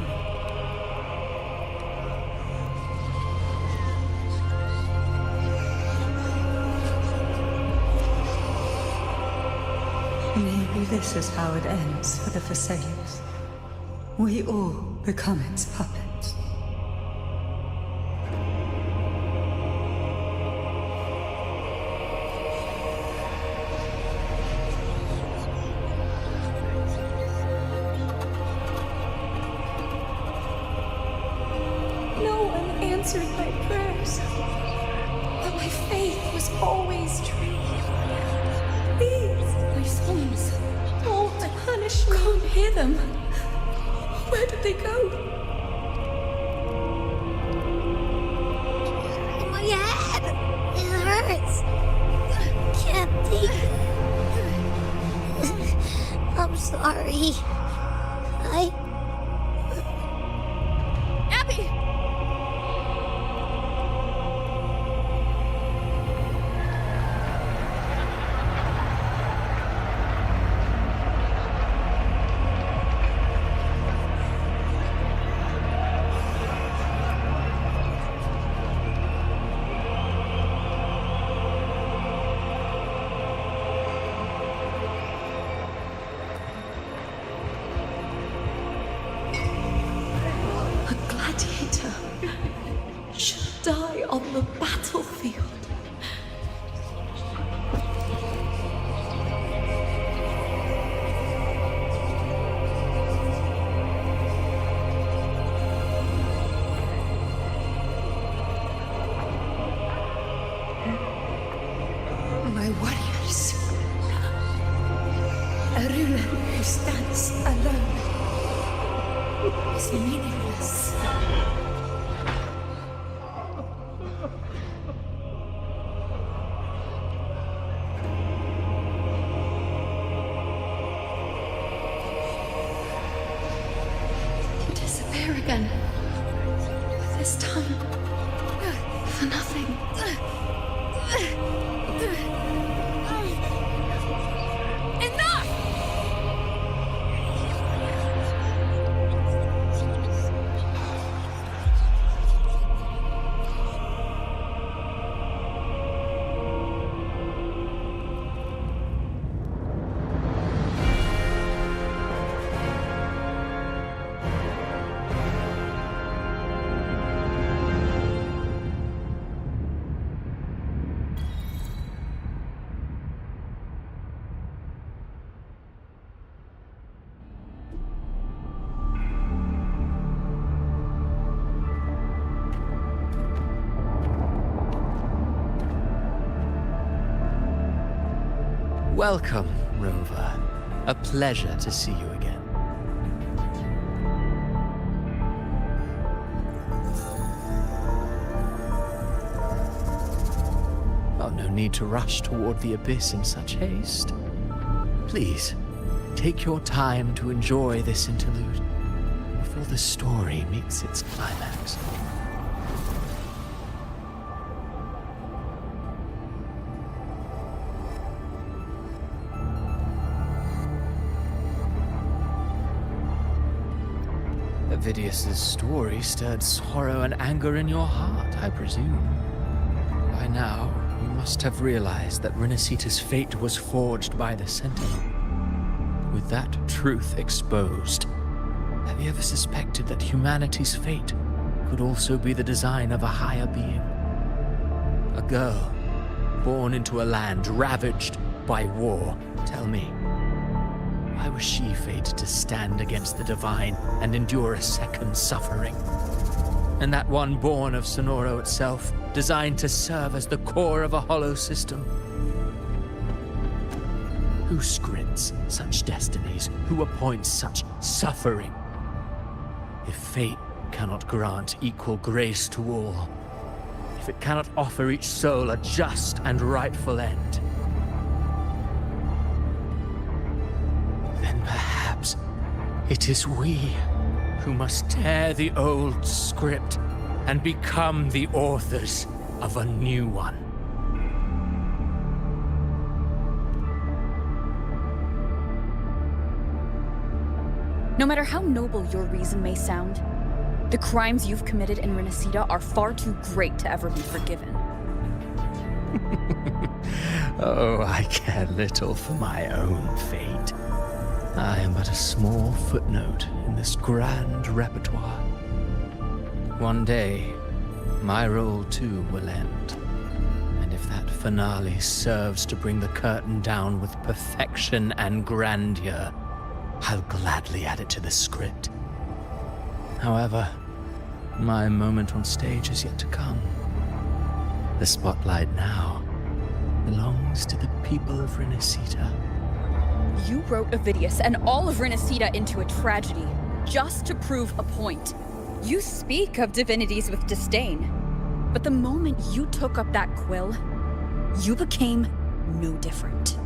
Maybe this is how it ends for the Phasaelus. We all become its puppets. No one answered my prayers. But my faith was always true. These, my sons, don't punish me. Can't hear them. Where did they go? My head! It hurts! Can't take it. I'm sorry. Abby! A gladiator should die on the battlefield. My warriors. A ruler who stands alone is meaningless. You disappear again. This time, for nothing. Enough! Welcome, Rover. A pleasure to see you again. Oh, no need to rush toward the abyss in such haste. Please, take your time to enjoy this interlude before the story meets its climax. Avidius's story stirred sorrow and anger in your heart, I presume. By now, you must have realized that Rinascita's fate was forged by the Sentinel. With that truth exposed, have you ever suspected that humanity's fate could also be the design of a higher being? A girl, born into a land ravaged by war. Tell me, why was she fated to stand against the divine and endure a second suffering? And that one born of Sonoro itself, designed to serve as the core of a hollow system? Who scripts such destinies? Who appoints such suffering? If fate cannot grant equal grace to all, if it cannot offer each soul a just and rightful end, then perhaps it is we who must tear the old script and become the authors of a new one. No matter how noble your reason may sound, the crimes you've committed in Rinascita are far too great to ever be forgiven. Oh, I care little for my own fate. I am but a small footnote in this grand repertoire. One day, my role too will end. And if that finale serves to bring the curtain down with perfection and grandeur, I'll gladly add it to the script. However, my moment on stage is yet to come. The spotlight now belongs to the people of Rinascita. You wrote Ovidius and all of Rinascita into a tragedy, just to prove a point. You speak of divinities with disdain, but the moment you took up that quill, you became no different.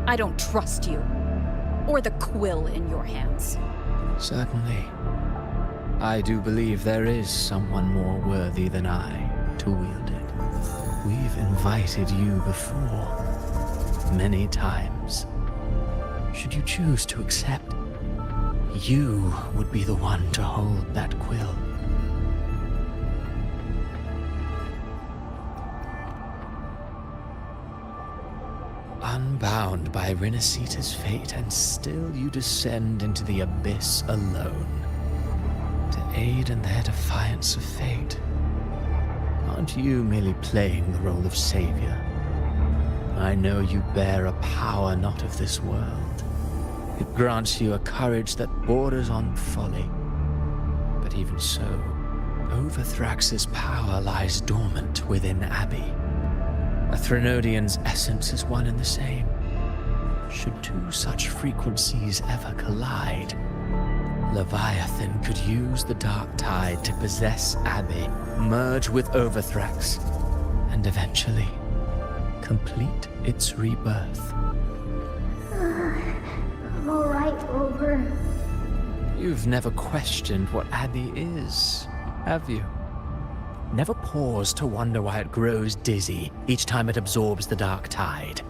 I don't trust you, or the quill in your hands. Certainly. I do believe there is someone more worthy than I to wield it. We've invited you before, many times. Should you choose to accept, you would be the one to hold that quill. Unbound by Rinascita's fate, and still you descend into the abyss alone, to aid in their defiance of fate. Aren't you merely playing the role of savior? I know you bear a power not of this world. It grants you a courage that borders on folly. But even so, Overthrax's power lies dormant within Abbey. A Threnodian's essence is one and the same. Should two such frequencies ever collide, Leviathan could use the dark tide to possess Abbey, merge with Overthrax, and eventually complete its rebirth. I'm alright, Over. You've never questioned what Abbey is, have you? Never paused to wonder why it grows dizzy each time it absorbs the dark tide.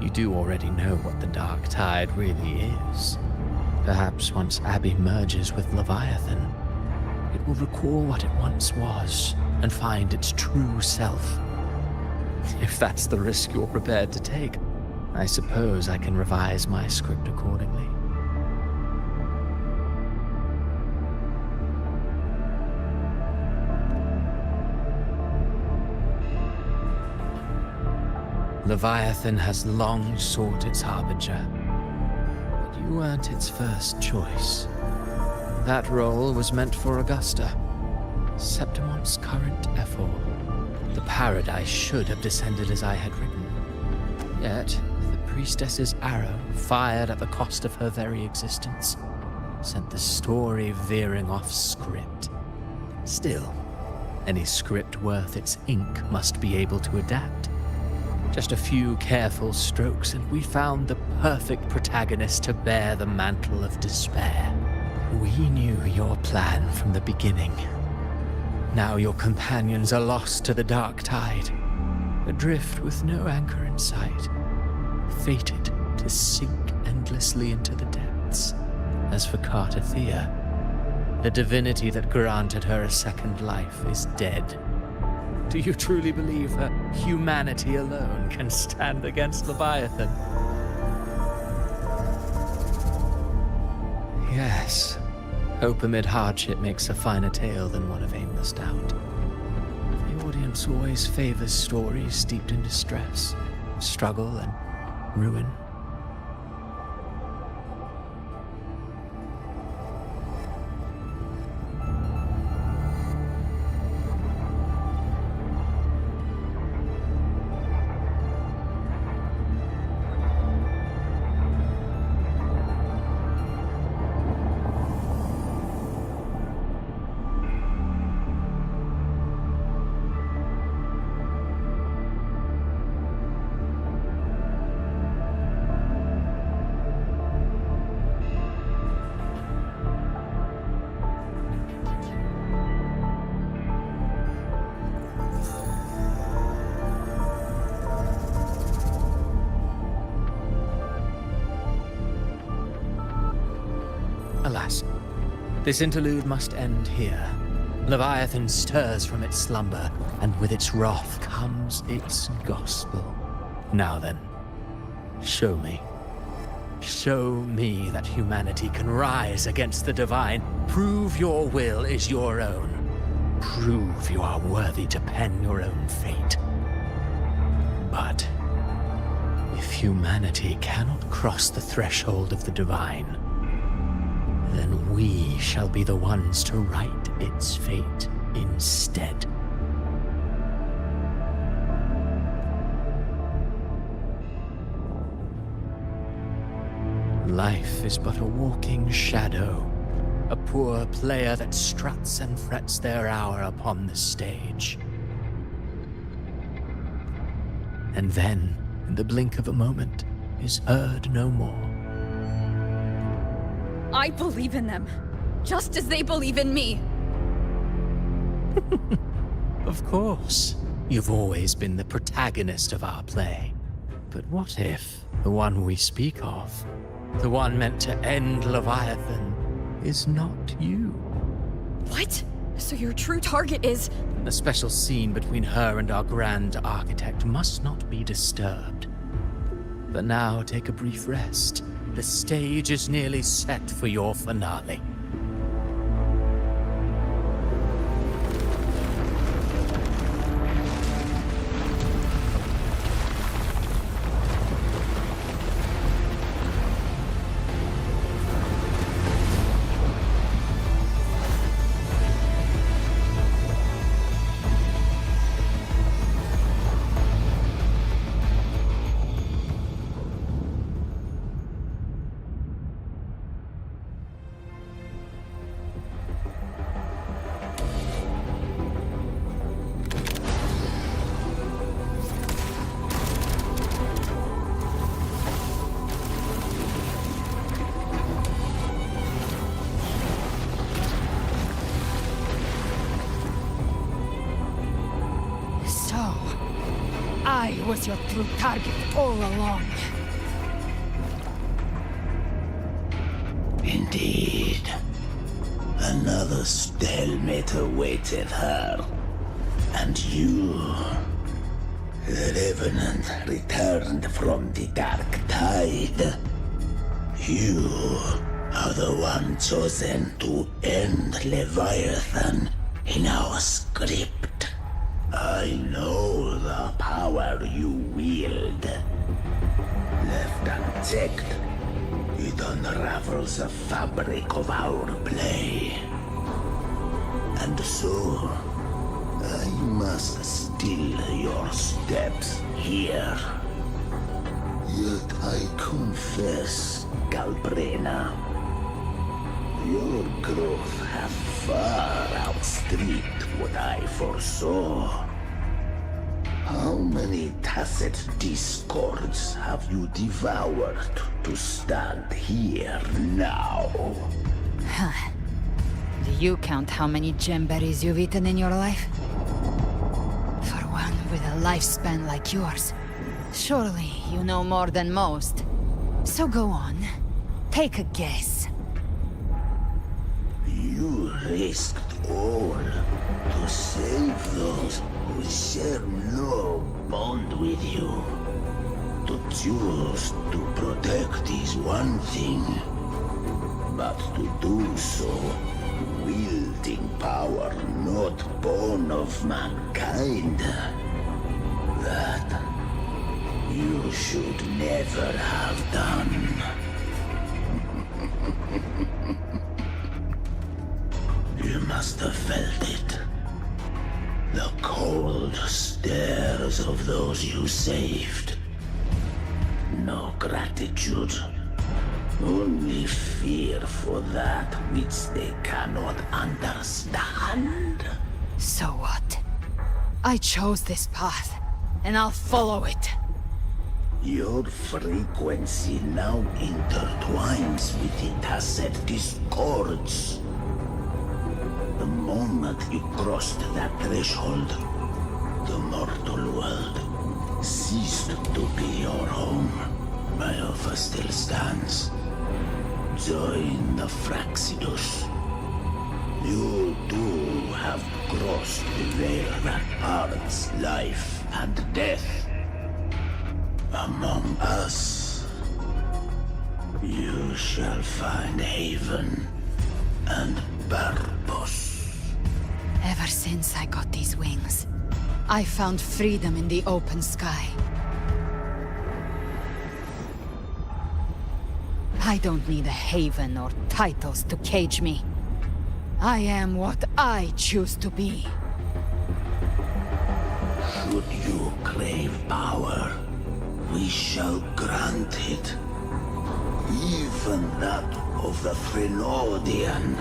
You do already know what the dark tide really is. Perhaps once Abbey merges with Leviathan, it will recall what it once was and find its true self. If that's the risk you're prepared to take, I suppose I can revise my script accordingly. Leviathan has long sought its harbinger, but you weren't its first choice. That role was meant for Augusta, Septimon's current ephor. The paradise should have descended as I had written. Yet, the priestess's arrow, fired at the cost of her very existence, sent the story veering off script. Still, any script worth its ink must be able to adapt. Just a few careful strokes, and we found the perfect protagonist to bear the mantle of despair. We knew your plan from the beginning. Now your companions are lost to the dark tide, adrift with no anchor in sight, fated to sink endlessly into the depths. As for Cartathea, the divinity that granted her a second life is dead. Do you truly believe that humanity alone can stand against Leviathan? Yes. Hope amid hardship makes a finer tale than one of aimless doubt. The audience always favors stories steeped in distress, struggle, and ruin. This interlude must end here. Leviathan stirs from its slumber, and with its wrath comes its gospel. Now then, show me. Show me that humanity can rise against the divine. Prove your will is your own. Prove you are worthy to pen your own fate. But if humanity cannot cross the threshold of the divine, then we shall be the ones to write its fate instead. Life is but a walking shadow, a poor player that struts and frets their hour upon the stage. And then, in the blink of a moment, is heard no more. I believe in them, just as they believe in me. Of course. You've always been the protagonist of our play. But what if the one we speak of, the one meant to end Leviathan, is not you? What? So your true target is... The special scene between her and our grand architect must not be disturbed. But now take a brief rest. The stage is nearly set for your finale. I was your true target all along. Indeed. Another stalemate awaited her. And you, the Revenant, returned from the Dark Tide. You are the one chosen to end Leviathan in our script. I know the power you wield. Left unchecked, it unravels the fabric of our play. And so, I must steal your steps here. Yet I confess, Galbrena, your growth hath far outstripped what I foresaw. How many tacit discords have you devoured to stand here now? Do you count how many gemberries you've eaten in your life? For one with a lifespan like yours, surely you know more than most. So go on, take a guess. You risked all to save those who share no bond with you. To choose to protect is one thing, but to do so wielding power not born of mankind, that you should never have done. You must have felt it. The cold stares of those you saved. No gratitude. Only fear for that which they cannot understand. So what? I chose this path, and I'll follow it. Your frequency now intertwines with the tacit discords. The moment you crossed that threshold, the mortal world ceased to be your home. My offer still stands. Join the Fraxidus. You too have crossed the veil that parts life and death. Among us, you shall find haven and purpose. Ever since I got these wings, I found freedom in the open sky. I don't need a haven or titles to cage me. I am what I choose to be. Should you crave power, we shall grant it. Even that of the Trinaudian.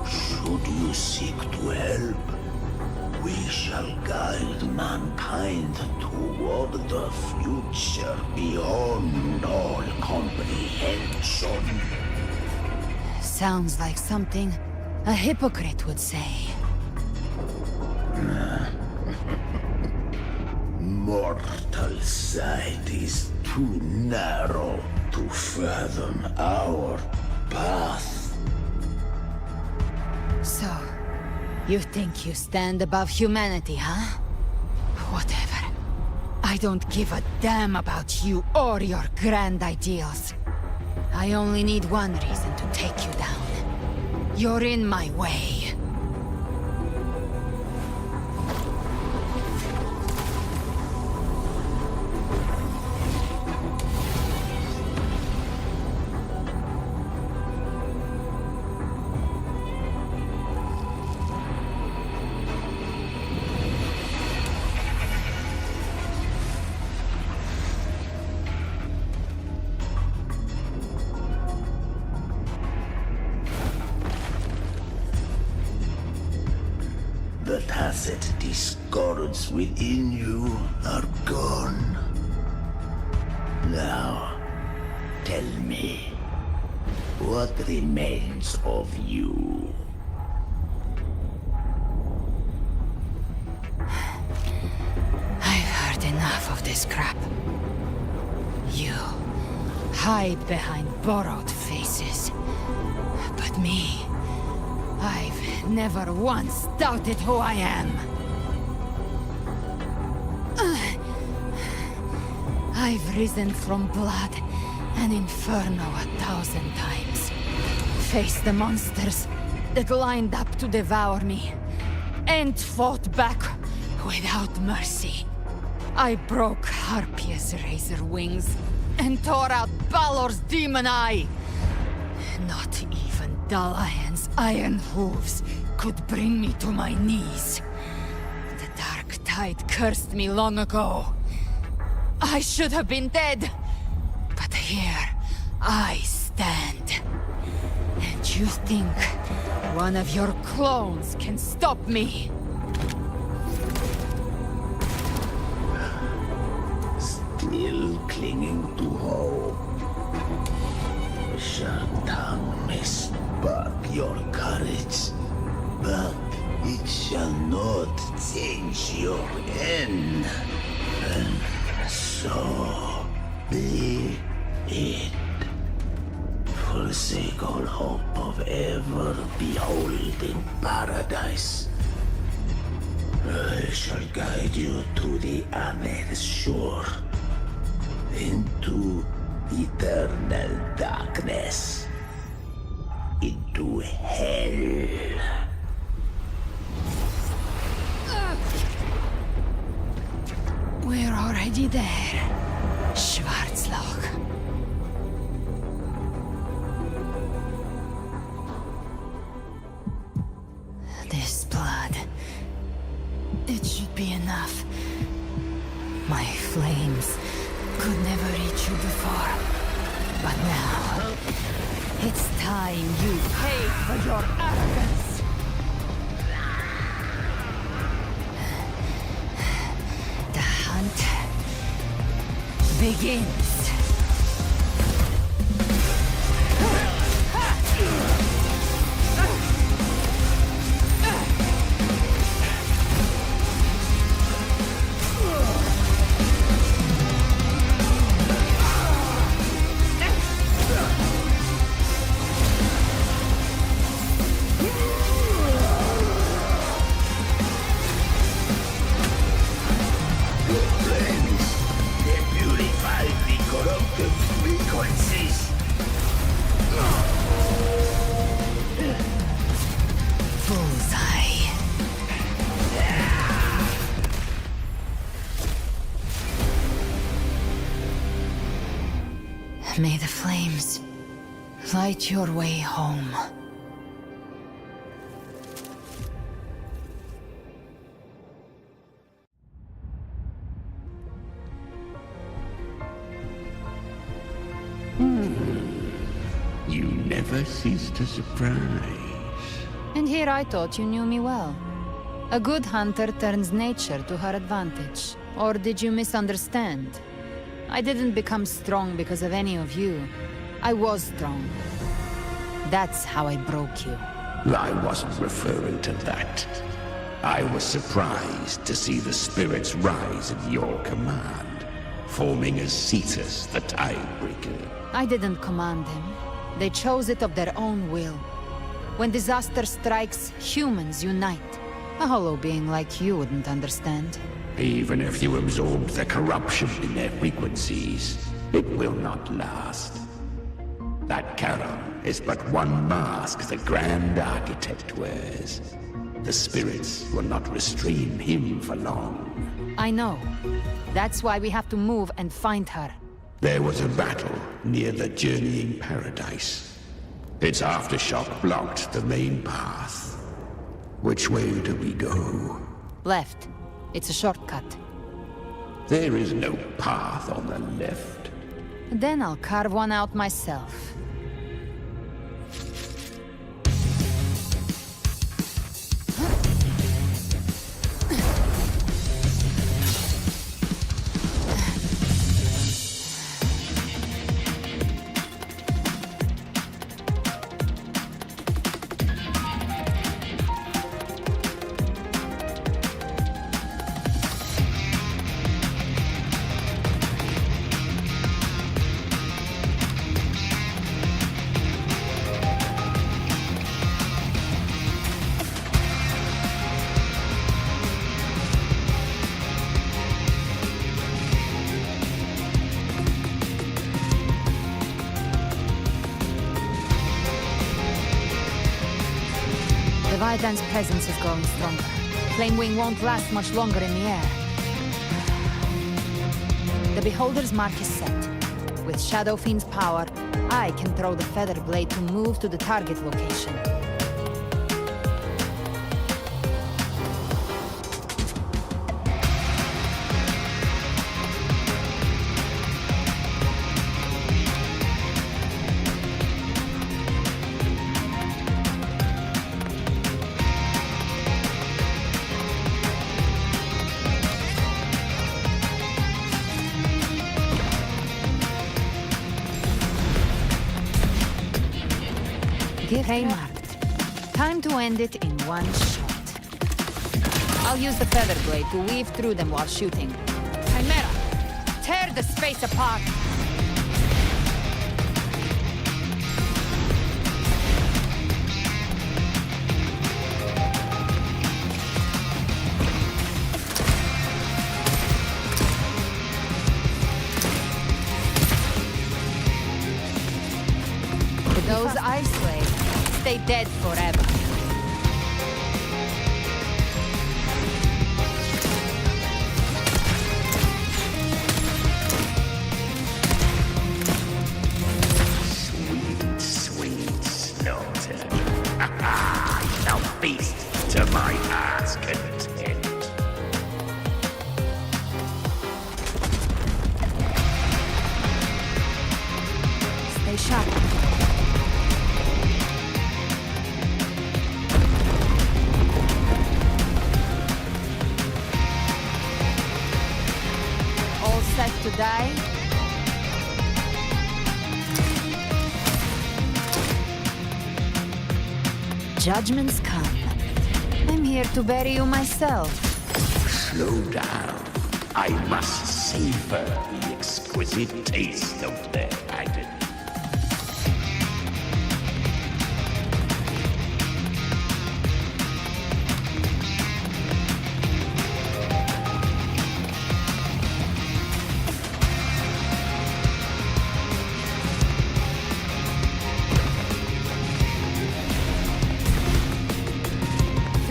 Should you seek to help, we shall guide mankind toward the future beyond all comprehension. Sounds like something a hypocrite would say. Mortal sight is too narrow to fathom our path. So, you think you stand above humanity, huh? Whatever. I don't give a damn about you or your grand ideals. I only need one reason to take you down. You're in my way. The tacit discords within you are gone. Now, tell me, what remains of you? I've heard enough of this crap. You hide behind borrowed faces. But me, I've never once doubted who I am. I've risen from blood and inferno 1,000 times. Faced the monsters that lined up to devour me, and fought back without mercy. I broke Harpia's razor wings and tore out Balor's demon eye. Not even Dalahan's iron hooves could bring me to my knees. The dark tide cursed me long ago. I should have been dead, but here I stand. And you think one of your clones can stop me? Still clinging to hope. Your tongue may spark your courage, but it shall not change your end. And so be it. Forsake all hope of ever beholding paradise. I shall guide you to the Amet's shore, into eternal darkness, into hell. We're already there, Schwarzloch. This blood, it should be enough. My flames could never reach you before, but now, it's time you pay for your arrogance. The hunt begins. Yeah! May the flames light your way home. You never cease to surprise. And here I thought you knew me well. A good hunter turns nature to her advantage. Or did you misunderstand? I didn't become strong because of any of you. I was strong. That's how I broke you. I wasn't referring to that. I was surprised to see the spirits rise at your command, forming as Cetus the Tidebreaker. I didn't command them. They chose it of their own will. When disaster strikes, humans unite. A hollow being like you wouldn't understand. Even if you absorbed the corruption in their frequencies, it will not last. That Charon is but one mask the Grand Architect wears. The spirits will not restrain him for long. I know. That's why we have to move and find her. There was a battle near the Journeying Paradise. Its aftershock blocked the main path. Which way do we go? Left. It's a shortcut. There is no path on the left. Then I'll carve one out myself. Leviathan's presence is growing stronger. Flamewing won't last much longer in the air. The Beholder's mark is set. With Shadow Fiend's power, I can throw the Feather Blade to move to the target location. Hey, marked. Time to end it in one shot. I'll use the Feather Blade to weave through them while shooting. Chimera, tear the space apart! Those Ice Slaves stay dead forever. Sweet, sweet slaughter. Now feast to my heart's content. Stay sharp. To die? Judgments come. I'm here to bury you myself. Slow down. I must savor the exquisite taste of their agony.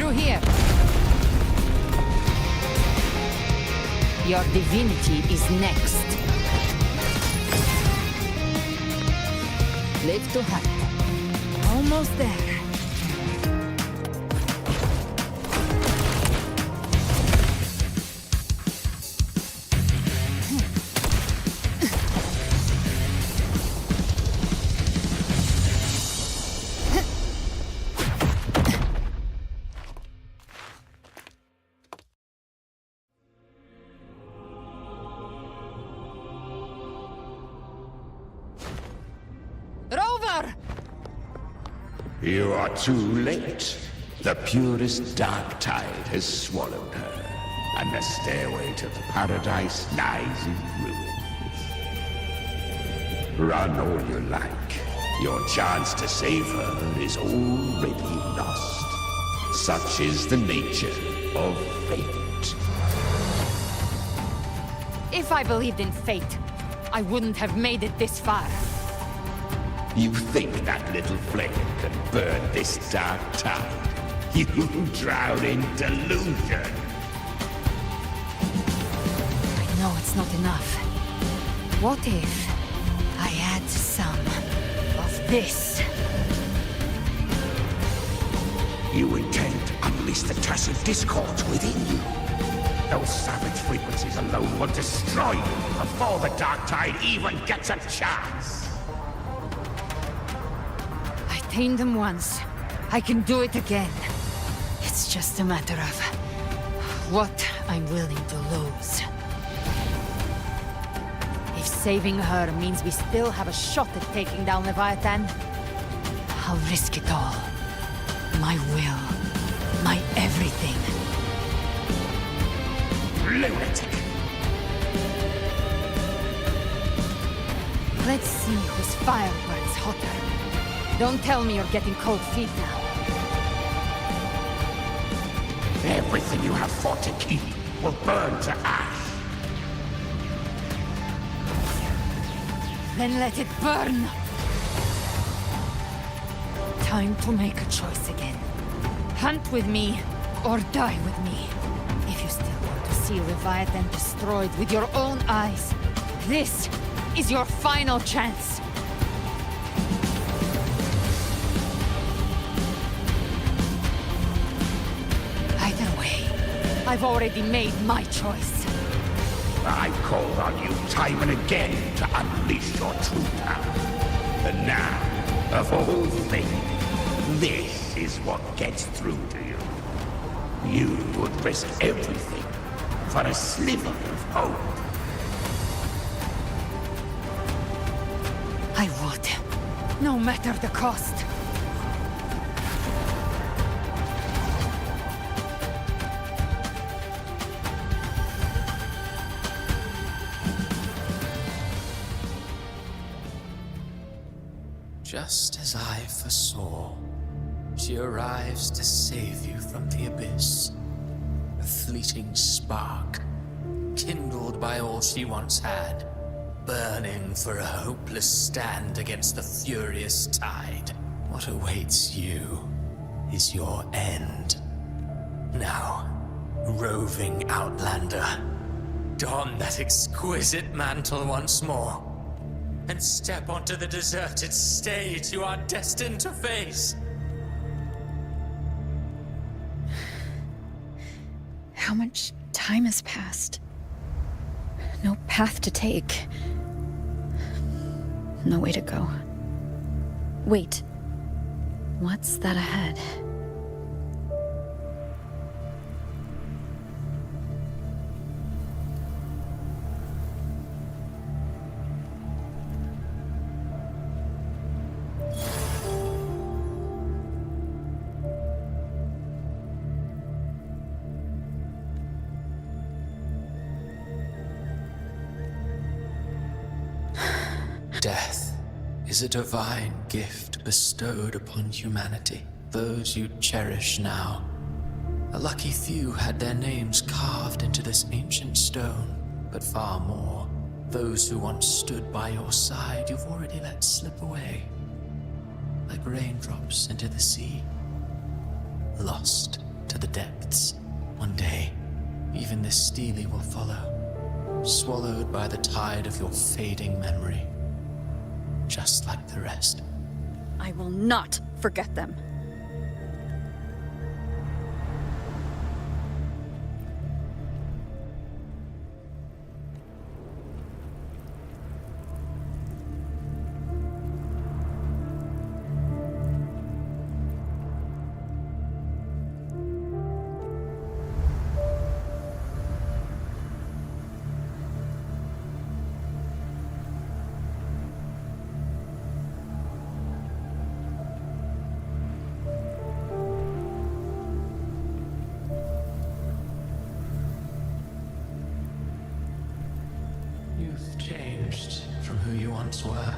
Here. Your divinity is next. Live to hunt. Almost there. Rover! You are too late. The purest dark tide has swallowed her, and the stairway to the paradise lies in ruins. Run all you like. Your chance to save her is already lost. Such is the nature of fate. If I believed in fate, I wouldn't have made it this far. You think that little flame can burn this dark tide? You drown in delusion. I know it's not enough. What if I add some of this? You intend to unleash the tacit discord within you. Those savage frequencies alone will destroy you before the dark tide even gets a chance. I tamed them once. I can do it again. It's just a matter of what I'm willing to lose. If saving her means we still have a shot at taking down Leviathan, I'll risk it all. My will. My everything. Lunatic! Let's see whose fire burns hotter. Don't tell me you're getting cold feet now. Everything you have fought to keep will burn to ash. Then let it burn! Time to make a choice again. Hunt with me, or die with me. If you still want to see Leviathan destroyed with your own eyes, this is your final chance. Either way, I've already made my choice. I called on you time and again to unleash your true power. And now, of all things, this is what gets through to you. You would risk everything for a sliver of hope. I would, no matter the cost. Just as I foresaw, she arrives to save you from the abyss. A fleeting spark, kindled by all she once had, burning for a hopeless stand against the furious tide. What awaits you is your end. Now, roving outlander, don that exquisite mantle once more, and step onto the deserted stage you are destined to face. How much time has passed? No path to take. No way to go. Wait. What's that ahead? Death is a divine gift bestowed upon humanity. Those you cherish now. A lucky few had their names carved into this ancient stone, but far more, those who once stood by your side you've already let slip away. Like raindrops into the sea. Lost to the depths. One day, even this stele will follow, swallowed by the tide of your fading memory. Just like the rest. I will not forget them. You've changed from who you once were.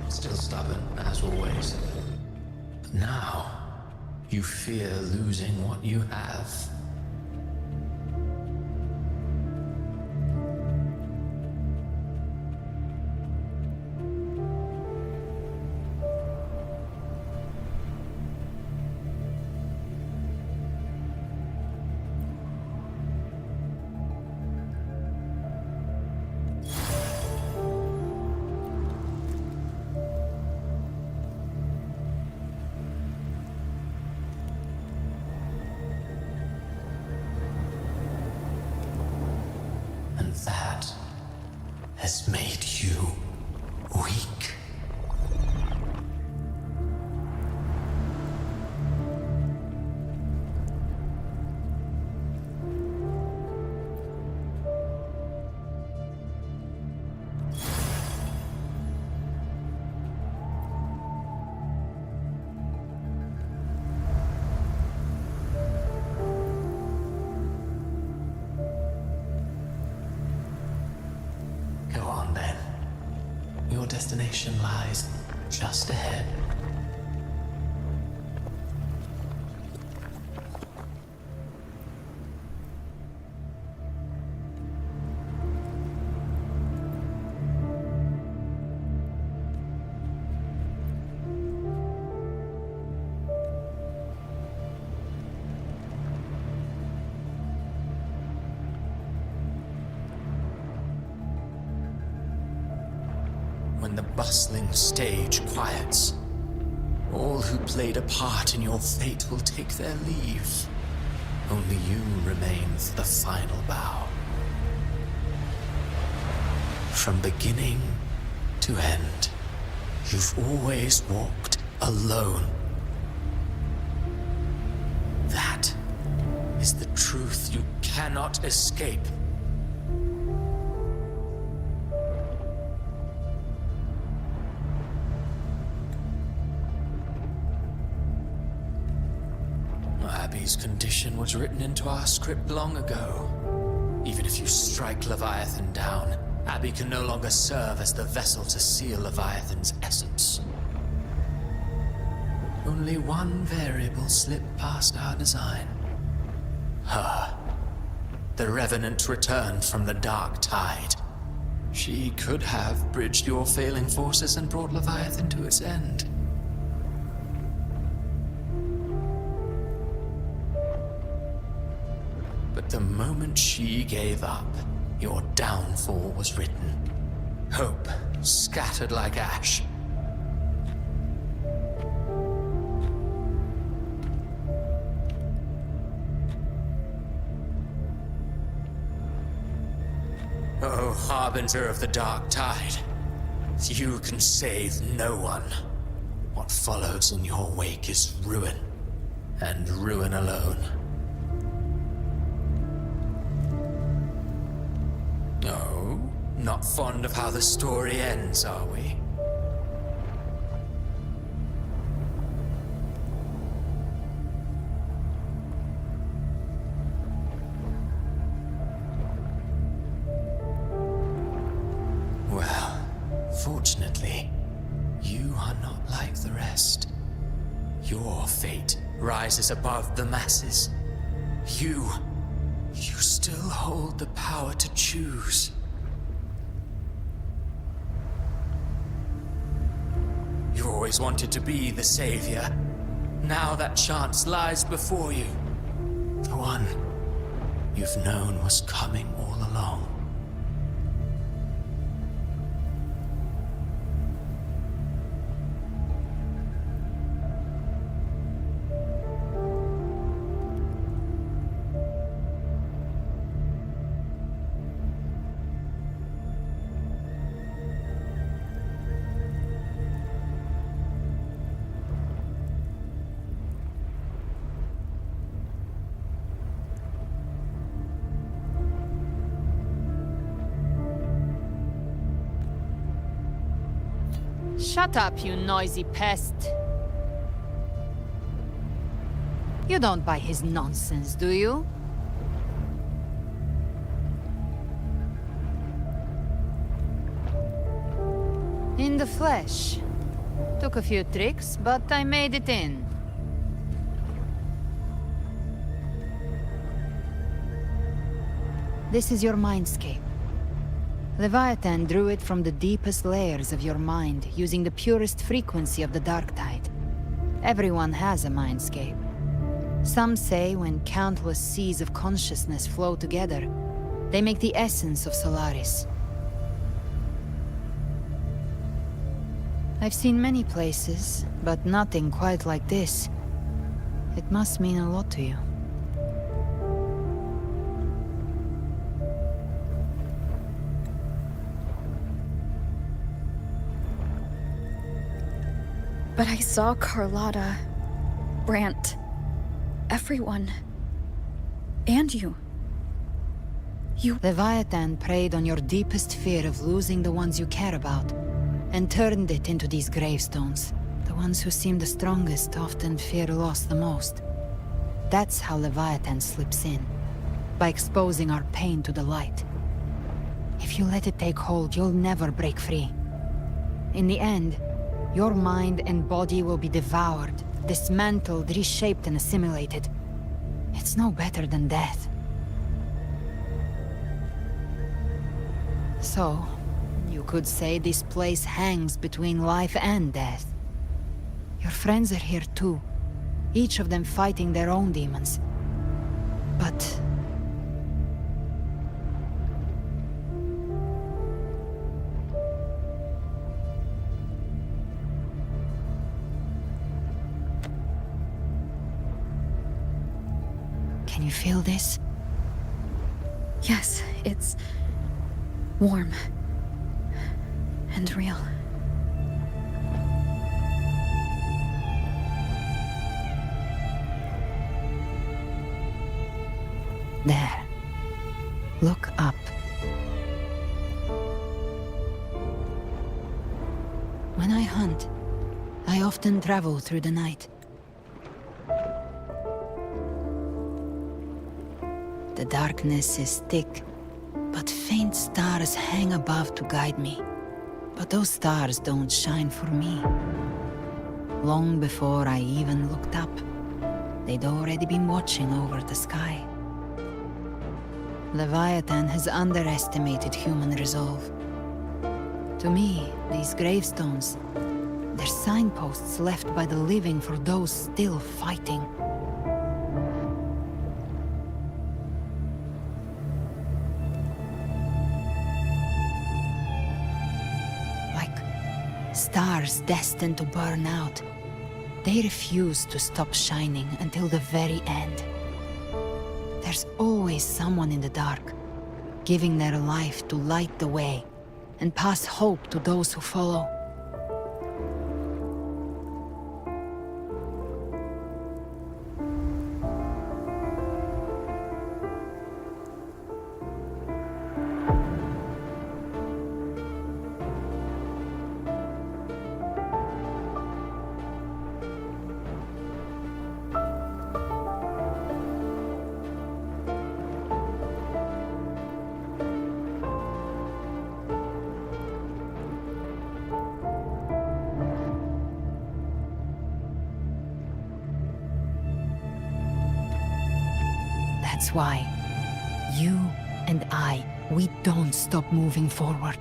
Still stubborn, as always. But now, you fear losing what you have. And that has made you weak. Go on then. Your destination lies just ahead. When the bustling stage quiets, all who played a part in your fate will take their leave. Only you remain for the final bow. From beginning to end, you've always walked alone. That is the truth you cannot escape. Abby's condition was written into our script long ago. Even if you strike Leviathan down, Abby can no longer serve as the vessel to seal Leviathan's essence. Only one variable slipped past our design. Her. The Revenant returned from the Dark Tide. She could have bridged your failing forces and brought Leviathan to its end. But the moment she gave up, your downfall was written. Hope scattered like ash. Oh, harbinger of the Dark Tide, you can save no one. What follows in your wake is ruin, and ruin alone. No, not fond of how the story ends, are we? Well, fortunately, you are not like the rest. Your fate rises above the masses. You still hold the power to choose. You always wanted to be the savior. Now that chance lies before you. The one you've known was coming all along. Shut up, you noisy pest. You don't buy his nonsense, do you? In the flesh. Took a few tricks, but I made it in. This is your mindscape. Leviathan drew it from the deepest layers of your mind, using the purest frequency of the dark tide. Everyone has a mindscape. Some say when countless seas of consciousness flow together, they make the essence of Solaris. I've seen many places, but nothing quite like this. It must mean a lot to you. But I saw Carlotta, Brant, everyone. And you. Leviathan preyed on your deepest fear of losing the ones you care about, and turned it into these gravestones. The ones who seem the strongest often fear loss the most. That's how Leviathan slips in, by exposing our pain to the light. If you let it take hold, you'll never break free. In the end, your mind and body will be devoured, dismantled, reshaped, and assimilated. It's no better than death. So, you could say this place hangs between life and death. Your friends are here too, each of them fighting their own demons. But... can you feel this? Yes, it's warm and real. There. Look up. When I hunt, I often travel through the night. The darkness is thick, but faint stars hang above to guide me. But those stars don't shine for me. Long before I even looked up, they'd already been watching over the sky. Leviathan has underestimated human resolve. To me, these gravestones, they're signposts left by the living for those still fighting. Stars destined to burn out. They refuse to stop shining until the very end. There's always someone in the dark, giving their life to light the way and pass hope to those who follow. That's why you and we don't stop moving forward.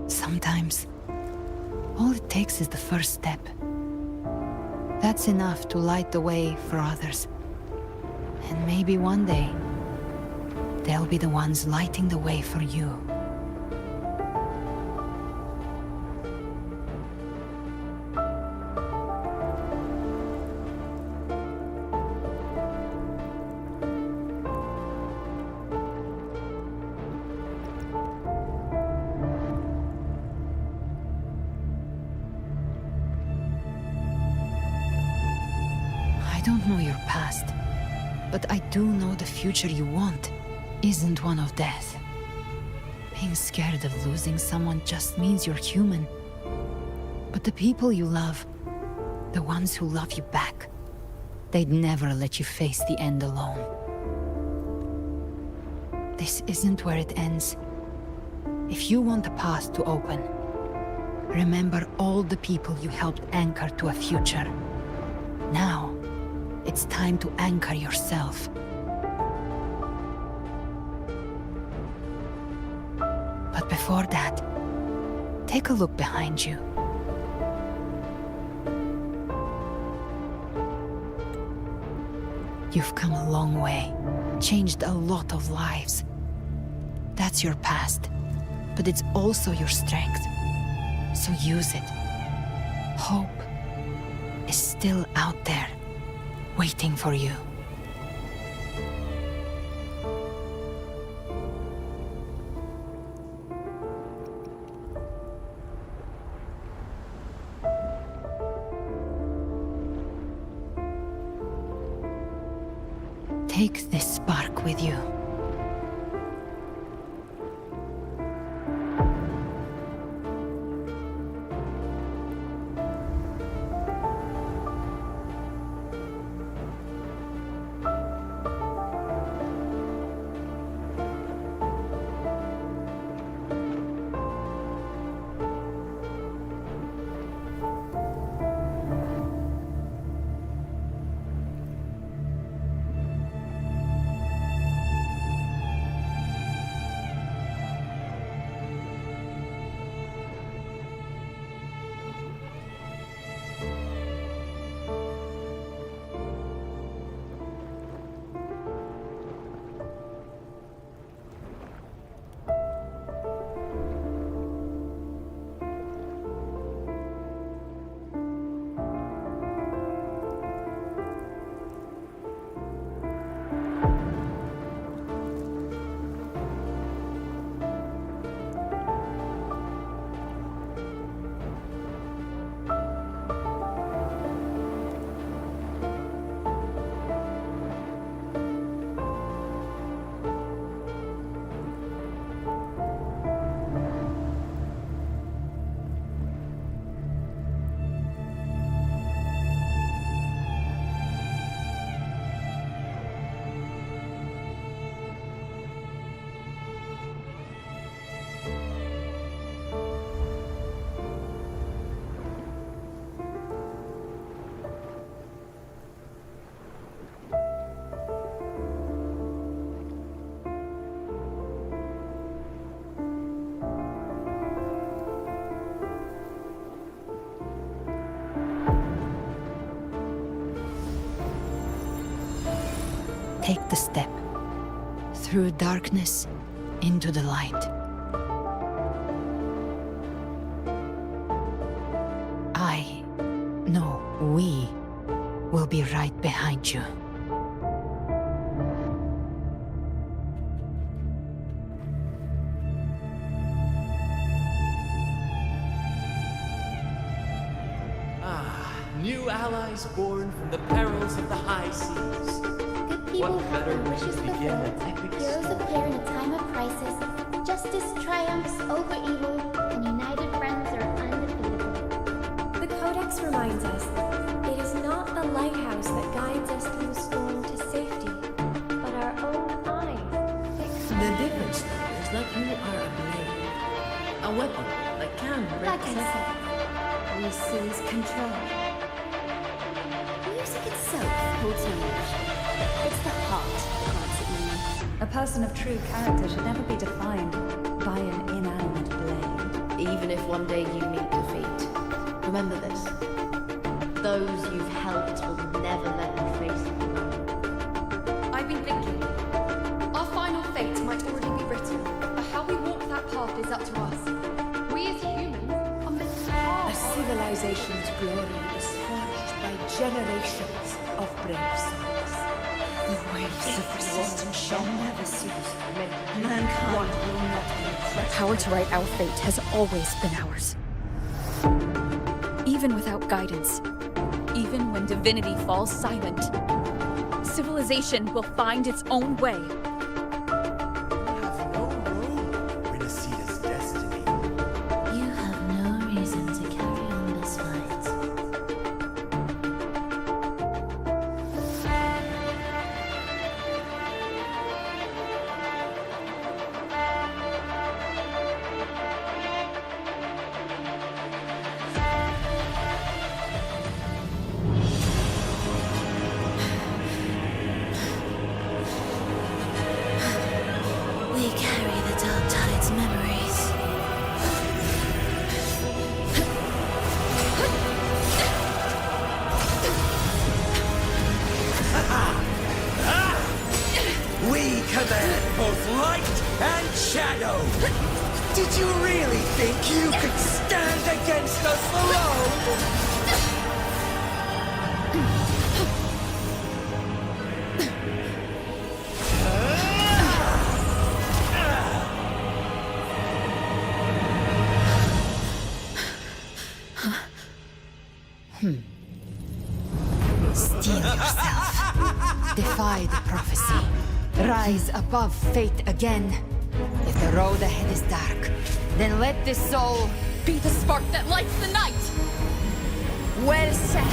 Sometimes, all it takes is the first step. That's enough to light the way for others. And maybe one day, they'll be the ones lighting the way for you. don't know your past, but I do know the future you want isn't one of death. Being scared of losing someone just means you're human. But the people you love, the ones who love you back, they'd never let you face the end alone. This isn't where it ends. If you want the path to open, remember all the people you helped anchor to a future. Now, it's time to anchor yourself. But before that, take a look behind you. You've come a long way, changed a lot of lives. That's your past, but it's also your strength. So use it. Hope is still out there, waiting for you. Take this spark with you. Take the step. Through darkness, into the light. We will be right behind you. New allies born from the perils of the high seas. Good people What better have their way to wishes begin an fulfilled. epic Heroes story? appear in a time of crisis. Justice triumphs over evil, and united friends are undefeatable. The Codex reminds us, it is not the lighthouse that guides us through storm to safety, but our own eyes. The difference is that you are a blade. A weapon that can break Like I said, We seize control. music itself holds no emotion. It's the heart that grants it meaning. A person of true character should never be defined by an inanimate blade. Even if one day you meet defeat, remember this. Those you've helped will never let you face it alone. I've been thinking. Our final fate might already be written, but how we walk that path is up to us. We as humans are meant to A civilization's glory is forged by generations of brave souls. The waves of resistance shall never cease. Mankind will not be The crushed. power to write our fate has always been ours. Even without guidance, Even when divinity falls silent, civilization will find its own way. Rinascita's destiny. You have no reason to carry on this fight. We carry the Dark Tide's memories. We command both light and shadow. Did you really think you could stand against us alone? Steel yourself. Defy the prophecy. Rise above fate again. If the road ahead is dark, then let this soul be the spark that lights the night! Well said.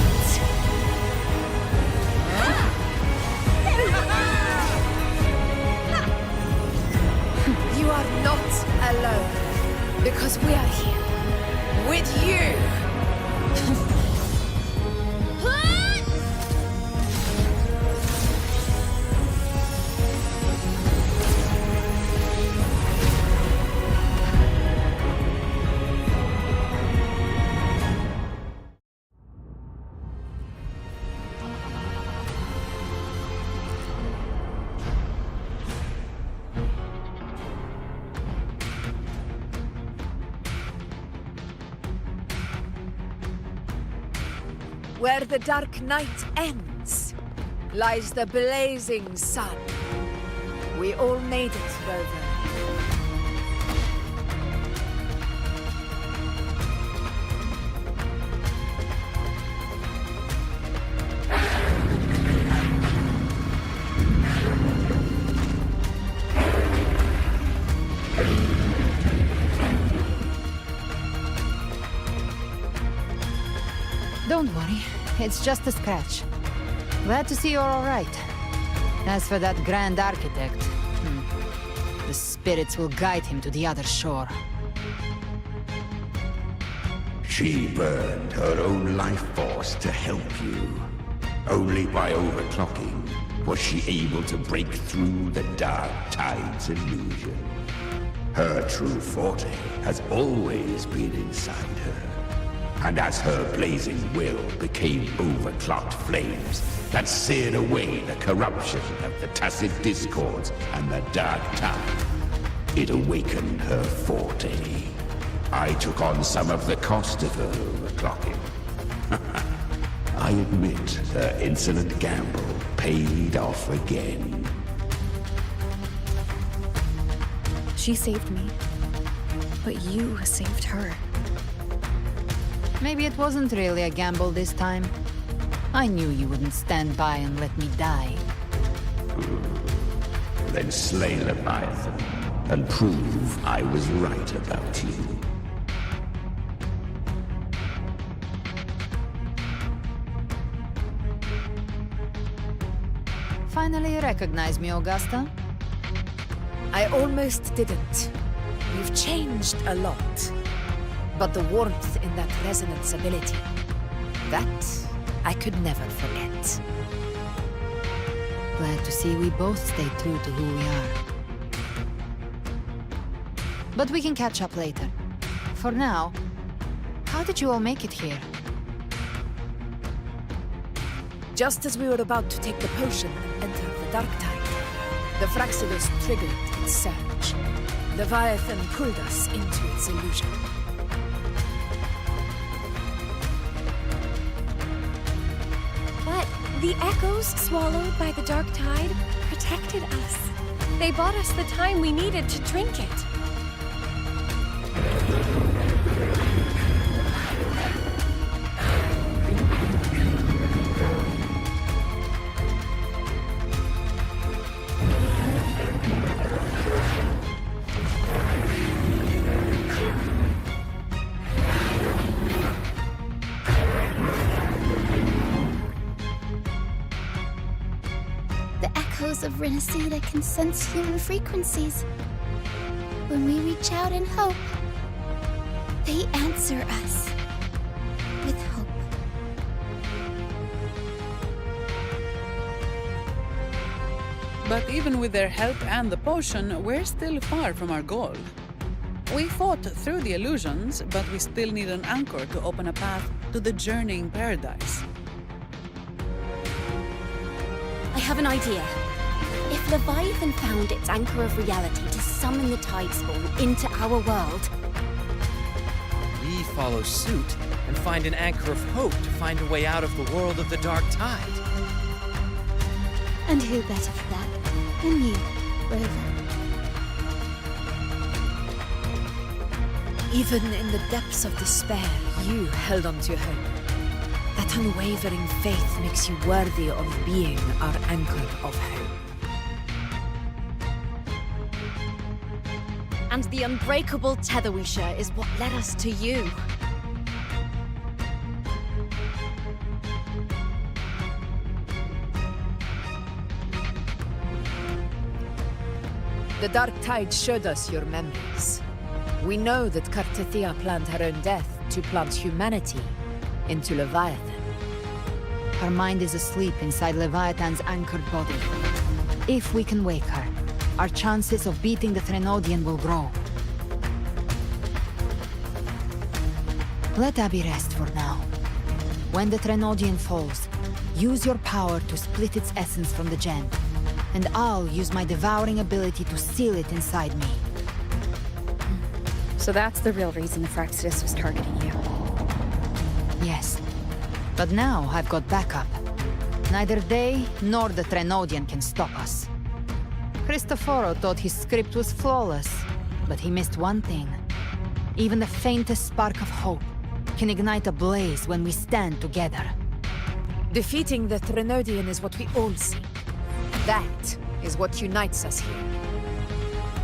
You are not alone, because we are here with you. Where the dark night ends, lies the blazing sun. We all made it, Rover. Don't worry, it's just a scratch. Glad to see you're all right. As for that Grand Architect, the spirits will guide him to the other shore. She burned her own life force to help you. Only by overclocking was she able to break through the Dark Tide's illusion. Her true forte has always been inside her. And as her blazing will became overclocked flames that seared away the corruption of the tacit discords and the Dark Tide, it awakened her forte. I took on some of the cost of her overclocking. I admit her insolent gamble paid off again. She saved me, but you saved her. Maybe it wasn't really a gamble this time. I knew you wouldn't stand by and let me die. Then slay Leviathan and prove I was right about you. Finally recognize me, Augusta? I almost didn't. You've changed a lot. But the warmth in that resonance ability, that I could never forget. Glad to see we both stayed true to who we are. But we can catch up later. For now, how did you all make it here? Just as we were about to take the potion and enter the Dark Tide, the Fraxidus triggered its surge. Leviathan pulled us into its illusion. But the echoes swallowed by the Dark Tide protected us. They bought us the time we needed to drink it. Rinascita can sense human frequencies. When we reach out in hope, they answer us with hope. But even with their help and the potion, we're still far from our goal. We fought through the illusions, but we still need an anchor to open a path to the journeying paradise. I have an idea. If Leviathan found its anchor of reality to summon the Tidespawn into our world, We follow suit and find an anchor of hope to find a way out of the world of the Dark Tide. And who better for that than you, Rover? Even in the depths of despair, you held on to hope. That unwavering faith makes you worthy of being our anchor of hope. and the unbreakable tether we share is what led us to you. The Dark Tide showed us your memories. We know that Kartithia planned her own death to plant humanity into Leviathan. Her mind is asleep inside Leviathan's anchored body. If we can wake her, our chances of beating the Threnodian will grow. Let Abby rest for now. When the Threnodian falls, use your power to split its essence from the gem, and I'll use my devouring ability to seal it inside me. So that's the real reason the Phraxidus was targeting you. Yes. But now I've got backup. Neither they nor the Threnodian can stop us. Cristoforo thought his script was flawless, but he missed one thing. Even the faintest spark of hope can ignite a blaze when we stand together. Defeating the Threnodian is what we all seek. That is what unites us here.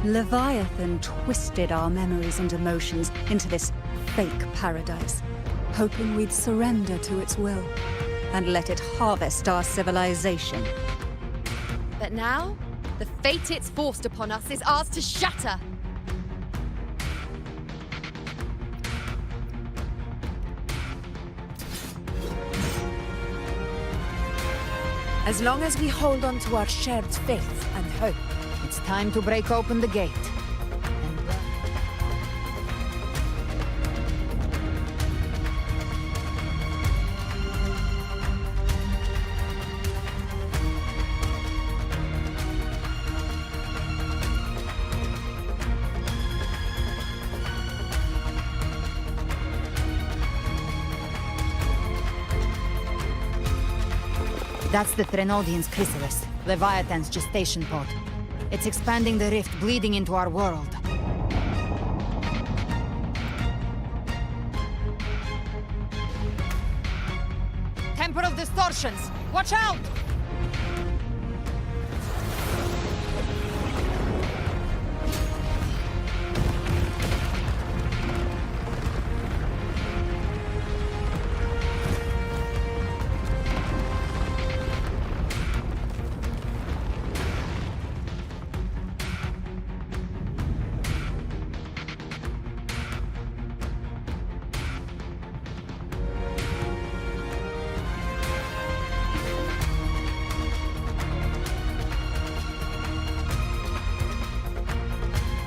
Leviathan twisted our memories and emotions into this fake paradise, hoping we'd surrender to its will and let it harvest our civilization. But now, the fate it's forced upon us is ours to shatter. As long as we hold on to our shared faith and hope. It's time to break open the gate. That's the Threnodian's chrysalis, Leviathan's gestation pod. It's expanding the rift, bleeding into our world. Temporal distortions! Watch out!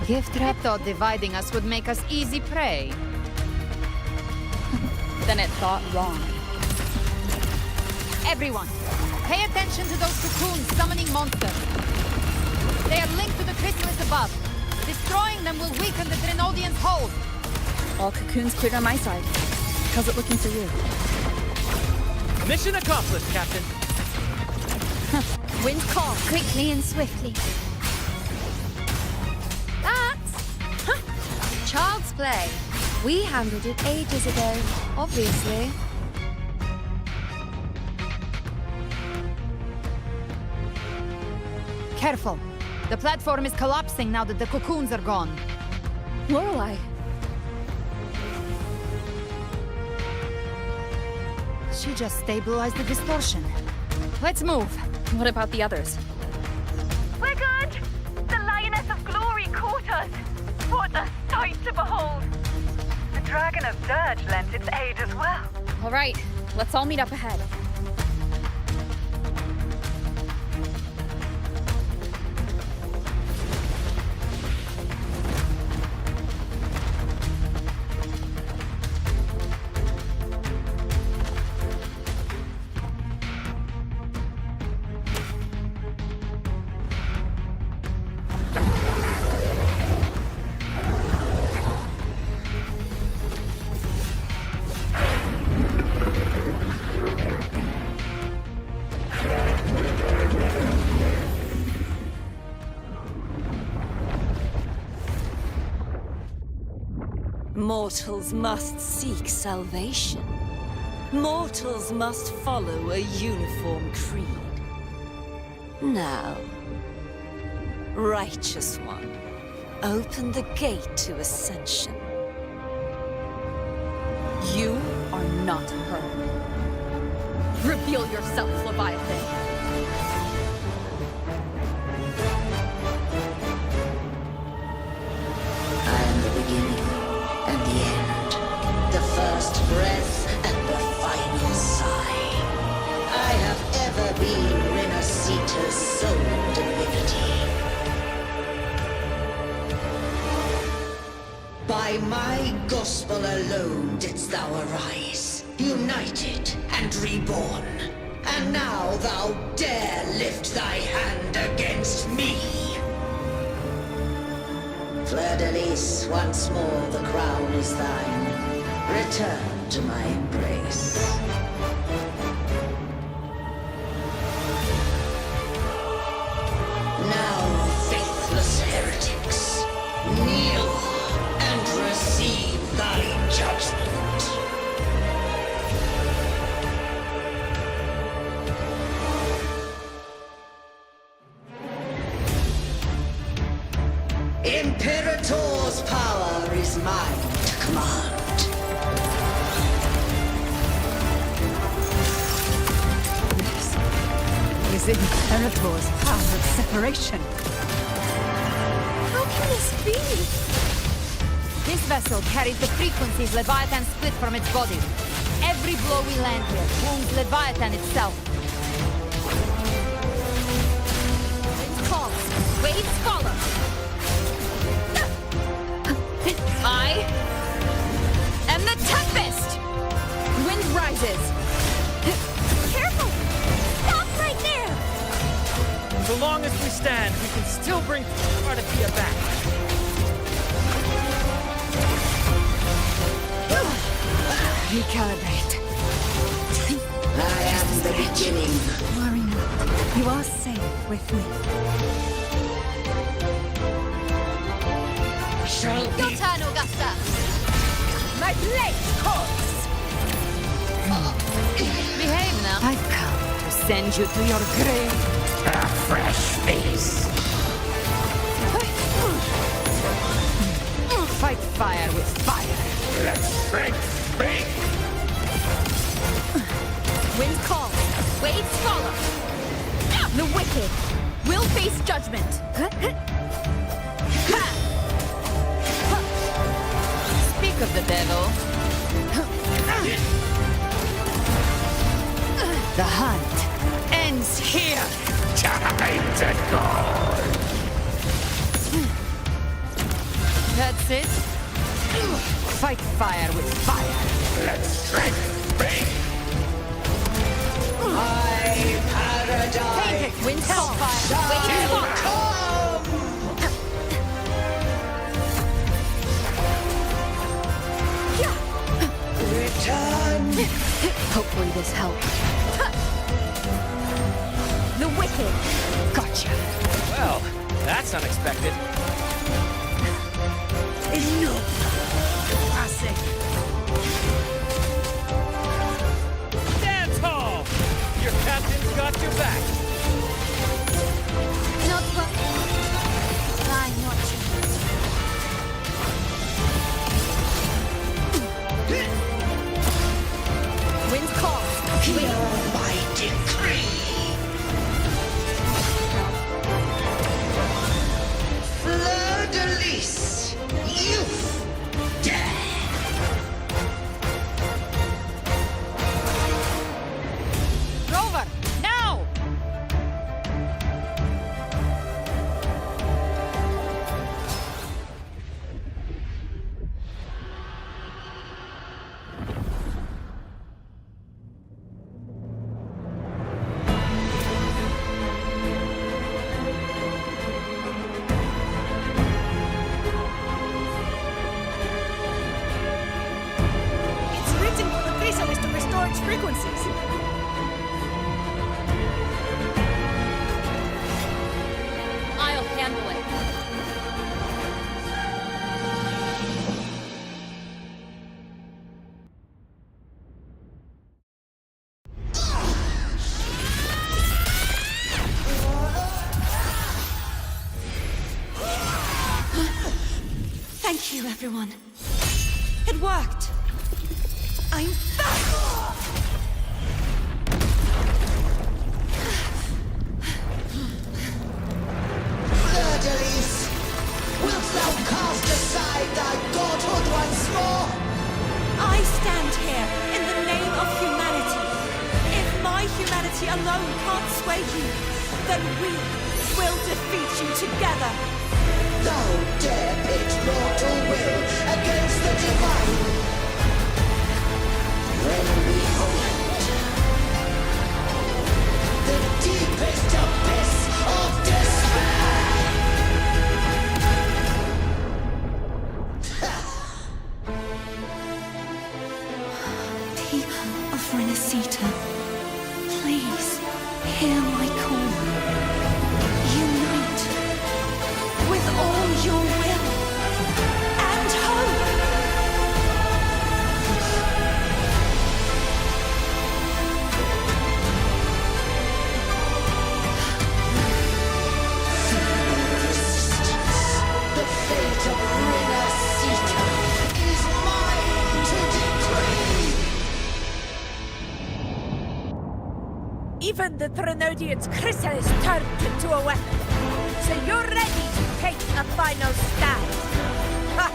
Gift Trap thought dividing us would make us easy prey. Then it thought wrong. Everyone, pay attention to those cocoons summoning monsters. They are linked to the chrysalis above. Destroying them will weaken the Threnodian's hold. All cocoons cleared on my side. How's it looking for you? Mission accomplished, Captain. Wind call, quickly and swiftly. Child's play. We handled it ages ago, obviously. Careful. The platform is collapsing now that the cocoons are gone. Lorelei. She just stabilized the distortion. Let's move. What about the others? We're good! The Lioness of Glory caught us! What a sight to behold! The Dragon of Dirge lent its aid as well. All right, let's all meet up ahead. Mortals must seek salvation. Mortals must follow a uniform creed. Now, Righteous One, open the gate to ascension. You are not her. Reveal yourself, Leviathan. I am the beginning and the end, the first breath and the final sigh. I have ever been Rinascita's sole divinity. By my gospel alone didst thou arise, united and reborn. And now thou dare lift thy hand against me. Fleur-de-Lis, once more the crown is thine. Return to my embrace. Now, faithless heretics, kneel and receive thy judgment. Imperator's power is mine to command. This is Imperator's power of separation. How can this be? This vessel carries the frequencies Leviathan split from its body. Every blow we land here wounds Leviathan itself. Winds calls, waves follow. I am the Tempest! Wind rises. Careful! Stop right there! So long as we stand, we can still bring Artifia back. Recalibrate. I am the beginning. Worry not. You are safe with me. Your turn, Augusta! My blade calls! Behave now. I've come to send you to your grave. A fresh face. Fight fire with fire. Let's break. Wind calls, waves follow. The wicked will face judgment. Speak of the devil. The hunt ends here. Time to go. That's it. Fight fire with fire. Let's strike. My paradise. Take it, wind hellfire. Waves follow. Return. Hopefully this helps. The wicked. Gotcha. Well, that's unexpected. Enough. Passing. Dance hall! Your captain's got your back. Not welcome. Try not to. Wind calls, Hear my decree. Peace! Youth! Rover, now! It's written for the chrysalis to restore its frequencies. I'll handle it. Thank you, everyone. It worked. I'm back! Fleur-de-lis! Wilt thou cast aside thy godhood once more? I stand here in the name of humanity. If my humanity alone can't sway you, then we will defeat you together. Thou dare pit mortal will against the divine. When behold the deepest abyss of despair. People of Rinascita, please hear my call. Unite with all your will and hope. The fate of Rinascita is mine to decree. Even the Threnodian's chrysalis turned into a weapon. So you're ready to take a final stand. Ha!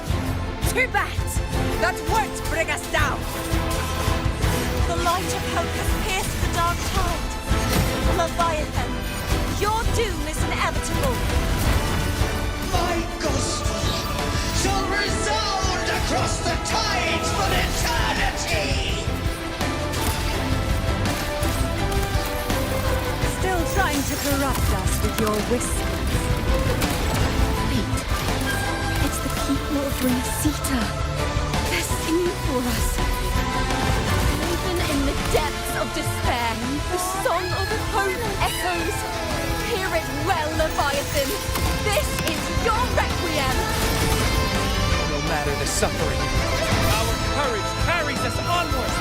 Too bad! That won't bring us down! The light of hope has pierced the dark tide. Leviathan, your doom is inevitable. My gospel shall resound across the tides for eternity! Still trying to corrupt us with your whispers. Wait. It's the people of Rinascita. They're singing for us. Even in the depths of despair, the song of hope echoes. Hear it well, Leviathan. This is your requiem. No matter the suffering, our courage carries us onward.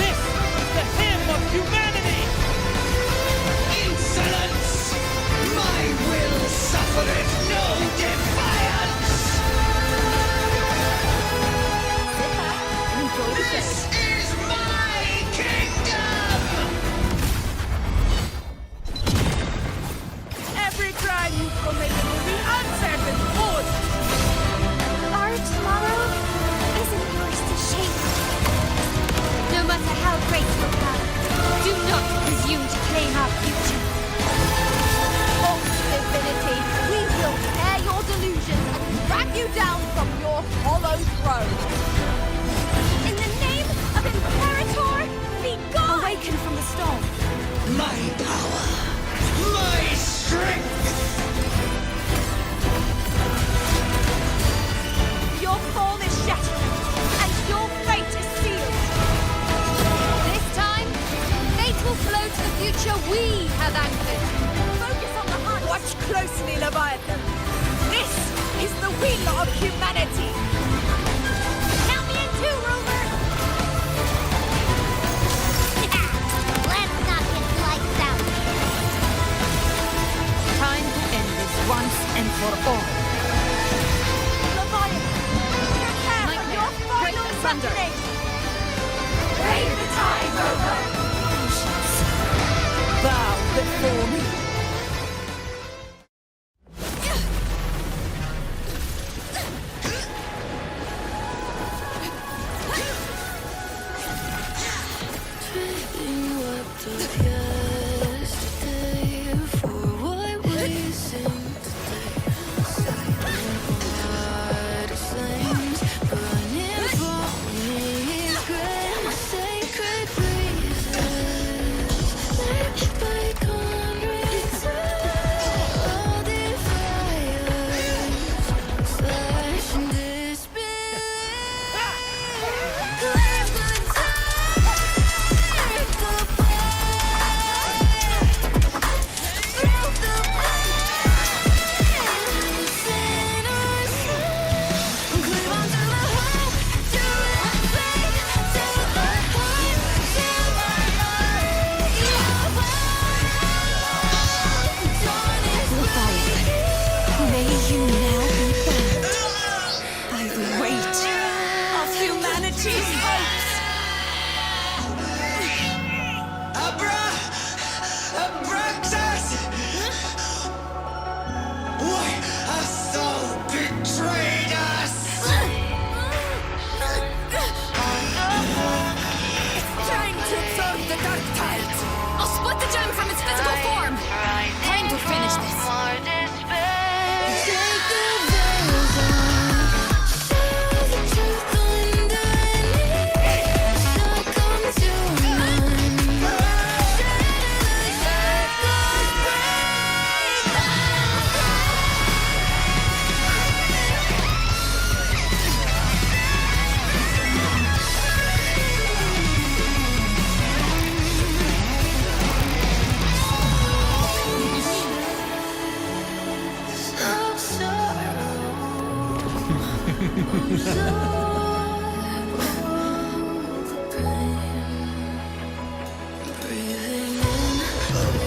This is the hymn of humanity! Insolence! My will suffereth no defiance! Sit back and enjoy the This show. is my kingdom! Every crime you commit will be answered with oath! Our tomorrow isn't yours to shape. No matter how great your power, do not presume to claim our future. False divinity, we will tear your delusions and drag you down from your hollow throne. In the name of Imperator, be gone! Awaken from the storm. My power! My strength! Your fall is shattered, and your fate is sealed. This time, fate will flow to the future we have anchored. Focus on the hunt. Watch closely, Leviathan. This is the will of humanity. Count me in too, Rover! Let's not get lights out. Time to end this once and for all. Leviathan, prepare for your final reckoning. Brave the tide, Rover. Bow before me.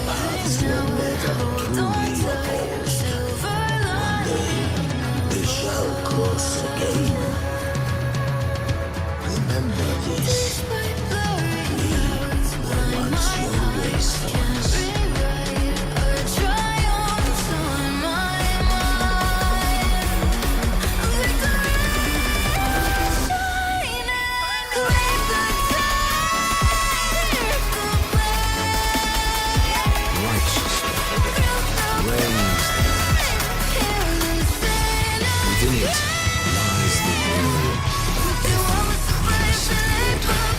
Paths were never truly apart. One day, they shall cross again. Remember this. We were once your wastelands. Within it lies the will of every innocent mortal.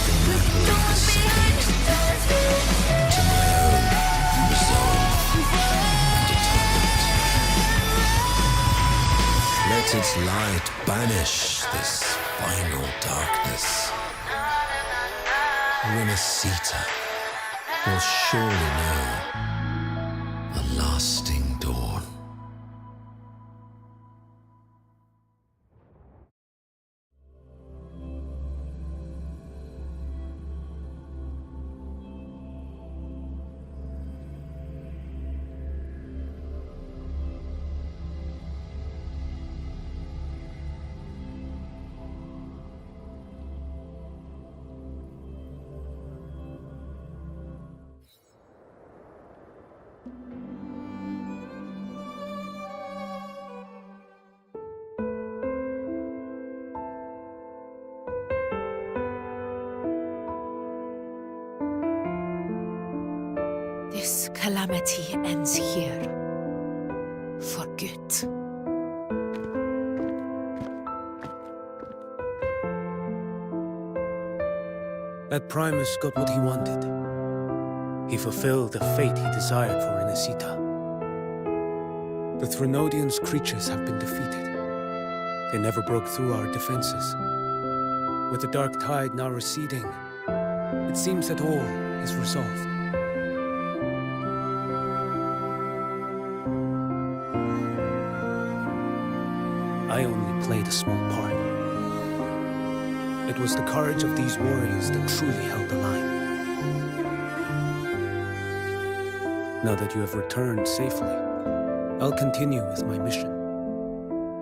The knuckle of the to my own resolve and atonement. Let its light banish this final darkness. Rinascita will surely know a lasting dawn. This calamity ends here. For good. That Primus got what he wanted. He fulfilled the fate he desired for Rinascita. The Threnodians' creatures have been defeated. They never broke through our defenses. With the dark tide now receding, it seems that all is resolved. I only played a small part. It was the courage of these warriors that truly held the line. Now that you have returned safely, I'll continue with my mission.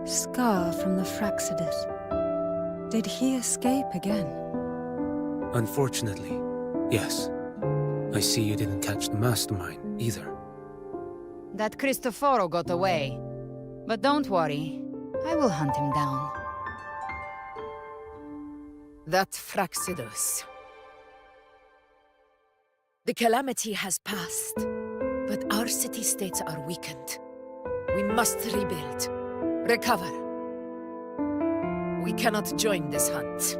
Scar from the Fraxidus. Did he escape again? Unfortunately, yes. I see you didn't catch the mastermind either. That Cristoforo got away. But don't worry, I will hunt him down. That Fraxidus. The calamity has passed, but our city-states are weakened. We must rebuild, recover. We cannot join this hunt.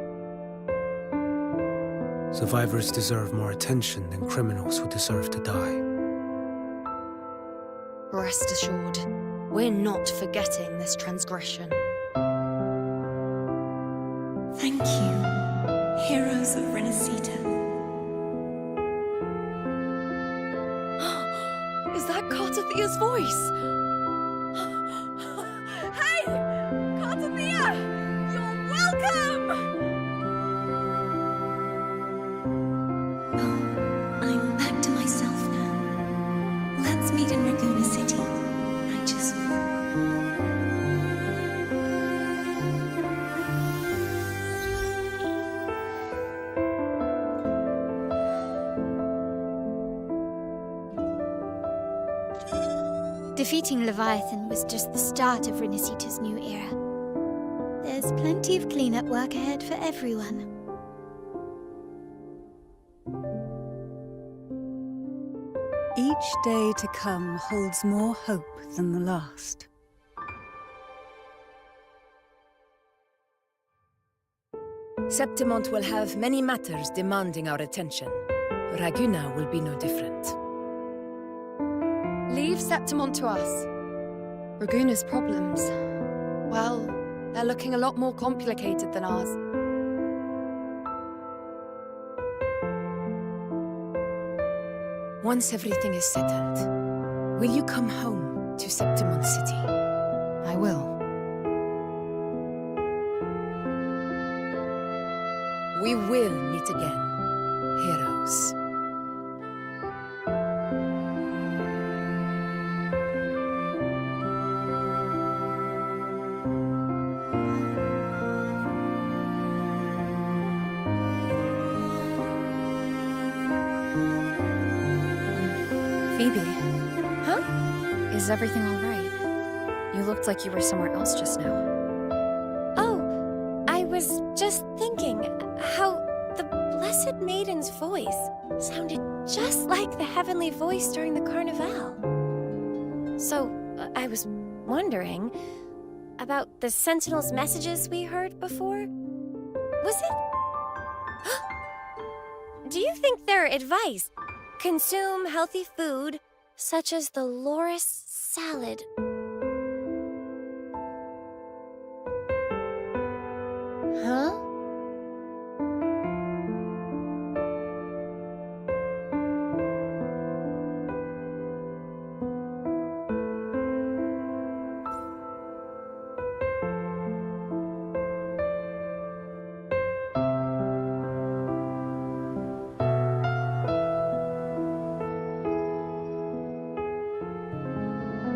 Survivors deserve more attention than criminals who deserve to die. Rest assured, we're not forgetting this transgression. Thank you, heroes of Rinascita. Is that Cartathia's voice? Hey! Cartathia! You're welcome! I'm back to myself now. Let's meet in Ragusa City. Righteous. Defeating Leviathan was just the start of Rinascita's new era. There's plenty of cleanup work ahead for everyone. Each day to come holds more hope than the last. Septimont will have many matters demanding our attention. Raguna will be no different. Leave Septimont to us. Raguna's problems, well, they're looking a lot more complicated than ours. Once everything is settled, will you come home to Septimont City? I will. We will meet again, heroes. Phoebe. Huh? Is everything all right? You looked like you were somewhere else just now. Oh, I was just thinking how the Blessed Maiden's voice sounded just like the heavenly voice during the Carnival. So, I was wondering about the Sentinel's messages we heard before. Was it? Do you think their advice? Consume healthy food, such as the loris salad. Huh?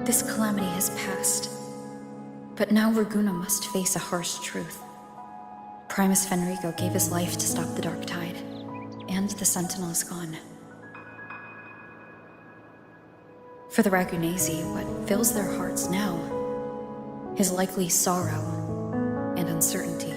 This calamity has passed. But now Raguna must face a harsh truth. Primus Fenrico gave his life to stop the Dark Tide, and the Sentinel is gone. For the Ragunesi, what fills their hearts now is likely sorrow and uncertainty.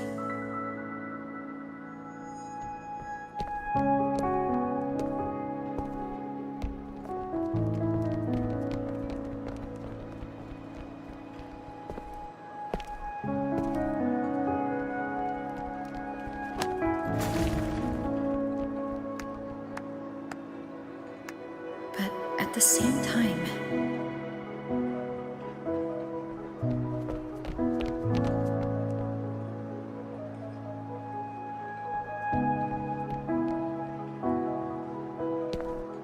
At the same time,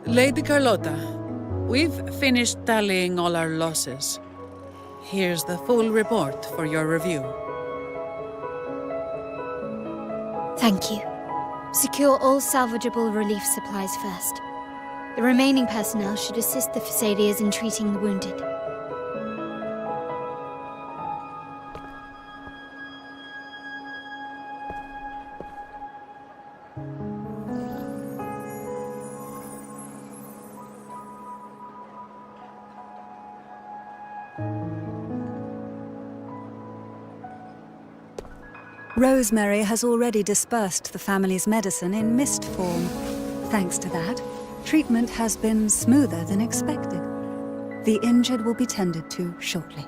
Lady Carlotta, we've finished tallying all our losses. Here's the full report for your review. Thank you. Secure all salvageable relief supplies first. The remaining personnel should assist the Phasadeas in treating the wounded. Rosemary has already dispersed the family's medicine in mist form. Thanks to that, treatment has been smoother than expected. The injured will be tended to shortly.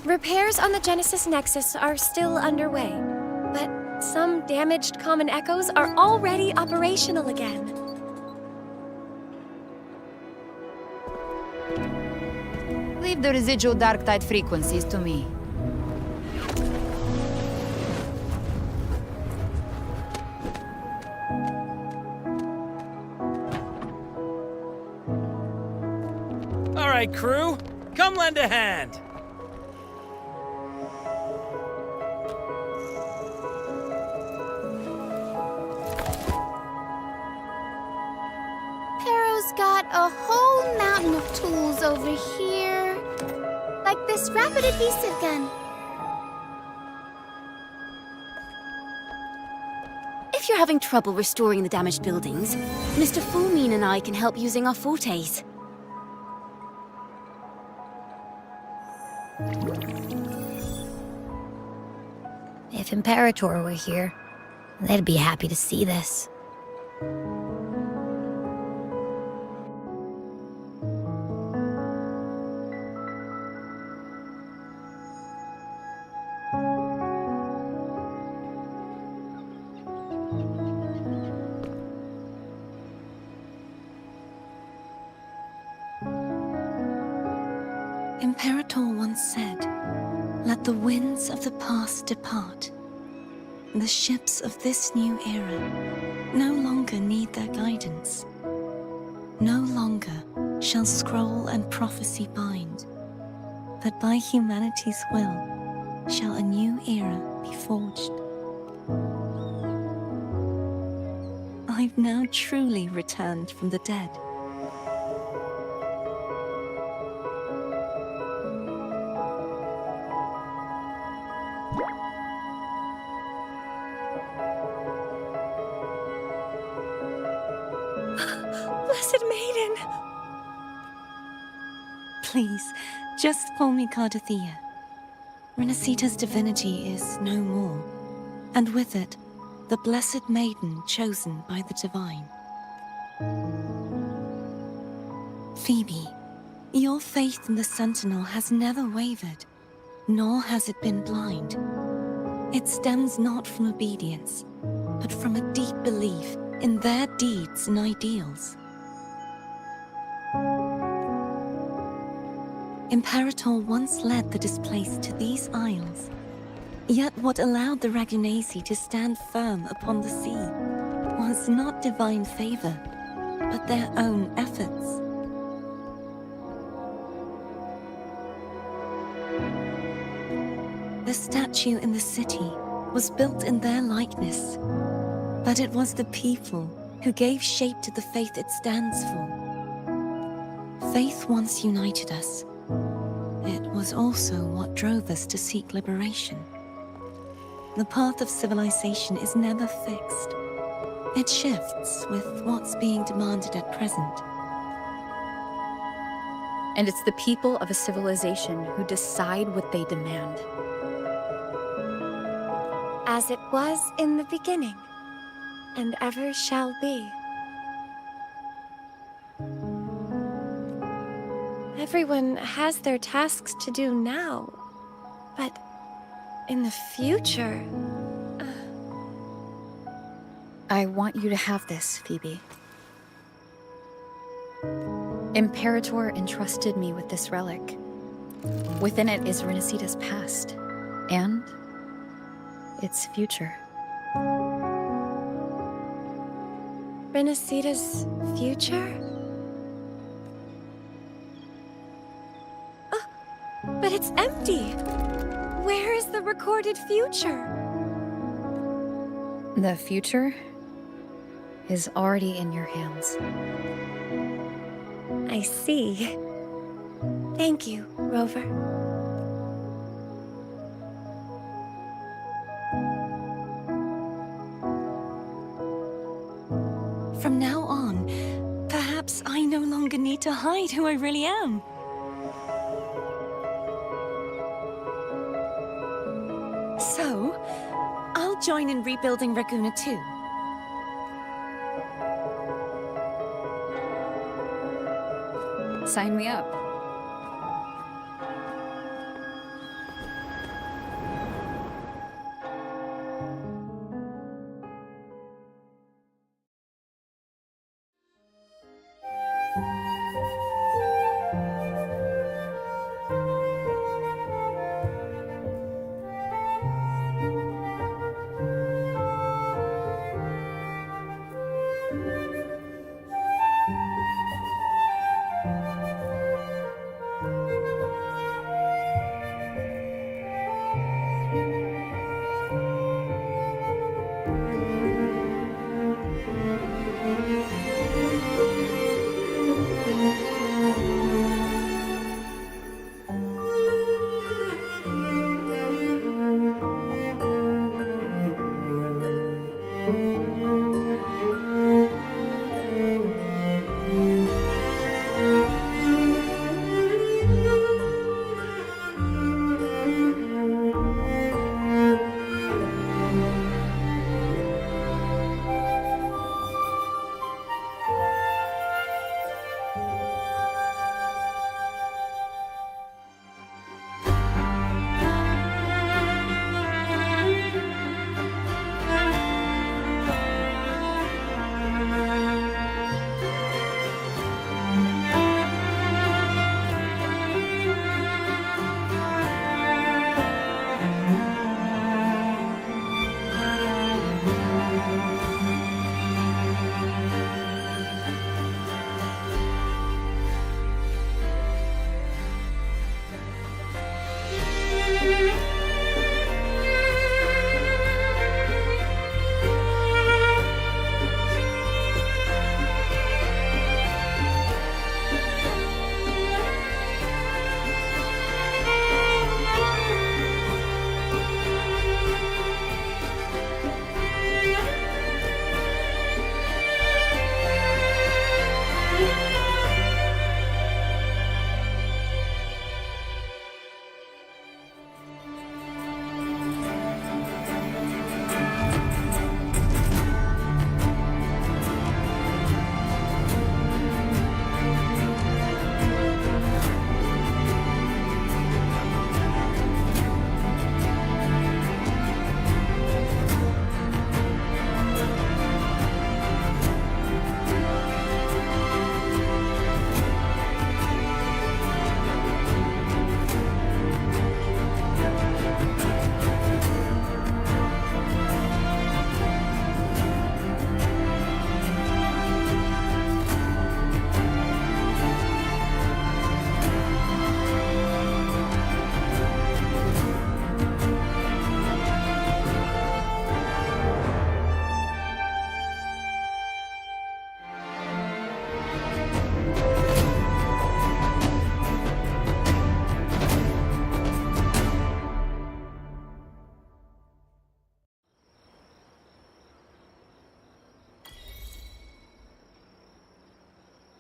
Repairs on the Genesis Nexus are still underway, but some damaged common echoes are already operational again. Leave the residual dark tide frequencies to me. All right, crew, come lend a hand. Pero's got a whole mountain of tools over here. Like this rapid adhesive gun. If you're having trouble restoring the damaged buildings, Mr. Fulmine and I can help using our fortes. If Imperator were here, they'd be happy to see this. Imperator once said, "Let the winds of the past depart. The ships of this new era no longer need their guidance. No longer shall scroll and prophecy bind, that by humanity's will shall a new era be forged. I've now truly returned from the dead. Blessed Maiden! Please, just call me Cardothea. Rinascita's divinity is no more, and with it, the Blessed Maiden chosen by the Divine. Phoebe, your faith in the Sentinel has never wavered, nor has it been blind. It stems not from obedience, but from a deep belief in their deeds and ideals. Imperator once led the displaced to these isles. Yet what allowed the Ragunasi to stand firm upon the sea was not divine favor, but their own efforts. The statue in the city was built in their likeness, but it was the people who gave shape to the faith it stands for. Faith once united us. It was also what drove us to seek liberation. The path of civilization is never fixed. It shifts with what's being demanded at present. And it's the people of a civilization who decide what they demand. As it was in the beginning, and ever shall be. Everyone has their tasks to do now, but in the future... I want you to have this, Phoebe. Imperator entrusted me with this relic. Within it is Rinascita's past, and its future. Rinascita's future? But it's empty! Where is the recorded future? The future is already in your hands. I see. Thank you, Rover. From now on, perhaps I no longer need to hide who I really am. So, I'll join in rebuilding Raguna too. Sign me up.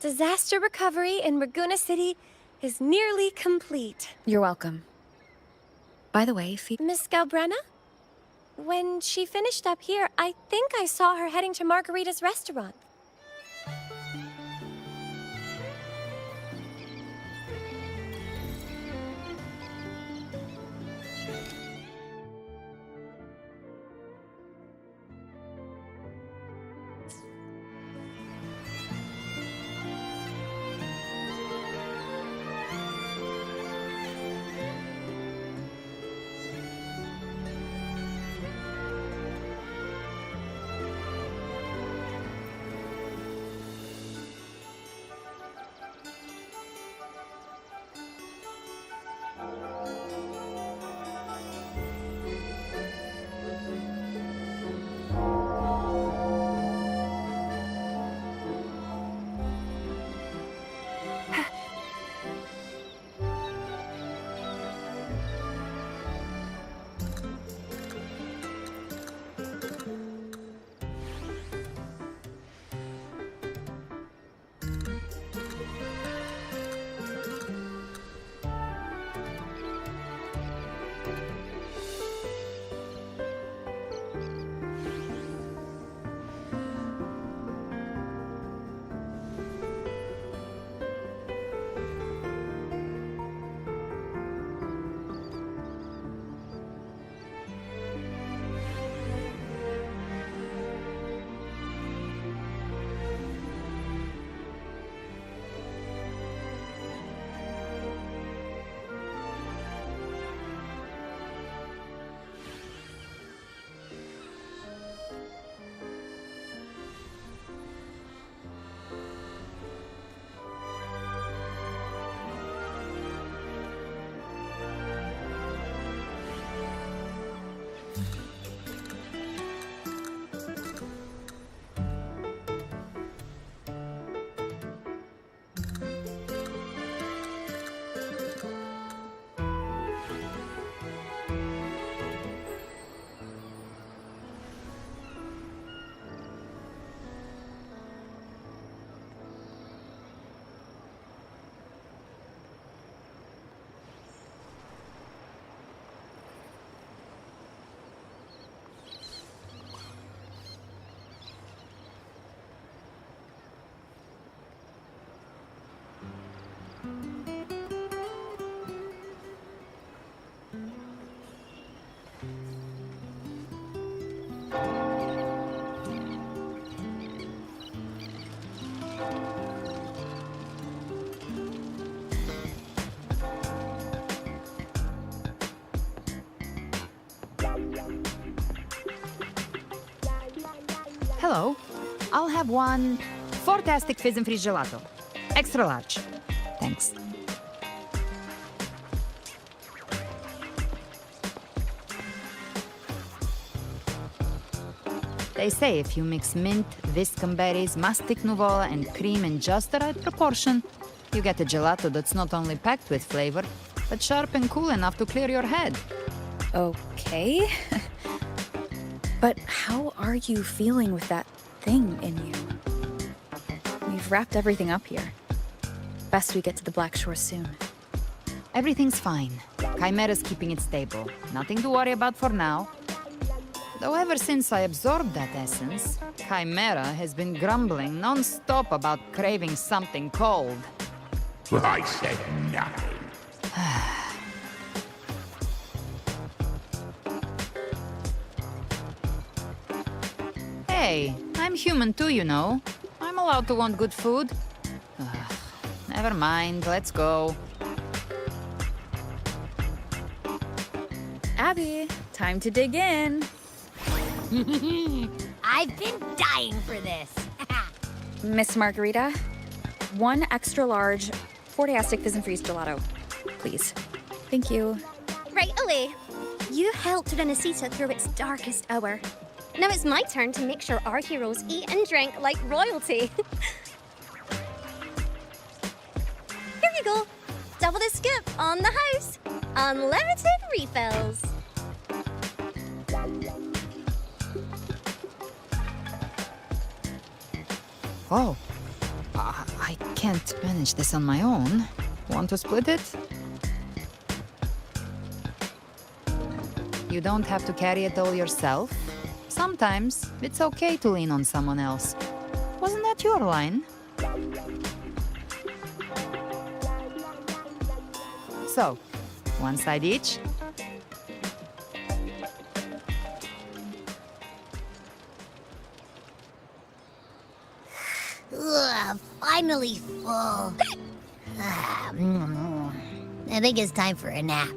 Disaster recovery in Raguna City is nearly complete. You're welcome. By the way, Miss Galbrenna? When she finished up here, I think I saw her heading to Margarita's restaurant. Hello. I'll have one fantastic fizz and freeze gelato. Extra large. Thanks. They say if you mix mint, viscum berries, mastic nuvola, and cream in just the right proportion, you get a gelato that's not only packed with flavor, but sharp and cool enough to clear your head. Okay. But how are you feeling with that thing in you? We've wrapped everything up here. Best we get to the Black Shore soon. Everything's fine. Chimera's keeping it stable. Nothing to worry about for now. Though ever since I absorbed that essence, Chimera has been grumbling non-stop about craving something cold. I said nothing. Hey, I'm human too, you know. I'm allowed to want good food. Never mind, let's go. Abby, time to dig in. I've been dying for this. Miss Margarita, one extra large Fortiastic Fizz and Freeze gelato, please. Thank you. Right away. You helped Rinascita through its darkest hour. Now it's my turn to make sure our heroes eat and drink like royalty. Here you go. Double the scoop on the house. Unlimited refills. Oh. I can't manage this on my own. Want to split it? You don't have to carry it all yourself. Sometimes it's okay to lean on someone else. Wasn't that your line? So, one side each? Ugh, finally full. I think it's time for a nap.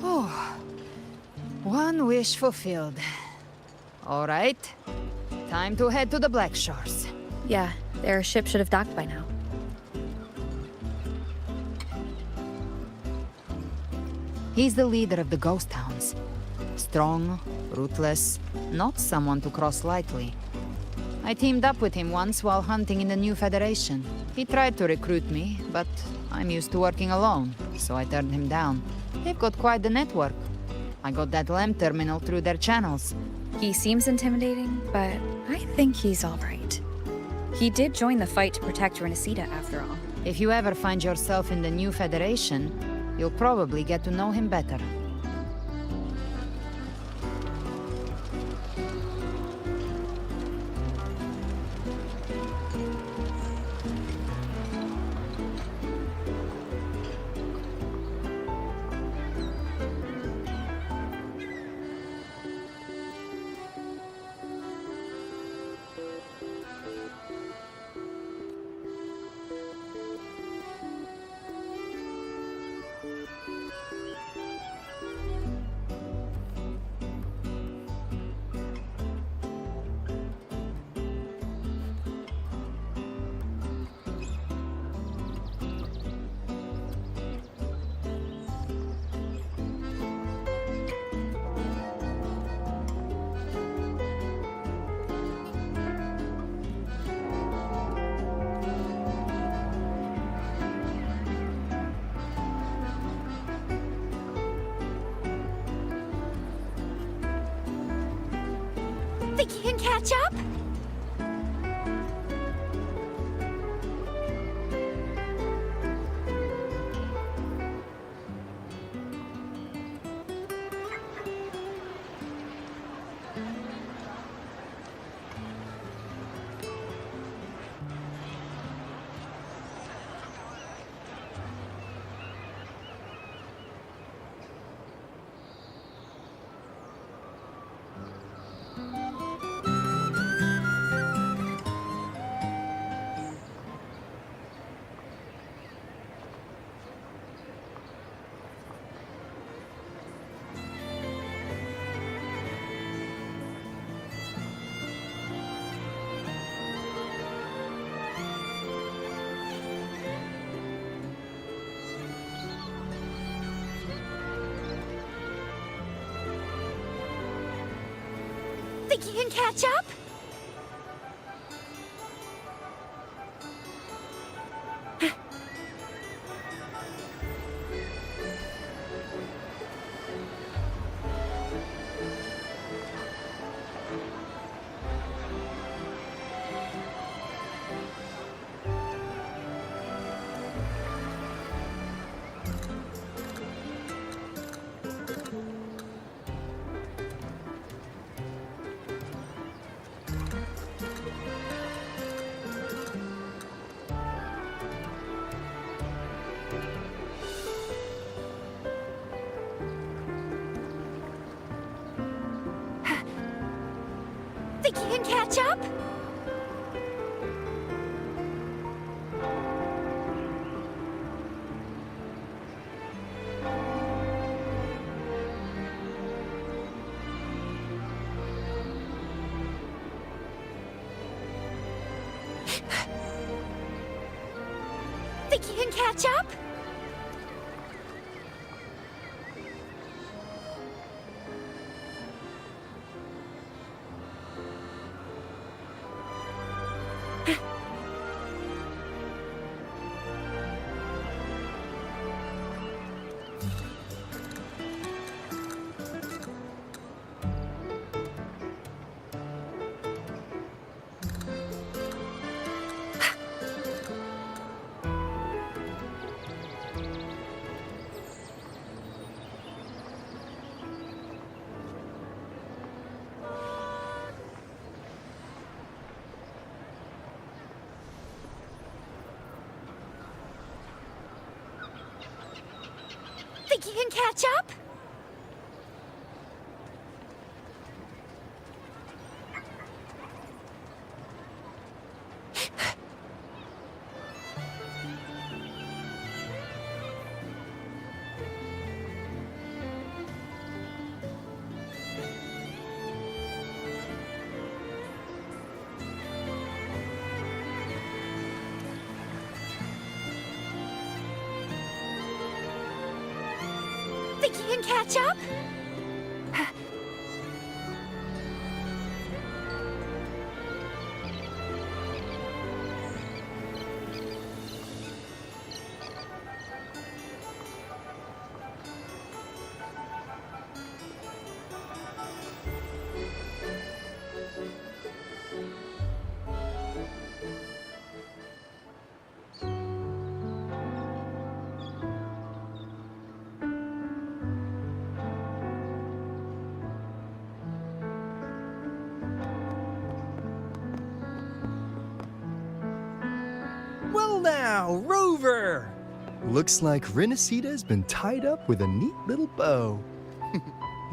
Oh, one wish fulfilled. All right, time to head to the Black Shores. Yeah, their ship should have docked by now. He's the leader of the Ghost Hounds. Strong, ruthless, not someone to cross lightly. I teamed up with him once while hunting in the New Federation. He tried to recruit me, but I'm used to working alone, so I turned him down. They've got quite the network. I got that LEM terminal through their channels. He seems intimidating, but I think he's all right. He did join the fight to protect Rinascita, after all. If you ever find yourself in the New Federation, you'll probably get to know him better. Think you can catch up? Think you can catch up? Think you can catch up? Think you can catch up? Think you can catch up? Think you can catch up? Well now, Rover! Looks like Rinascita's been tied up with a neat little bow.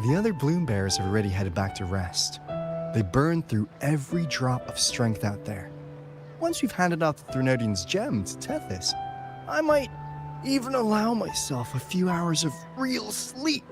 The other bloom bearers have already headed back to rest. They burned through every drop of strength out there. Once we've handed out the Threnodian's gem to Tethys, I might even allow myself a few hours of real sleep.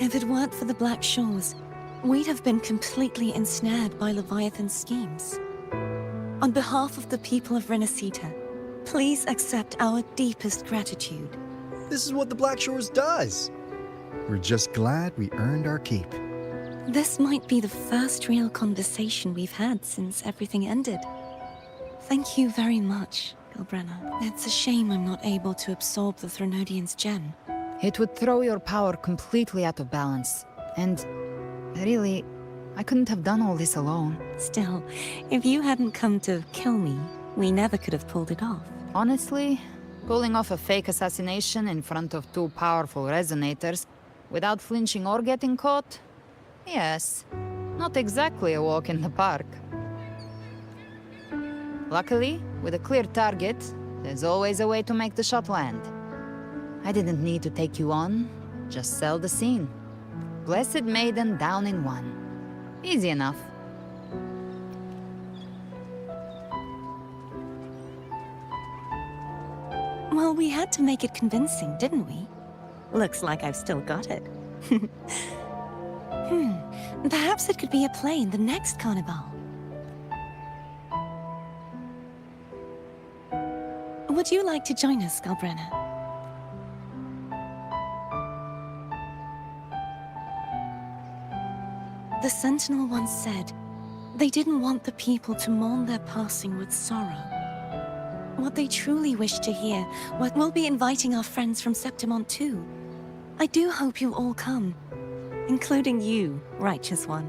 If it weren't for the Black Shores, we'd have been completely ensnared by Leviathan's schemes. On behalf of the people of Rinascita, please accept our deepest gratitude. This is what the Black Shores does. We're just glad we earned our keep. This might be the first real conversation we've had since everything ended. Thank you very much, Galbrenna. It's a shame I'm not able to absorb the Threnodian's gem. It would throw your power completely out of balance. And really, I couldn't have done all this alone. Still, if you hadn't come to kill me, we never could have pulled it off. Honestly, pulling off a fake assassination in front of two powerful resonators without flinching or getting caught? Yes, not exactly a walk in the park. Luckily, with a clear target, there's always a way to make the shot land. I didn't need to take you on, just sell the scene. Blessed Maiden down in one. Easy enough. Well, we had to make it convincing, didn't we? Looks like I've still got it. Perhaps it could be a play in the next carnival. Would you like to join us, Galbrenna? The Sentinel once said, they didn't want the people to mourn their passing with sorrow. What they truly wish to hear, we'll be inviting our friends from Septimont too. I do hope you'll all come, including you, Righteous One.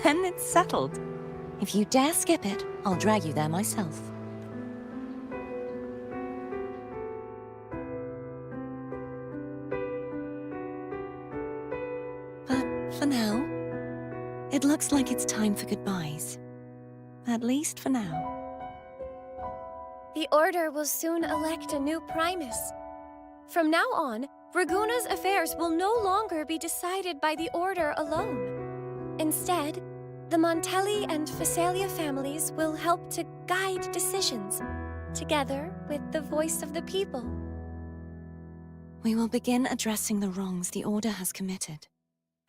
Then it's settled. If you dare skip it, I'll drag you there myself. For now, it looks like it's time for goodbyes. At least for now. The Order will soon elect a new Primus. From now on, Raguna's affairs will no longer be decided by the Order alone. Instead, the Montelli and Phasalia families will help to guide decisions, together with the voice of the people. We will begin addressing the wrongs the Order has committed.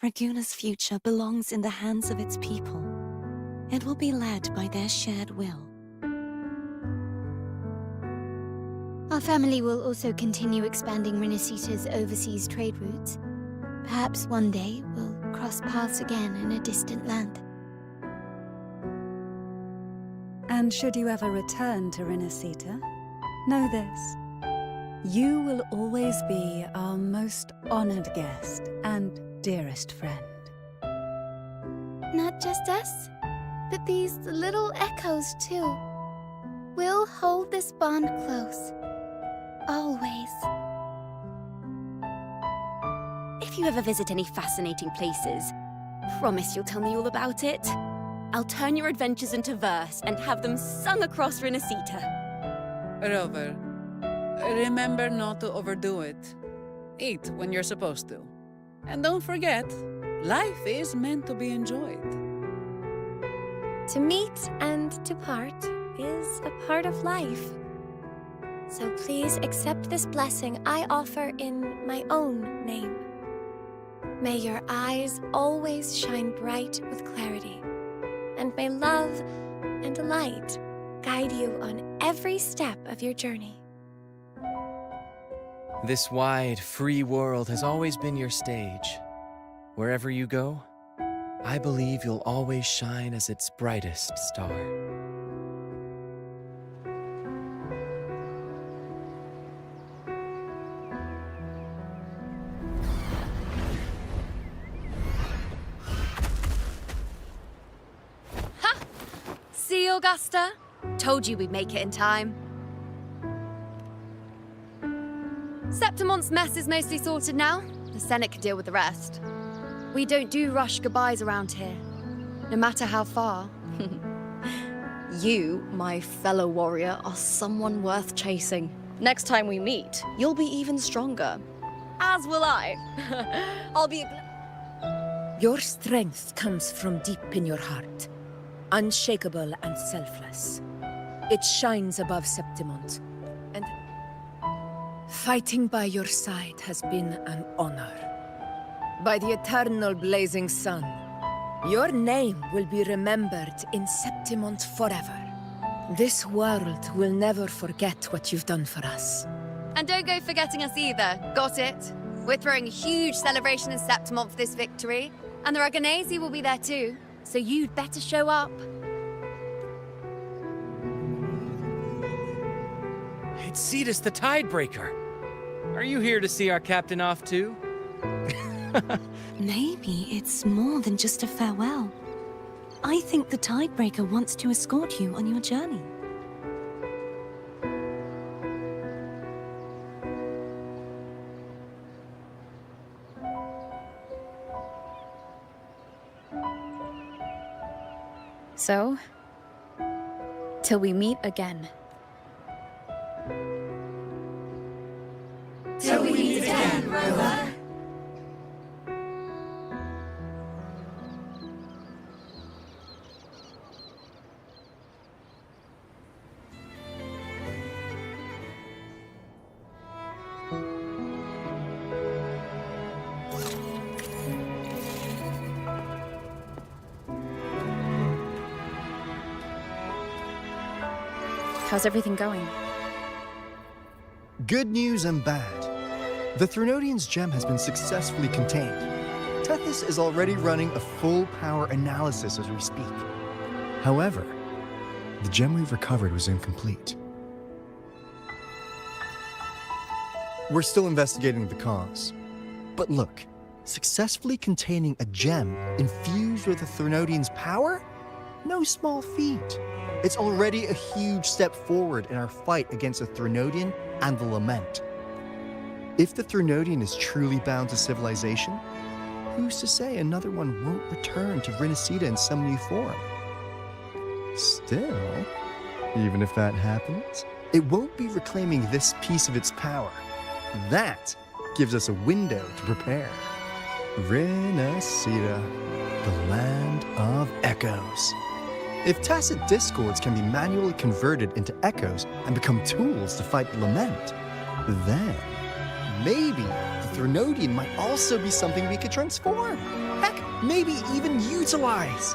Raguna's future belongs in the hands of its people. It will be led by their shared will. Our family will also continue expanding Rinascita's overseas trade routes. Perhaps one day we'll cross paths again in a distant land. And should you ever return to Rinascita, know this. You will always be our most honored guest and dearest friend. Not just us, but these little echoes too. We'll hold this bond close. Always. If you ever visit any fascinating places, promise you'll tell me all about it. I'll turn your adventures into verse and have them sung across Rinascita. Rover, remember not to overdo it. Eat when you're supposed to. And don't forget, life is meant to be enjoyed. To meet and to part is a part of life. So please accept this blessing I offer in my own name. May your eyes always shine bright with clarity, and may love and light guide you on every step of your journey. This wide, free world has always been your stage. Wherever you go, I believe you'll always shine as its brightest star. See, Augusta? Told you we'd make it in time. Septimont's mess is mostly sorted now. The Senate can deal with the rest. We don't do rush goodbyes around here, no matter how far. You, my fellow warrior, are someone worth chasing. Next time we meet, you'll be even stronger. As will I. I'll be... Your strength comes from deep in your heart, unshakable and selfless. It shines above Septimont, and fighting by your side has been an honor. By the eternal blazing sun, your name will be remembered in Septimont forever. This world will never forget what you've done for us. And don't go forgetting us either. Got it? We're throwing a huge celebration in Septimont for this victory, and the Aragonese will be there too, so you'd better show up. It's Cetus the Tidebreaker. Are you here to see our captain off too? Maybe it's more than just a farewell. I think the Tidebreaker wants to escort you on your journey. So, till we meet again. Till we meet again, Rover. How's everything going? Good news and bad. The Threnodian's gem has been successfully contained. Tethys is already running a full power analysis as we speak. However, the gem we've recovered was incomplete. We're still investigating the cause. But look, successfully containing a gem infused with the Threnodian's power? No small feat. It's already a huge step forward in our fight against the Threnodian and the Lament. If the Threnodian is truly bound to civilization, who's to say another one won't return to Rinascita in some new form? Still, even if that happens, it won't be reclaiming this piece of its power. That gives us a window to prepare. Rinascita, the land of echoes. If tacit discords can be manually converted into echoes and become tools to fight the Lament, then maybe the Threnodian might also be something we could transform. Heck, maybe even utilize.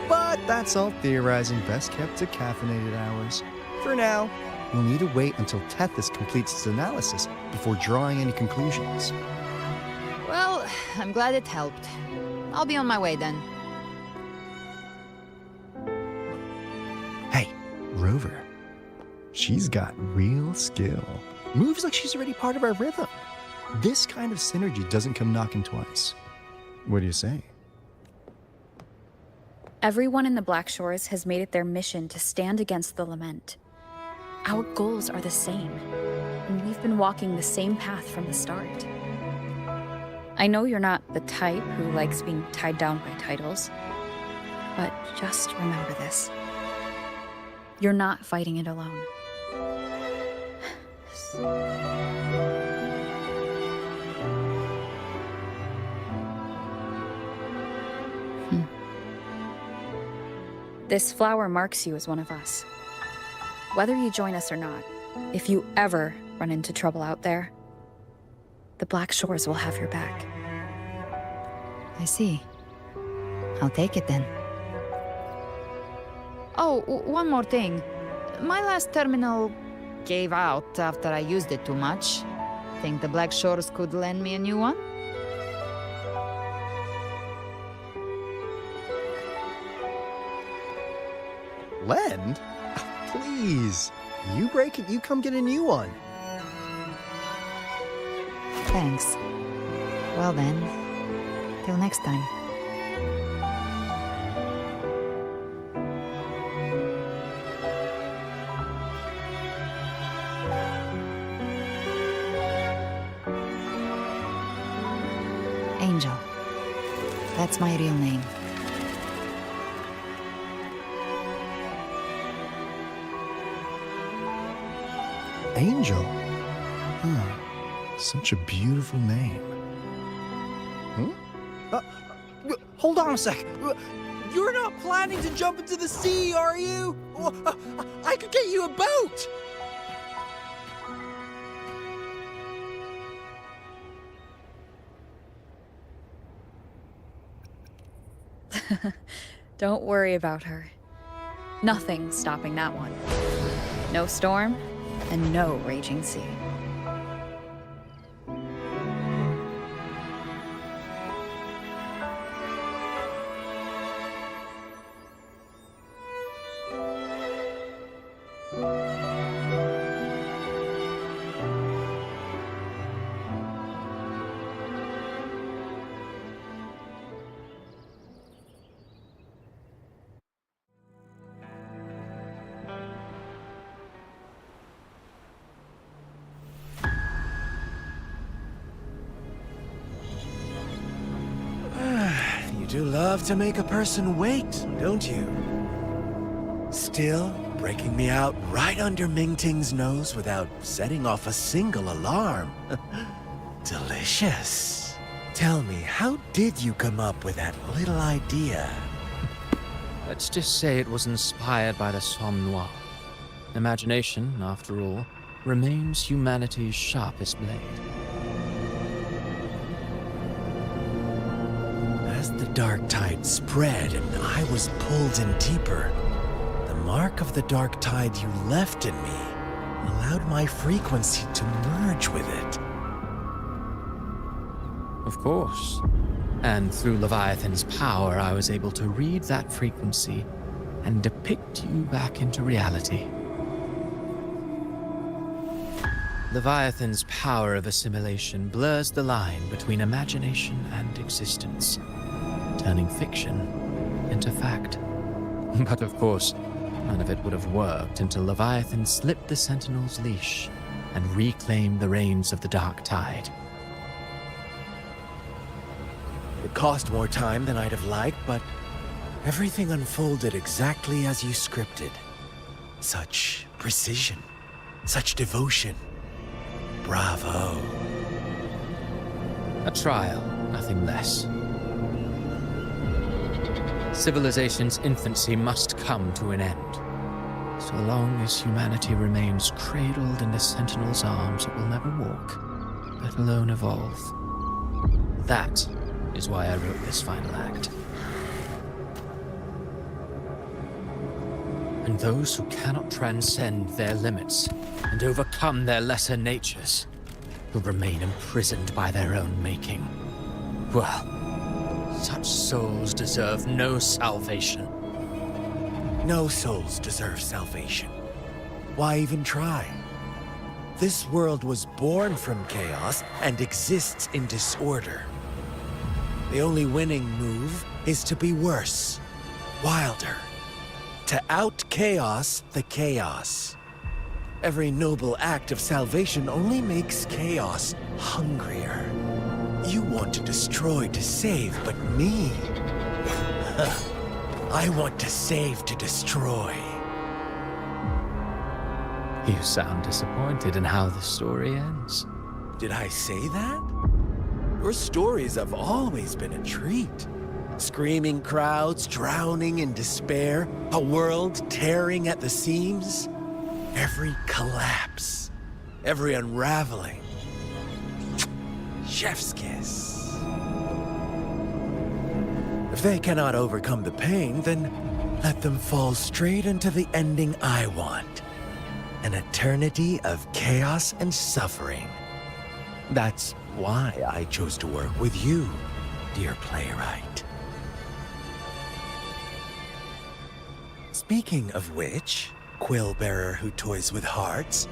But that's all theorizing best kept to caffeinated hours. For now, we'll need to wait until Tethys completes its analysis before drawing any conclusions. Well, I'm glad it helped. I'll be on my way then. Hey, Rover. She's got real skill. Moves like she's already part of our rhythm. This kind of synergy doesn't come knocking twice. What do you say? Everyone in the Black Shores has made it their mission to stand against the lament. Our goals are the same, and we've been walking the same path from the start. I know you're not the type who likes being tied down by titles, but just remember this. You're not fighting it alone. This flower marks you as one of us. Whether you join us or not, if you ever run into trouble out there, the Black Shores will have your back. I see. I'll take it then. Oh, one more thing. My last terminal gave out after I used it too much. Think the Black Shores could lend me a new one? Lend? Please. You break it, you come get a new one. Thanks. Well then, till next time. Angel. That's my real name. Angel? Huh. Such a beautiful name. Hold on a sec. You're not planning to jump into the sea, are you? I could get you a boat! Don't worry about her. Nothing's stopping that one. No storm, and no raging sea. You do love to make a person wait, don't you? Still, breaking me out right under Mingting's nose without setting off a single alarm. Delicious. Tell me, how did you come up with that little idea? Let's just say it was inspired by the Somme Noir. Imagination, after all, remains humanity's sharpest blade. As the dark tide spread and I was pulled in deeper, the mark of the dark tide you left in me allowed my frequency to merge with it. Of course. And through Leviathan's power, I was able to read that frequency and depict you back into reality. Leviathan's power of assimilation blurs the line between imagination and existence, turning fiction into fact. But of course, none of it would have worked until Leviathan slipped the Sentinel's leash and reclaimed the reins of the dark tide. It cost more time than I'd have liked, but everything unfolded exactly as you scripted. Such precision, such devotion. Bravo. A trial, nothing less. Civilization's infancy must come to an end. So long as humanity remains cradled in the Sentinel's arms, it will never walk, let alone evolve. That is why I wrote this final act. And those who cannot transcend their limits and overcome their lesser natures will remain imprisoned by their own making. Well, such souls deserve no salvation. No souls deserve salvation. Why even try? This world was born from chaos and exists in disorder. The only winning move is to be worse, wilder, to out-chaos the chaos. Every noble act of salvation only makes chaos hungrier. You want to destroy to save, but me? I want to save to destroy. You sound disappointed in how the story ends. Did I say that? Your stories have always been a treat. Screaming crowds drowning in despair, a world tearing at the seams. Every collapse, every unraveling. Chef's kiss. If they cannot overcome the pain, then let them fall straight into the ending I want. An eternity of chaos and suffering. That's why I chose to work with you, dear playwright. Speaking of which, quill-bearer who toys with hearts,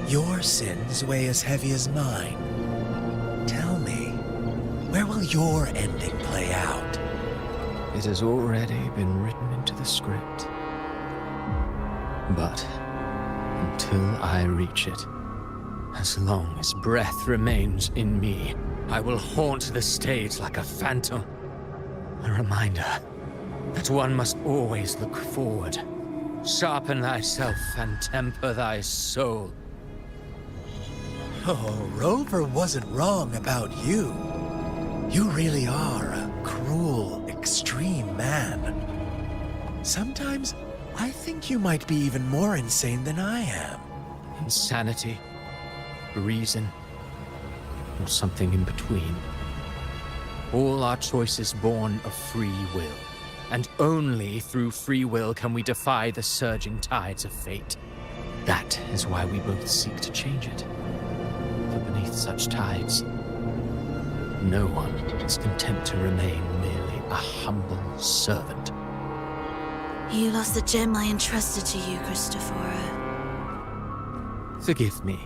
your sins weigh as heavy as mine. Tell me, where will your ending play out? It has already been written into the script. But until I reach it, as long as breath remains in me, I will haunt the stage like a phantom. A reminder that one must always look forward. Sharpen thyself and temper thy soul. Oh, Rover wasn't wrong about you. You really are a cruel, extreme man. Sometimes I think you might be even more insane than I am. Insanity, reason, or something in between. All our choices born of free will. And only through free will can we defy the surging tides of fate. That is why we both seek to change it. For beneath such tides, no one is content to remain merely a humble servant. You lost the gem I entrusted to you, Christopher. Forgive me,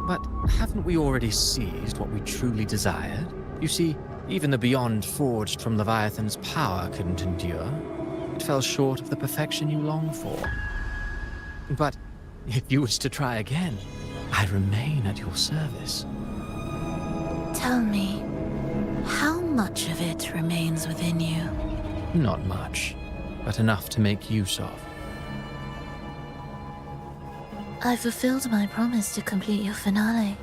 but haven't we already seized what we truly desired? You see, even the Beyond forged from Leviathan's power couldn't endure. It fell short of the perfection you long for. But if you wish to try again, I remain at your service. Tell me, how much of it remains within you? Not much, but enough to make use of. I fulfilled my promise to complete your finale.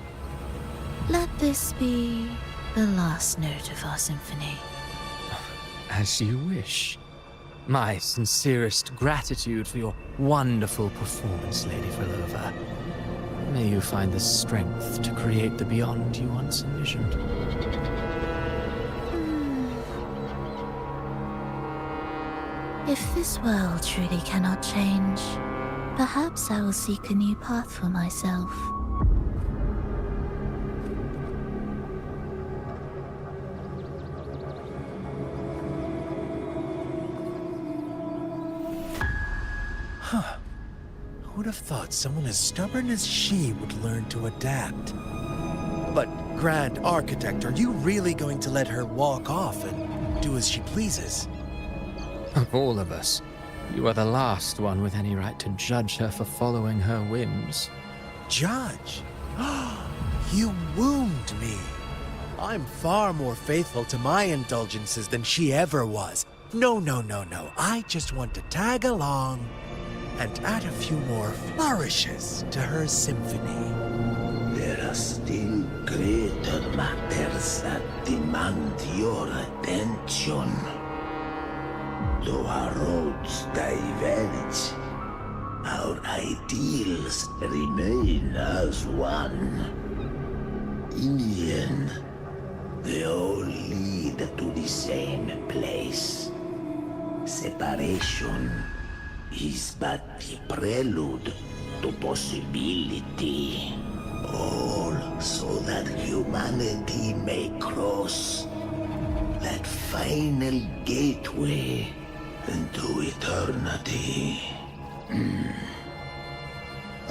Let this be the last note of our symphony. As you wish. My sincerest gratitude for your wonderful performance, Lady Frolova. May you find the strength to create the Beyond you once envisioned. If this world truly cannot change, perhaps I will seek a new path for myself. Huh. Who would have thought someone as stubborn as she would learn to adapt? But, Grand Architect, are you really going to let her walk off and do as she pleases? Of all of us, you are the last one with any right to judge her for following her whims. Judge? You wound me. I'm far more faithful to my indulgences than she ever was. No, no, no, no. I just want to tag along and add a few more flourishes to her symphony. There are still greater matters that demand your attention. Though our roads diverge, our ideals remain as one. In the end, they all lead to the same place. Separation is but the prelude to possibility. All so that humanity may cross that final gateway into eternity.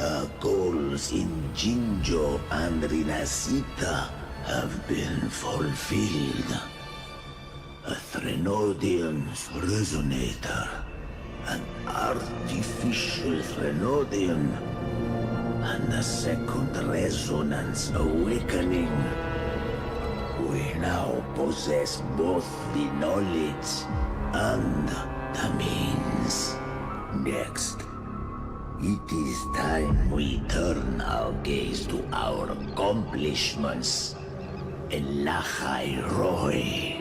Our goals in Jinjo and Rinascita have been fulfilled. A Threnodium's resonator, an artificial Threnodium, and a second resonance awakening. We now possess both the knowledge and the means. Next, it is time we turn our gaze to our accomplishments in Lahai Roy.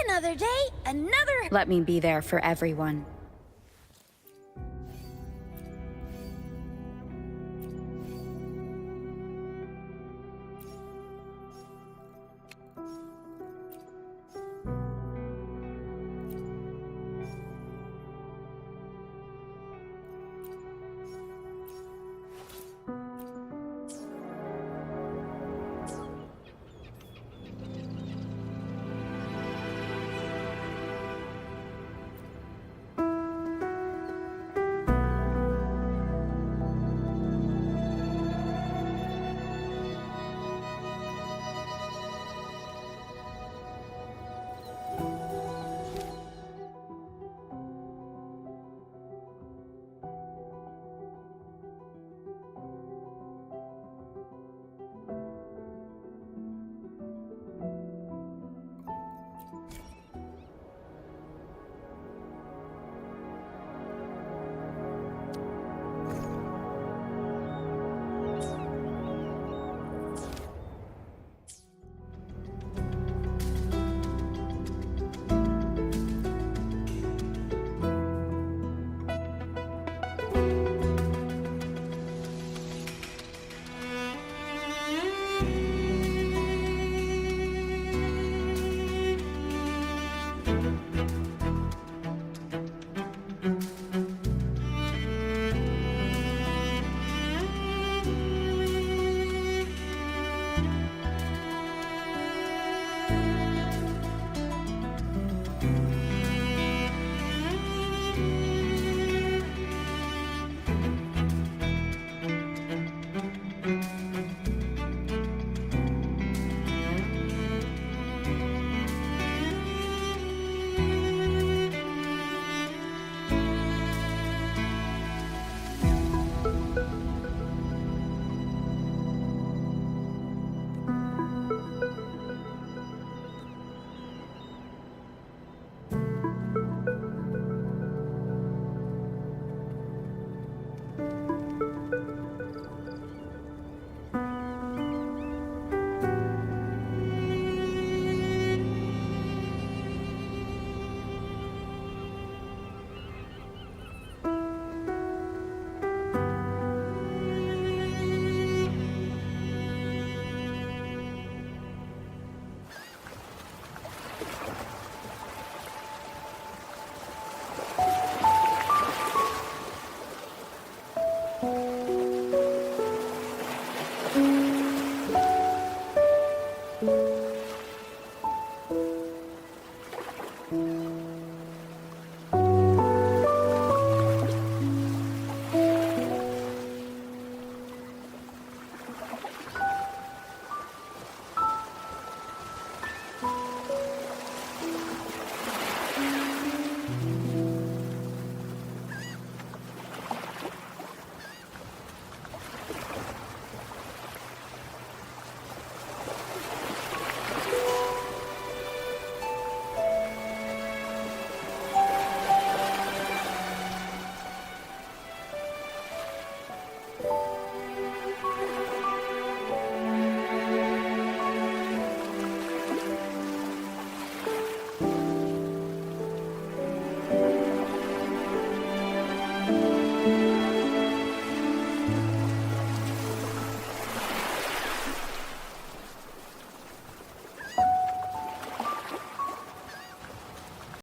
Another day, another... Let me be there for everyone.